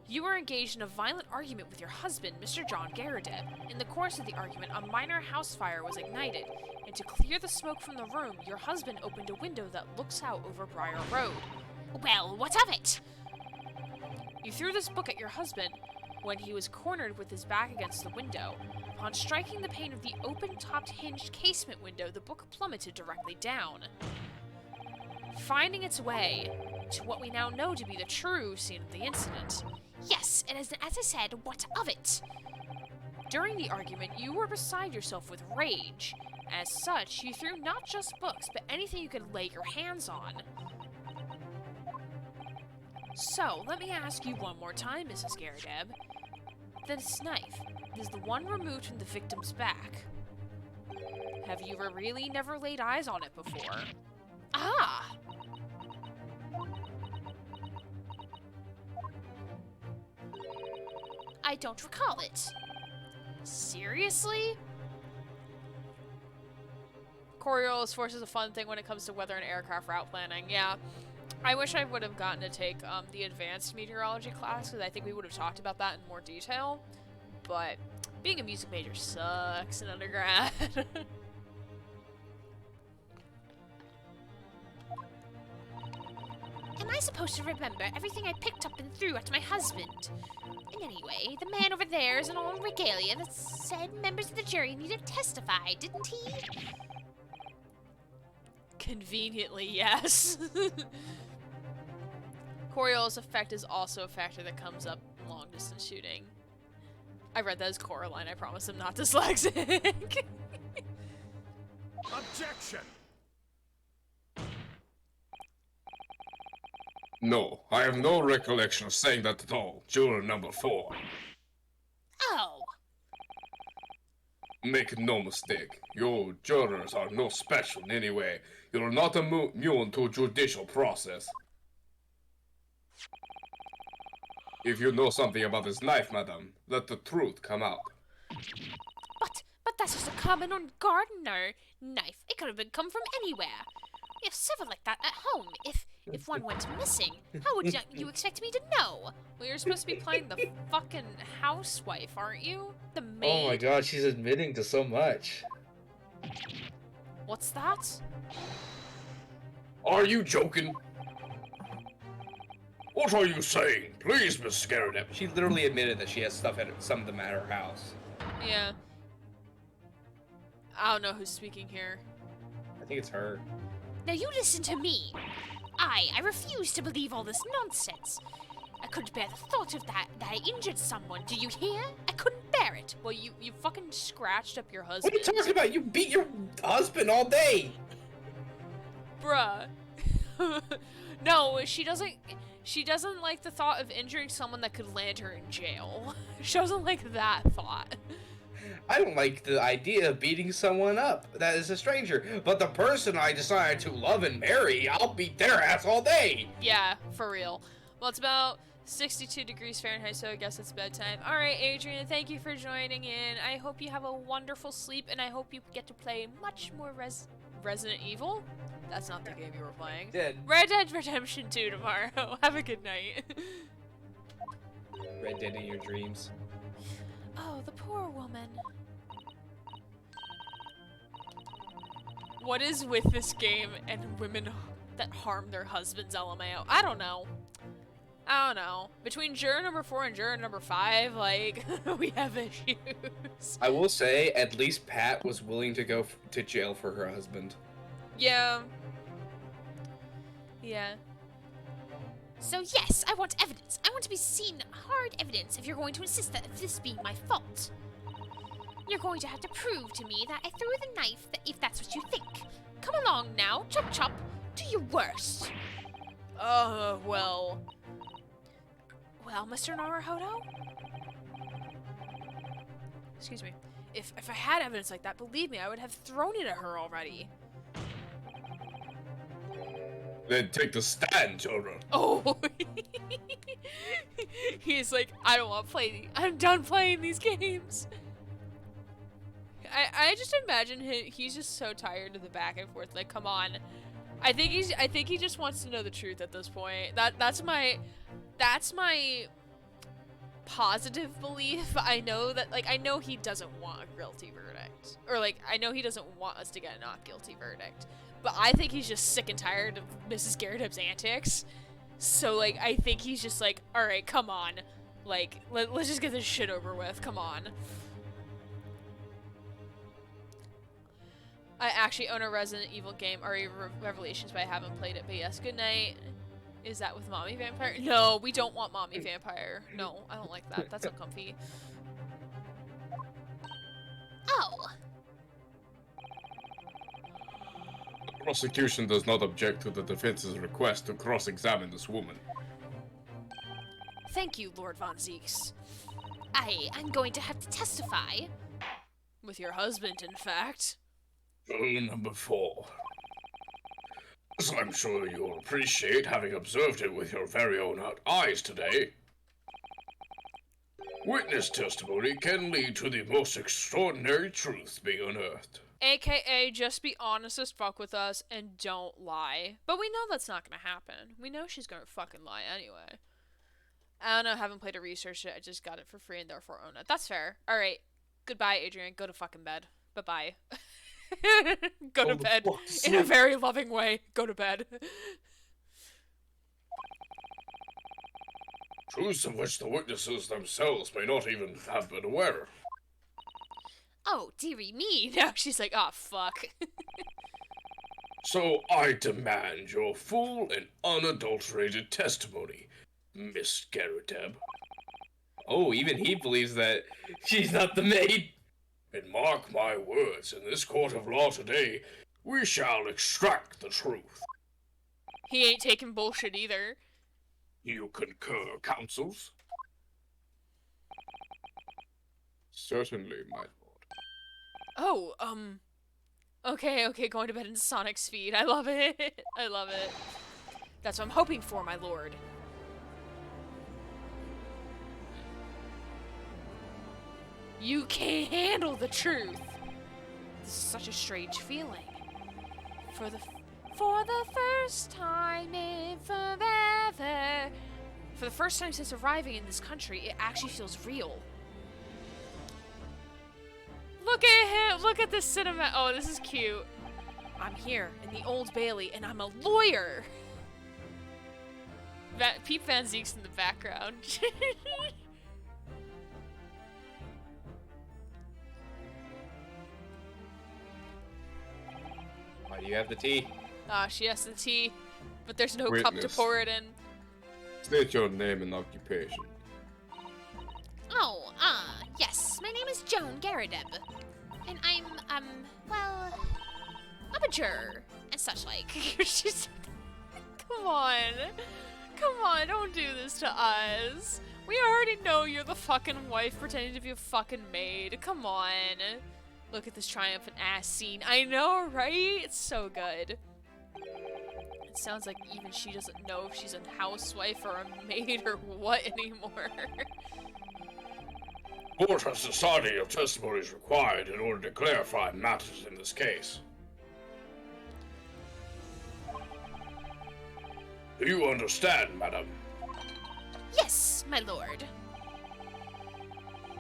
You were engaged in a violent argument with your husband, Mr. John Garrett. In the course of the argument, a minor house fire was ignited, and to clear the smoke from the room, your husband opened a window that looks out over Briar Road. Well, what of it? You threw this book at your husband when he was cornered with his back against the window. Upon striking the pane of the open-topped hinged casement window, the book plummeted directly down, finding its way to what we now know to be the true scene of the incident. Yes, and as I said, what of it? During the argument, you were beside yourself with rage. As such, you threw not just books, but anything you could lay your hands on. So, let me ask you one more time, Mrs. Garrett. This knife is the one removed from the victim's back. Have you really never laid eyes on it before? Ah! I don't recall it. Seriously? Coriolis Force is a fun thing when it comes to weather and aircraft route planning. Yeah. I wish I would have gotten to take the advanced meteorology class, because I think we would have talked about that in more detail. But being a music major sucks in undergrad. Am I supposed to remember everything I picked up and threw at my husband? And anyway, the man over there is an old regalia that said members of the jury needed to testify, didn't he? Conveniently, yes. Coriolis effect is also a factor that comes up in long-distance shooting. I read that as Coraline, I promise I'm not dyslexic. Objection! No, I have no recollection of saying that at all. Juror number 4. Oh, Make no mistake, you jurors are no special in any way. You're not immune to judicial process. If you know something about this knife, madam, let the truth come out. but that's just a common old gardener knife. It could have come from anywhere. We have several like that at home. If one went missing, how would you expect me to know? Well, you're supposed to be playing the fucking housewife, aren't you? The maid. Oh my god, she's admitting to so much. What's that? Are you joking? What are you saying? Please, Miss Garrett. She literally admitted that she has stuff at some of them at her house. Yeah. I don't know who's speaking here. I think it's her. Now you listen to me. I refuse to believe all this nonsense. I couldn't bear the thought of that I injured someone. Do you hear? I couldn't bear it. Well, you fucking scratched up your What husband. are you talking about? You beat your husband all day! Bruh. No, she doesn't like the thought of injuring someone that could land her in jail. She doesn't like that thought. I don't like the idea of beating someone up that is a stranger, but the person I decide to love and marry, I'll beat their ass all day! Yeah, for real. Well, it's about 62 degrees Fahrenheit, so I guess it's bedtime. Alright, Adrian, thank you for joining in. I hope you have a wonderful sleep, and I hope you get to play much more Resident Evil? That's not the game you were playing. Did Red Dead Redemption 2 tomorrow. Have a good night. Red Dead in your dreams. Oh, the poor woman. What is with this game and women that harm their husbands, LMAO? I don't know. Between juror number 4 and juror number 5, like, we have issues. I will say, at least Pat was willing to go to jail for her husband. Yeah. Yeah. So yes, I want evidence. I want to be seen hard evidence if you're going to insist that this be my fault. You're going to have to prove to me that I threw the knife, if that's what you think. Come along now, chop chop, do your worst. Well, Mr. Naruhodo? excuse me. If I had evidence like that, believe me, I would have thrown it at her already. Then take the stand, children. Oh! He's like, I don't want to play I'm done playing these games. I just imagine he's just so tired of the back and forth. Like, come on. I think he just wants to know the truth at this point. That's my positive belief. I know he doesn't want a guilty verdict. Or like, I know he doesn't want us to get a not guilty verdict. But I think he's just sick and tired of Mrs. Garrett's antics. So like, I think he's just like, alright, come on. Like, let's just get this shit over with. Come on. I actually own a Resident Evil game, RE Revelations, but I haven't played it. But yes, good night. Is that with Mommy Vampire? No, we don't want Mommy Vampire. No, I don't like that. That's uncomfy. Oh. The prosecution does not object to the defense's request to cross-examine this woman. Thank you, Lord Von Zeeks. I'm going to have to testify. With your husband, in fact. Rule number 4. As I'm sure you'll appreciate, having observed it with your very own eyes today, witness testimony can lead to the most extraordinary truth being unearthed. AKA, just be honest as fuck with us and don't lie. But we know that's not gonna happen. We know she's gonna fucking lie anyway. I don't know, I haven't played or researched it, I just got it for free and therefore own it. That's fair. Alright, goodbye, Adrian. Go to fucking bed. Bye-bye. Go to bed. In a very loving way. Go to bed. Truths of which the witnesses themselves may not even have been aware. Oh, dearie me. Now she's like, oh, fuck. So I demand your full and unadulterated testimony, Miss Garrett. Oh, even he believes that she's not the maid. And mark my words, in this court of law today, we shall extract the truth. He ain't taking bullshit either. You concur, counsels? Certainly, my lord. Oh, okay, going to bed in Sonic speed. I love it. I love it. That's what I'm hoping for, my lord. You can't handle the truth. This is such a strange feeling. For the first time in forever. For the first time since arriving in this country, it actually feels real. Look at him! Look at this cinema. Oh, this is cute. I'm here in the Old Bailey, and I'm a lawyer. Pete Van Zeek's in the background. Why do you have the tea? She has the tea, but there's no cup to Witness. pour it in. State your name and occupation. Oh, yes. My name is Joan Garrett. And I'm a juror and such like. She's... Come on, don't do this to us. We already know you're the fucking wife pretending to be a fucking maid. Come on. Look at this triumphant ass scene. I know, right? It's so good. It sounds like even she doesn't know if she's a housewife or a maid or what anymore. Court has decided your testimony is required in order to clarify matters in this case. Do you understand, madam? Yes, my lord.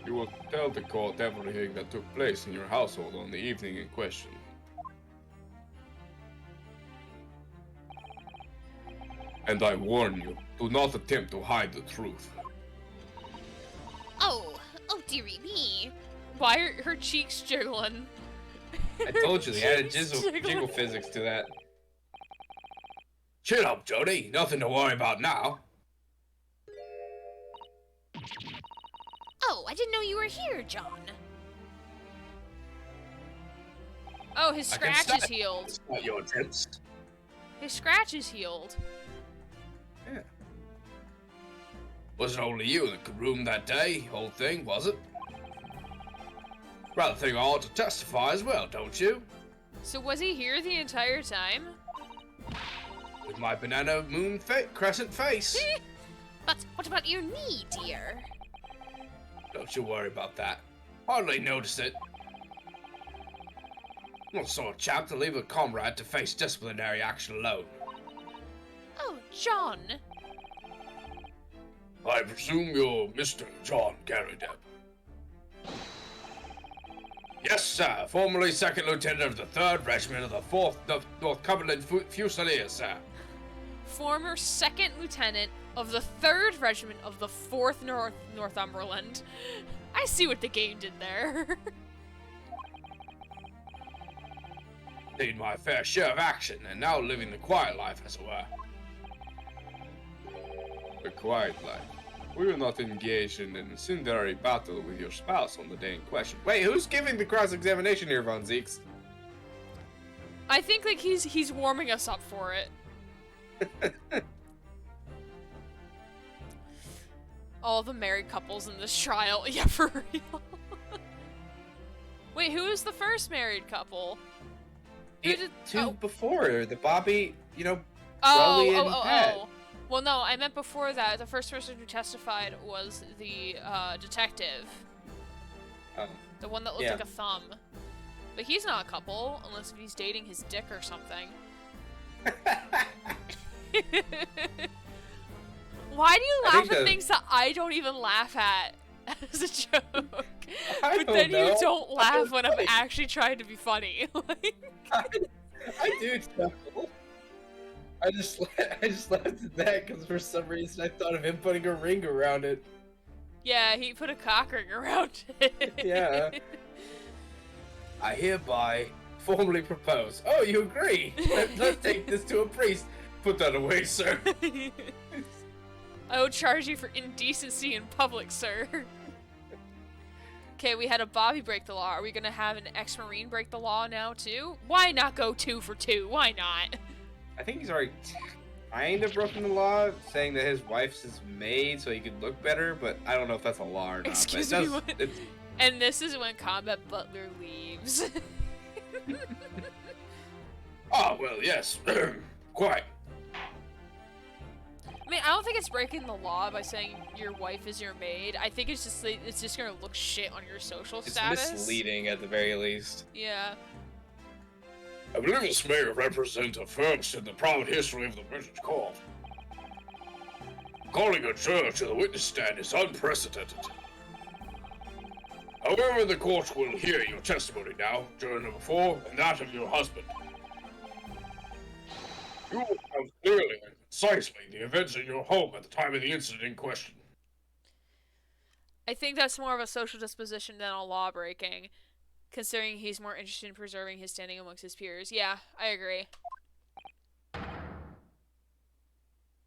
You will tell the court everything that took place in your household on the evening in question. And I warn you, do not attempt to hide the truth. Oh dearie me. Why are her cheeks jiggling? I told you they added Cheeks jiggle physics to that. Chin up, Jody. Nothing to worry about now. Oh, I didn't know you were here, John. Oh, his I can scratch is stay. healed. It's not your attempts. His scratch is healed. Yeah. Was it only you that could room that day? Whole thing, was it? Rather think I ought to testify as well, don't you? So was he here the entire time? With my banana moon crescent face. But what about your knee, dear? Don't you worry about that. Hardly noticed it. Not the sort of chap to leave a comrade to face disciplinary action alone. Oh, John. I presume you're Mr. Joan Garrett. Yes, sir. Formerly second lieutenant of the 3rd Regiment of the 4th Northumberland Fusiliers, sir. Former second lieutenant of the 3rd Regiment of the 4th Northumberland. I see what the game did there. Seen my fair share of action, and now living the quiet life, as it were. A quiet life. We were not engaged in an incendiary battle with your spouse on the day in question. Wait, who's giving the cross-examination here, Von Zeeks? I think like he's warming us up for it. All the married couples in this trial. Yeah, for real. Wait, who was the first married couple? Who did, Two before, the Bobby, Rolly and oh. Pat. Well, no, I meant before that. The first person who testified was the detective. Oh. The one that looked like a thumb. But he's not a couple, unless he's dating his dick or something. Why do you laugh at things that I don't even laugh at as a joke? But then you don't laugh when I'm actually trying to be funny. I do chuckle. I just laughed at that because for some reason I thought of him putting a ring around it. Yeah, he put a cock ring around it. Yeah. I hereby formally propose. Oh, you agree? Let's take this to a priest. Put that away, sir. I will charge you for indecency in public, sir. Okay, we had a Bobby break the law. Are we gonna have an ex-Marine break the law now, too? Why not go 2 for 2? Why not? I think he's already kind of broken the law, saying that his wife's his maid so he could look better, but I don't know if that's a law or not. Excuse but me, what? And this is when Combat Butler leaves. Ah, well, yes. Quite. I mean, I don't think it's breaking the law by saying your wife is your maid. I think it's just gonna look shit on your social status. It's misleading at the very least. Yeah. I believe this may represent a first in the proud history of the British court. Calling a juror to the witness stand is unprecedented. However, the court will hear your testimony now, juror number 4, and that of your husband. You will have clearly and concisely the events in your home at the time of the incident in question. I think that's more of a social disposition than a law breaking, considering he's more interested in preserving his standing amongst his peers. Yeah, I agree.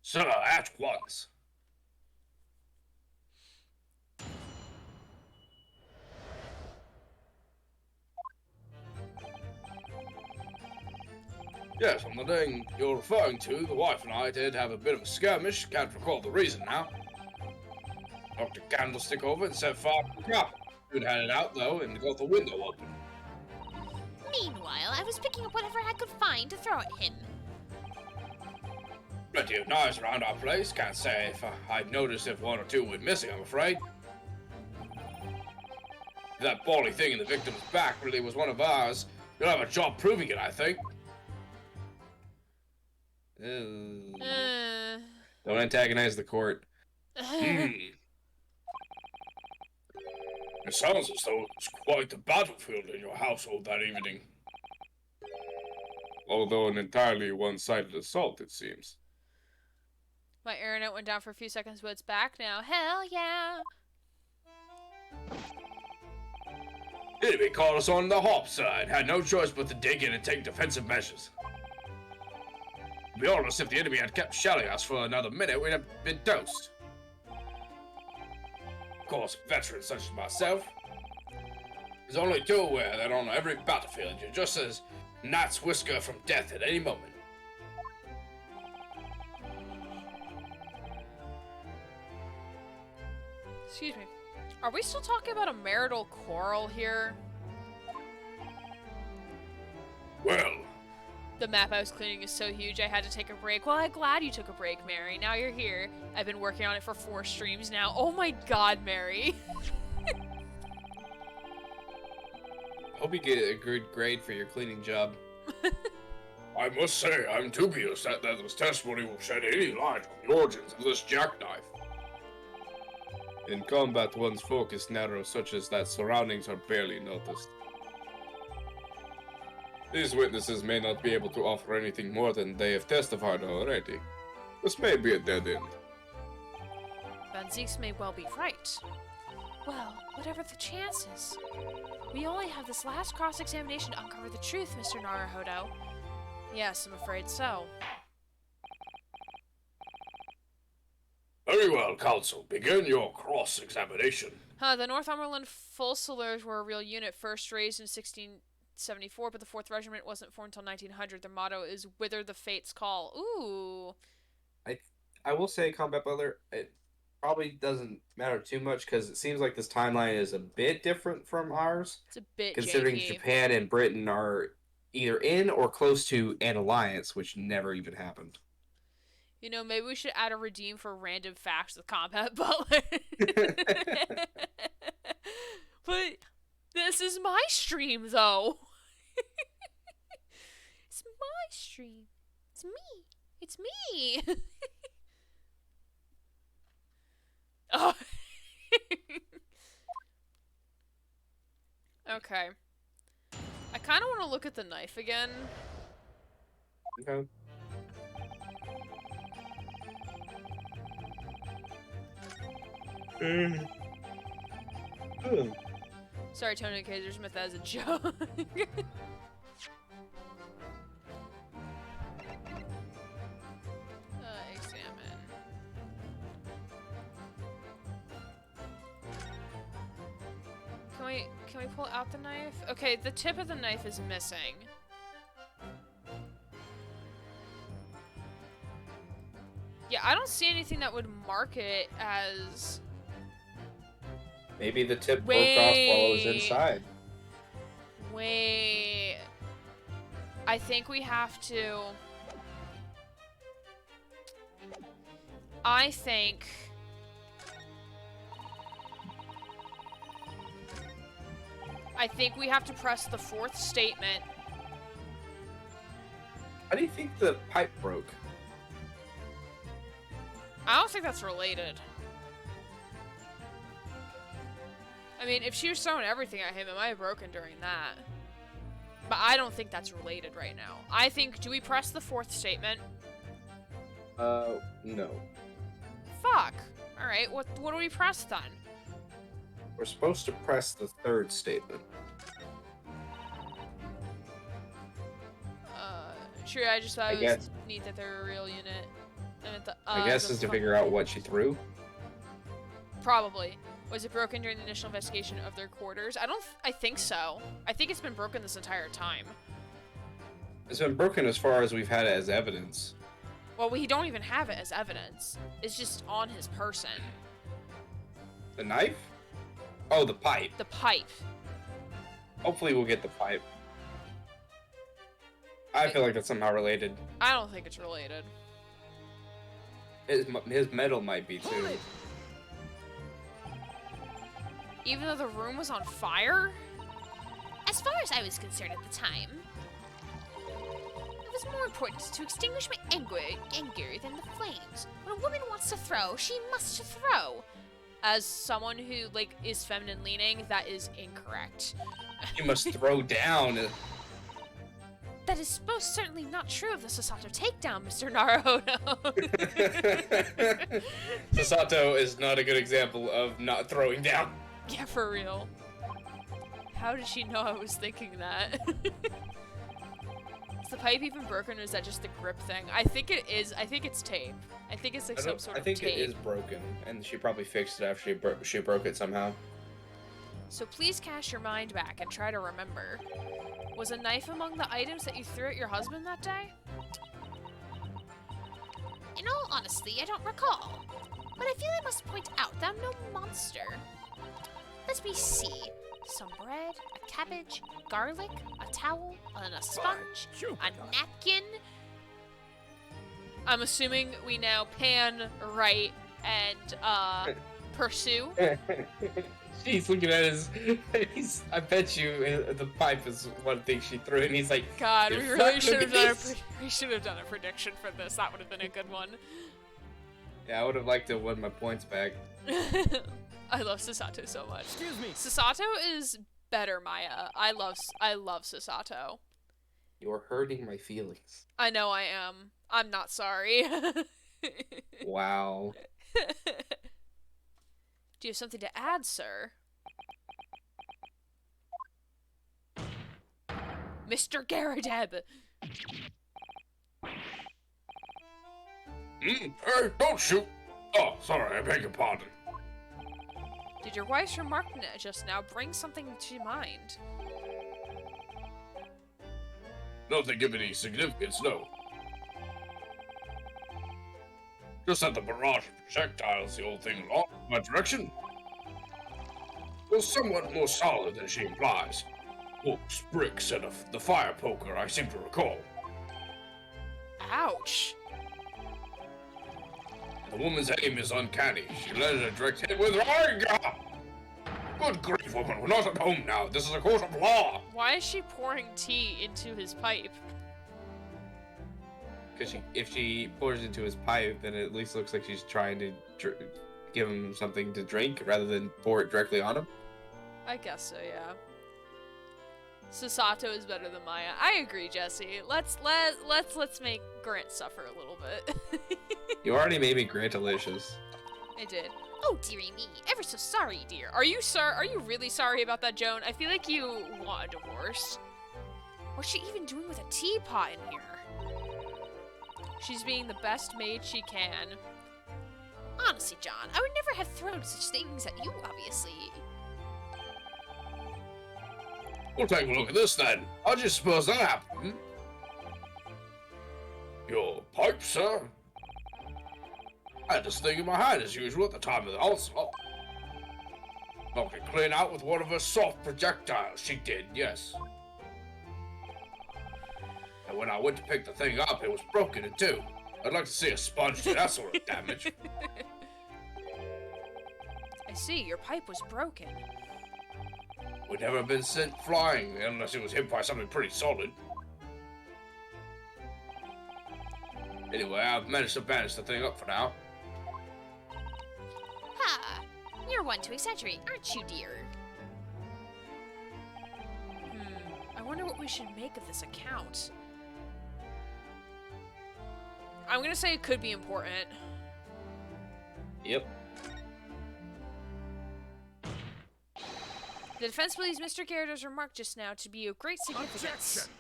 Sir, at once. Yes, on the day you're referring to, the wife and I did have a bit of a skirmish. Can't recall the reason now. Knocked a candlestick over and set fire to the carpet. Soon had it out, though, and got the window open. Meanwhile, I was picking up whatever I could find to throw at him. Plenty of knives around our place. Can't say if I'd noticed if 1 or 2 went missing, I'm afraid. If that bally thing in the victim's back really was one of ours, you'll have a job proving it, I think. Don't antagonize the court. It sounds as though it was quite a battlefield in your household that evening. Although an entirely one-sided assault, it seems. My internet went down for a few seconds, but it's back now. Hell yeah! Enemy caught us on the hop side. Had no choice but to dig in and take defensive measures. To be honest, if the enemy had kept shelling us for another minute, we'd have been toast. Of course, veterans such as myself is only too aware that on every battlefield you're just as gnat's whisker from death at any moment. Excuse me. Are we still talking about a marital quarrel here? Well, The map I was cleaning is so huge I had to take a break. Well, I'm glad you took a break, Mary. Now you're here. I've been working on it for 4 streams now. Oh my god, Mary. Hope you get a good grade for your cleaning job. I must say, I'm dubious that this testimony will shed any light on the origins of this jackknife. In combat, one's focus narrows such as that surroundings are barely noticed. These witnesses may not be able to offer anything more than they have testified already. This may be a dead end. Van Zieks may well be right. Well, whatever the chances. We only have this last cross-examination to uncover the truth, Mr. Naruhodo. Yes, I'm afraid so. Very well, Counsel. Begin your cross-examination. The Northumberland Fusiliers were a real unit, first raised in 1674, but the 4th Regiment wasn't formed until 1900. Their motto is "Whither the Fates Call." Ooh. I will say, Combat Butler, it probably doesn't matter too much because it seems like this timeline is a bit different from ours. It's a bit considering janky. Japan and Britain are either in or close to an alliance, which never even happened. You know, maybe we should add a redeem for random facts with Combat Butler. But this is my stream, though. It's my stream. It's me. It's me. Oh. Okay. I kind of want to look at the knife again. Okay. Sorry, Tony Kaisersmith, as a joke. Examine. Can we pull out the knife? Okay, the tip of the knife is missing. Yeah, I don't see anything that would mark it as... Maybe the tip broke off while it was inside. Wait. I think we have to... I think we have to press the 4th statement. How do you think the pipe broke? I don't think that's related. I mean, if she was throwing everything at him, it might have broken during that. But I don't think that's related right now. I think, do we press the 4th statement? No. Fuck. Alright, what do we press then? We're supposed to press the 3rd statement. Sure, I just thought it was neat that they're a real unit. I guess is to figure out what she threw. Probably. Was it broken during the initial investigation of their quarters? I think so. I think it's been broken this entire time. It's been broken as far as we've had it as evidence. Well, we don't even have it as evidence. It's just on his person. The knife? Oh, the pipe. The pipe. Hopefully we'll get the pipe. I feel like that's somehow related. I don't think it's related. His metal might be, too. Even though the room was on fire? As far as I was concerned at the time, it was is more important to extinguish my anger than the flames. When a woman wants to throw, she must throw. As someone who, like, is feminine leaning, that is incorrect. You must throw down. That is most certainly not true of the Sasato takedown, Mr. Naruhodo. Sasato is not a good example of not throwing down. Yeah, for real. How did she know I was thinking that? Is the pipe even broken, or is that just the grip thing? I think it is. I think it's tape. I think it's like some sort of tape. I think it is broken, and she probably fixed it after she broke it somehow. So please cast your mind back and try to remember. Was a knife among the items that you threw at your husband that day? In all honesty, I don't recall. But I feel I must point out that I'm no monster. Let me see. Some bread, a cabbage, garlic, a towel, and a sponge, a napkin. I'm assuming we now pan right and pursue. She's looking at I bet you the pipe is one thing she threw, and he's like, God, we "Fuck, really look should at have done this." we should have done a prediction for this. That would have been a good one. Yeah, I would have liked to win my points back. I love Sasato so much. Excuse me. Sasato is better, Maya. I love Sasato. You're hurting my feelings. I know I am. I'm not sorry. Wow. Do you have something to add, sir? Mr. Garadeb! Hey, don't shoot! Oh, sorry, I beg your pardon. Did your wife's remark just now bring something to mind? Nothing of any significance, no. Just that the barrage of projectiles the old thing along my direction was somewhat more solid than she implies. Books, bricks, and the fire poker, I seem to recall. Ouch! The woman's aim is uncanny. She landed a direct hit with anger! Good grief, woman, we're not at home now. This is a court of law! Why is she pouring tea into his pipe? Because if she pours it into his pipe, then it at least looks like she's trying to give him something to drink rather than pour it directly on him. I guess so, yeah. Sasato is better than Maya. I agree, Jesse. Let's make Grant suffer a little bit. You already made me Grant delicious. I did. Oh, dearie me. Ever so sorry, dear. Are you really sorry about that, Joan? I feel like you want a divorce. What's she even doing with a teapot in here? She's being the best maid she can. Honestly, John, I would never have thrown such things at you, obviously. We'll take a look at this then. How do you suppose that happened? Your pipe, sir? I had this thing in my hand as usual at the time of the onslaught. Knocked it clean out with one of her soft projectiles. She did, yes. And when I went to pick the thing up, it was broken in two. I'd like to see a sponge do that sort of damage. I see, your pipe was broken. Would never have been sent flying unless it was hit by something pretty solid. Anyway, I've managed to bandage the thing up for now. Ha! You're one to exaggerate, aren't you, dear? I wonder what we should make of this account. I'm gonna say it could be important. Yep. The defense believes Mr. Garrett's remark just now to be of great significance. Objection.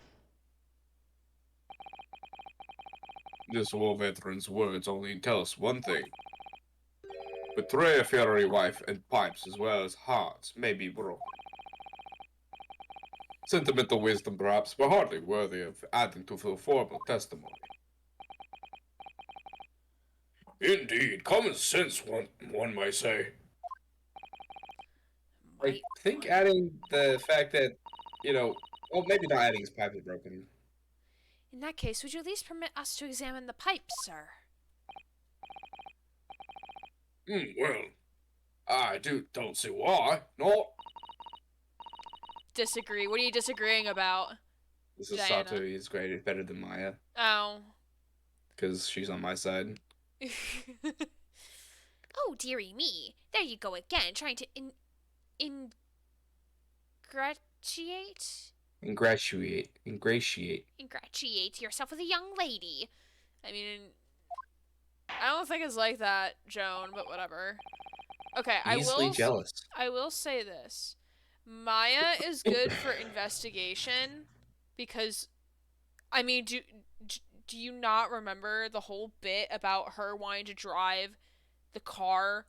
This war veteran's words only tell us one thing. Betray a fiery wife and pipes as well as hearts may be broken. Sentimental wisdom perhaps, but hardly worthy of adding to the formal testimony. Indeed, common sense, one might say. I think adding the fact that, well, maybe not adding his pipe is broken. In that case, would you at least permit us to examine the pipe, sir? Well, I don't see why. No. Disagree. What are you disagreeing about? This is Diana. Sato is great, better than Maya, Oh. because she's on my side. Oh, dearie me. There you go again, trying to ingratiate yourself with a young lady. I mean, I don't think it's like that, Joan, but whatever. Okay, Easily jealous. I will say this. Maya is good for investigation because, I mean, do you not remember the whole bit about her wanting to drive the car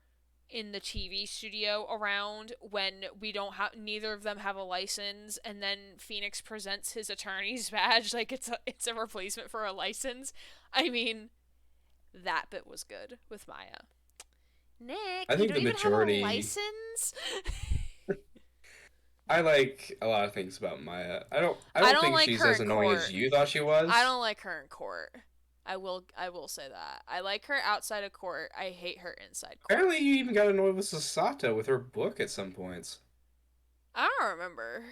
in the TV studio around when neither of them have a license, and then Phoenix presents his attorney's badge like it's a replacement for a license? I mean, that bit was good with Maya. Nick, I think you don't the even majority- have a license? I like a lot of things about Maya. I don't think like she's her as in annoying court. as you thought she was. I don't like her in court. I will say that. I like her outside of court. I hate her inside court. Apparently, you even got annoyed with Sasato with her book at some points. I don't remember.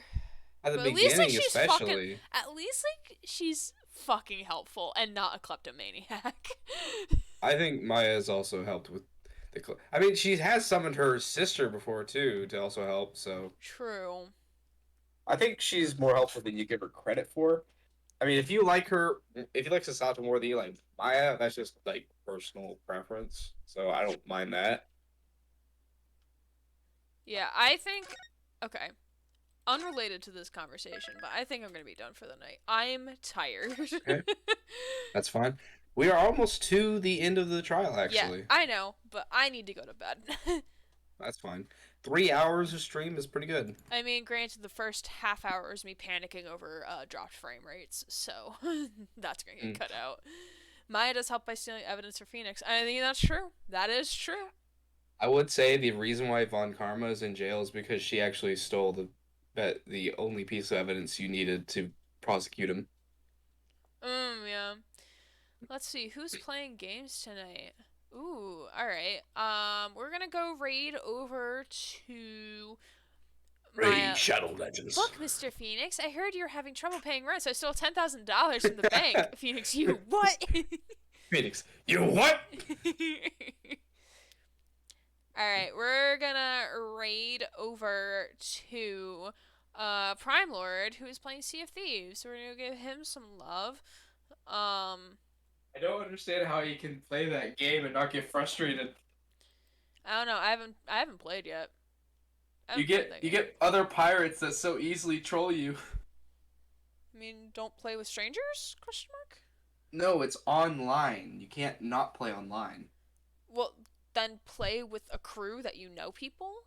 At the But at least, beginning, like, especially. At least, like, she's fucking helpful and not a kleptomaniac. I think Maya has also helped with I mean, she has summoned her sister before too to also help. So True. I think she's more helpful than you give her credit for. I mean, if you like Sasato more than you like Maya, that's just like personal preference. So I don't mind that. Yeah, I think. Okay. Unrelated to this conversation, but I think I'm gonna be done for the night. I'm tired. Okay. That's fine. We are almost to the end of the trial, actually. Yeah, I know, but I need to go to bed. That's fine. 3 hours of stream is pretty good. I mean, granted, the first half hour is me panicking over dropped frame rates, so that's gonna get cut out. Maya does help by stealing evidence for Phoenix. I think that's true. That is true. I would say the reason why Von Karma is in jail is because she actually stole the only piece of evidence you needed to prosecute him. Yeah. Let's see, who's playing games tonight? Ooh, alright. We're gonna go raid over to Raid Shadow Legends. Look, Mr. Phoenix, I heard you're having trouble paying rent, so I stole $10,000 from the bank. Phoenix, you what? Phoenix, you what? Alright, we're gonna raid over to Prime Lord, who is playing Sea of Thieves. So we're gonna give him some love. I don't understand how you can play that game and not get frustrated. I don't know. I haven't played yet. You get other pirates that so easily troll you. I mean, don't play with strangers? Question mark. No, it's online. You can't not play online. Well, then play with a crew that you know people.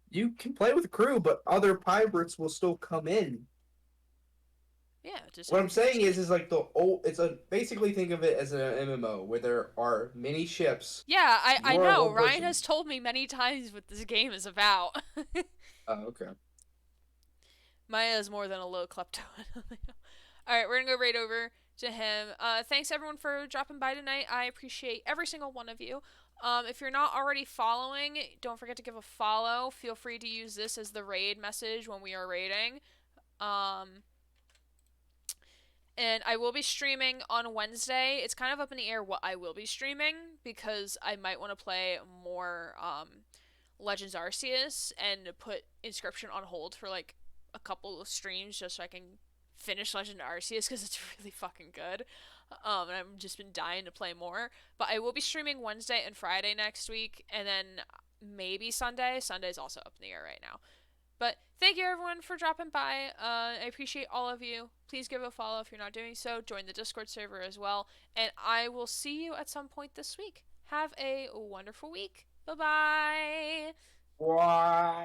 You can play with a crew, but other pirates will still come in. Yeah. Just What I'm saying is like basically think of it as an MMO where there are many ships. Yeah, I You're a know. whole Ryan person. has told me many times what this game is about. Oh, okay. Maya is more than a low klepto. Alright, we're gonna go right over to him. Thanks everyone for dropping by tonight. I appreciate every single one of you. If you're not already following, don't forget to give a follow. Feel free to use this as the raid message when we are raiding. And I will be streaming on Wednesday. It's kind of up in the air what I will be streaming because I might want to play more Legends Arceus and put Inscription on hold for like a couple of streams just so I can finish Legend Arceus because it's really fucking good. And I've just been dying to play more. But I will be streaming Wednesday and Friday next week, and then maybe Sunday. Sunday's also up in the air right now. But thank you everyone for dropping by. I appreciate all of you. Please give a follow if you're not doing so. Join the Discord server as well. And I will see you at some point this week. Have a wonderful week. Bye-bye. Why?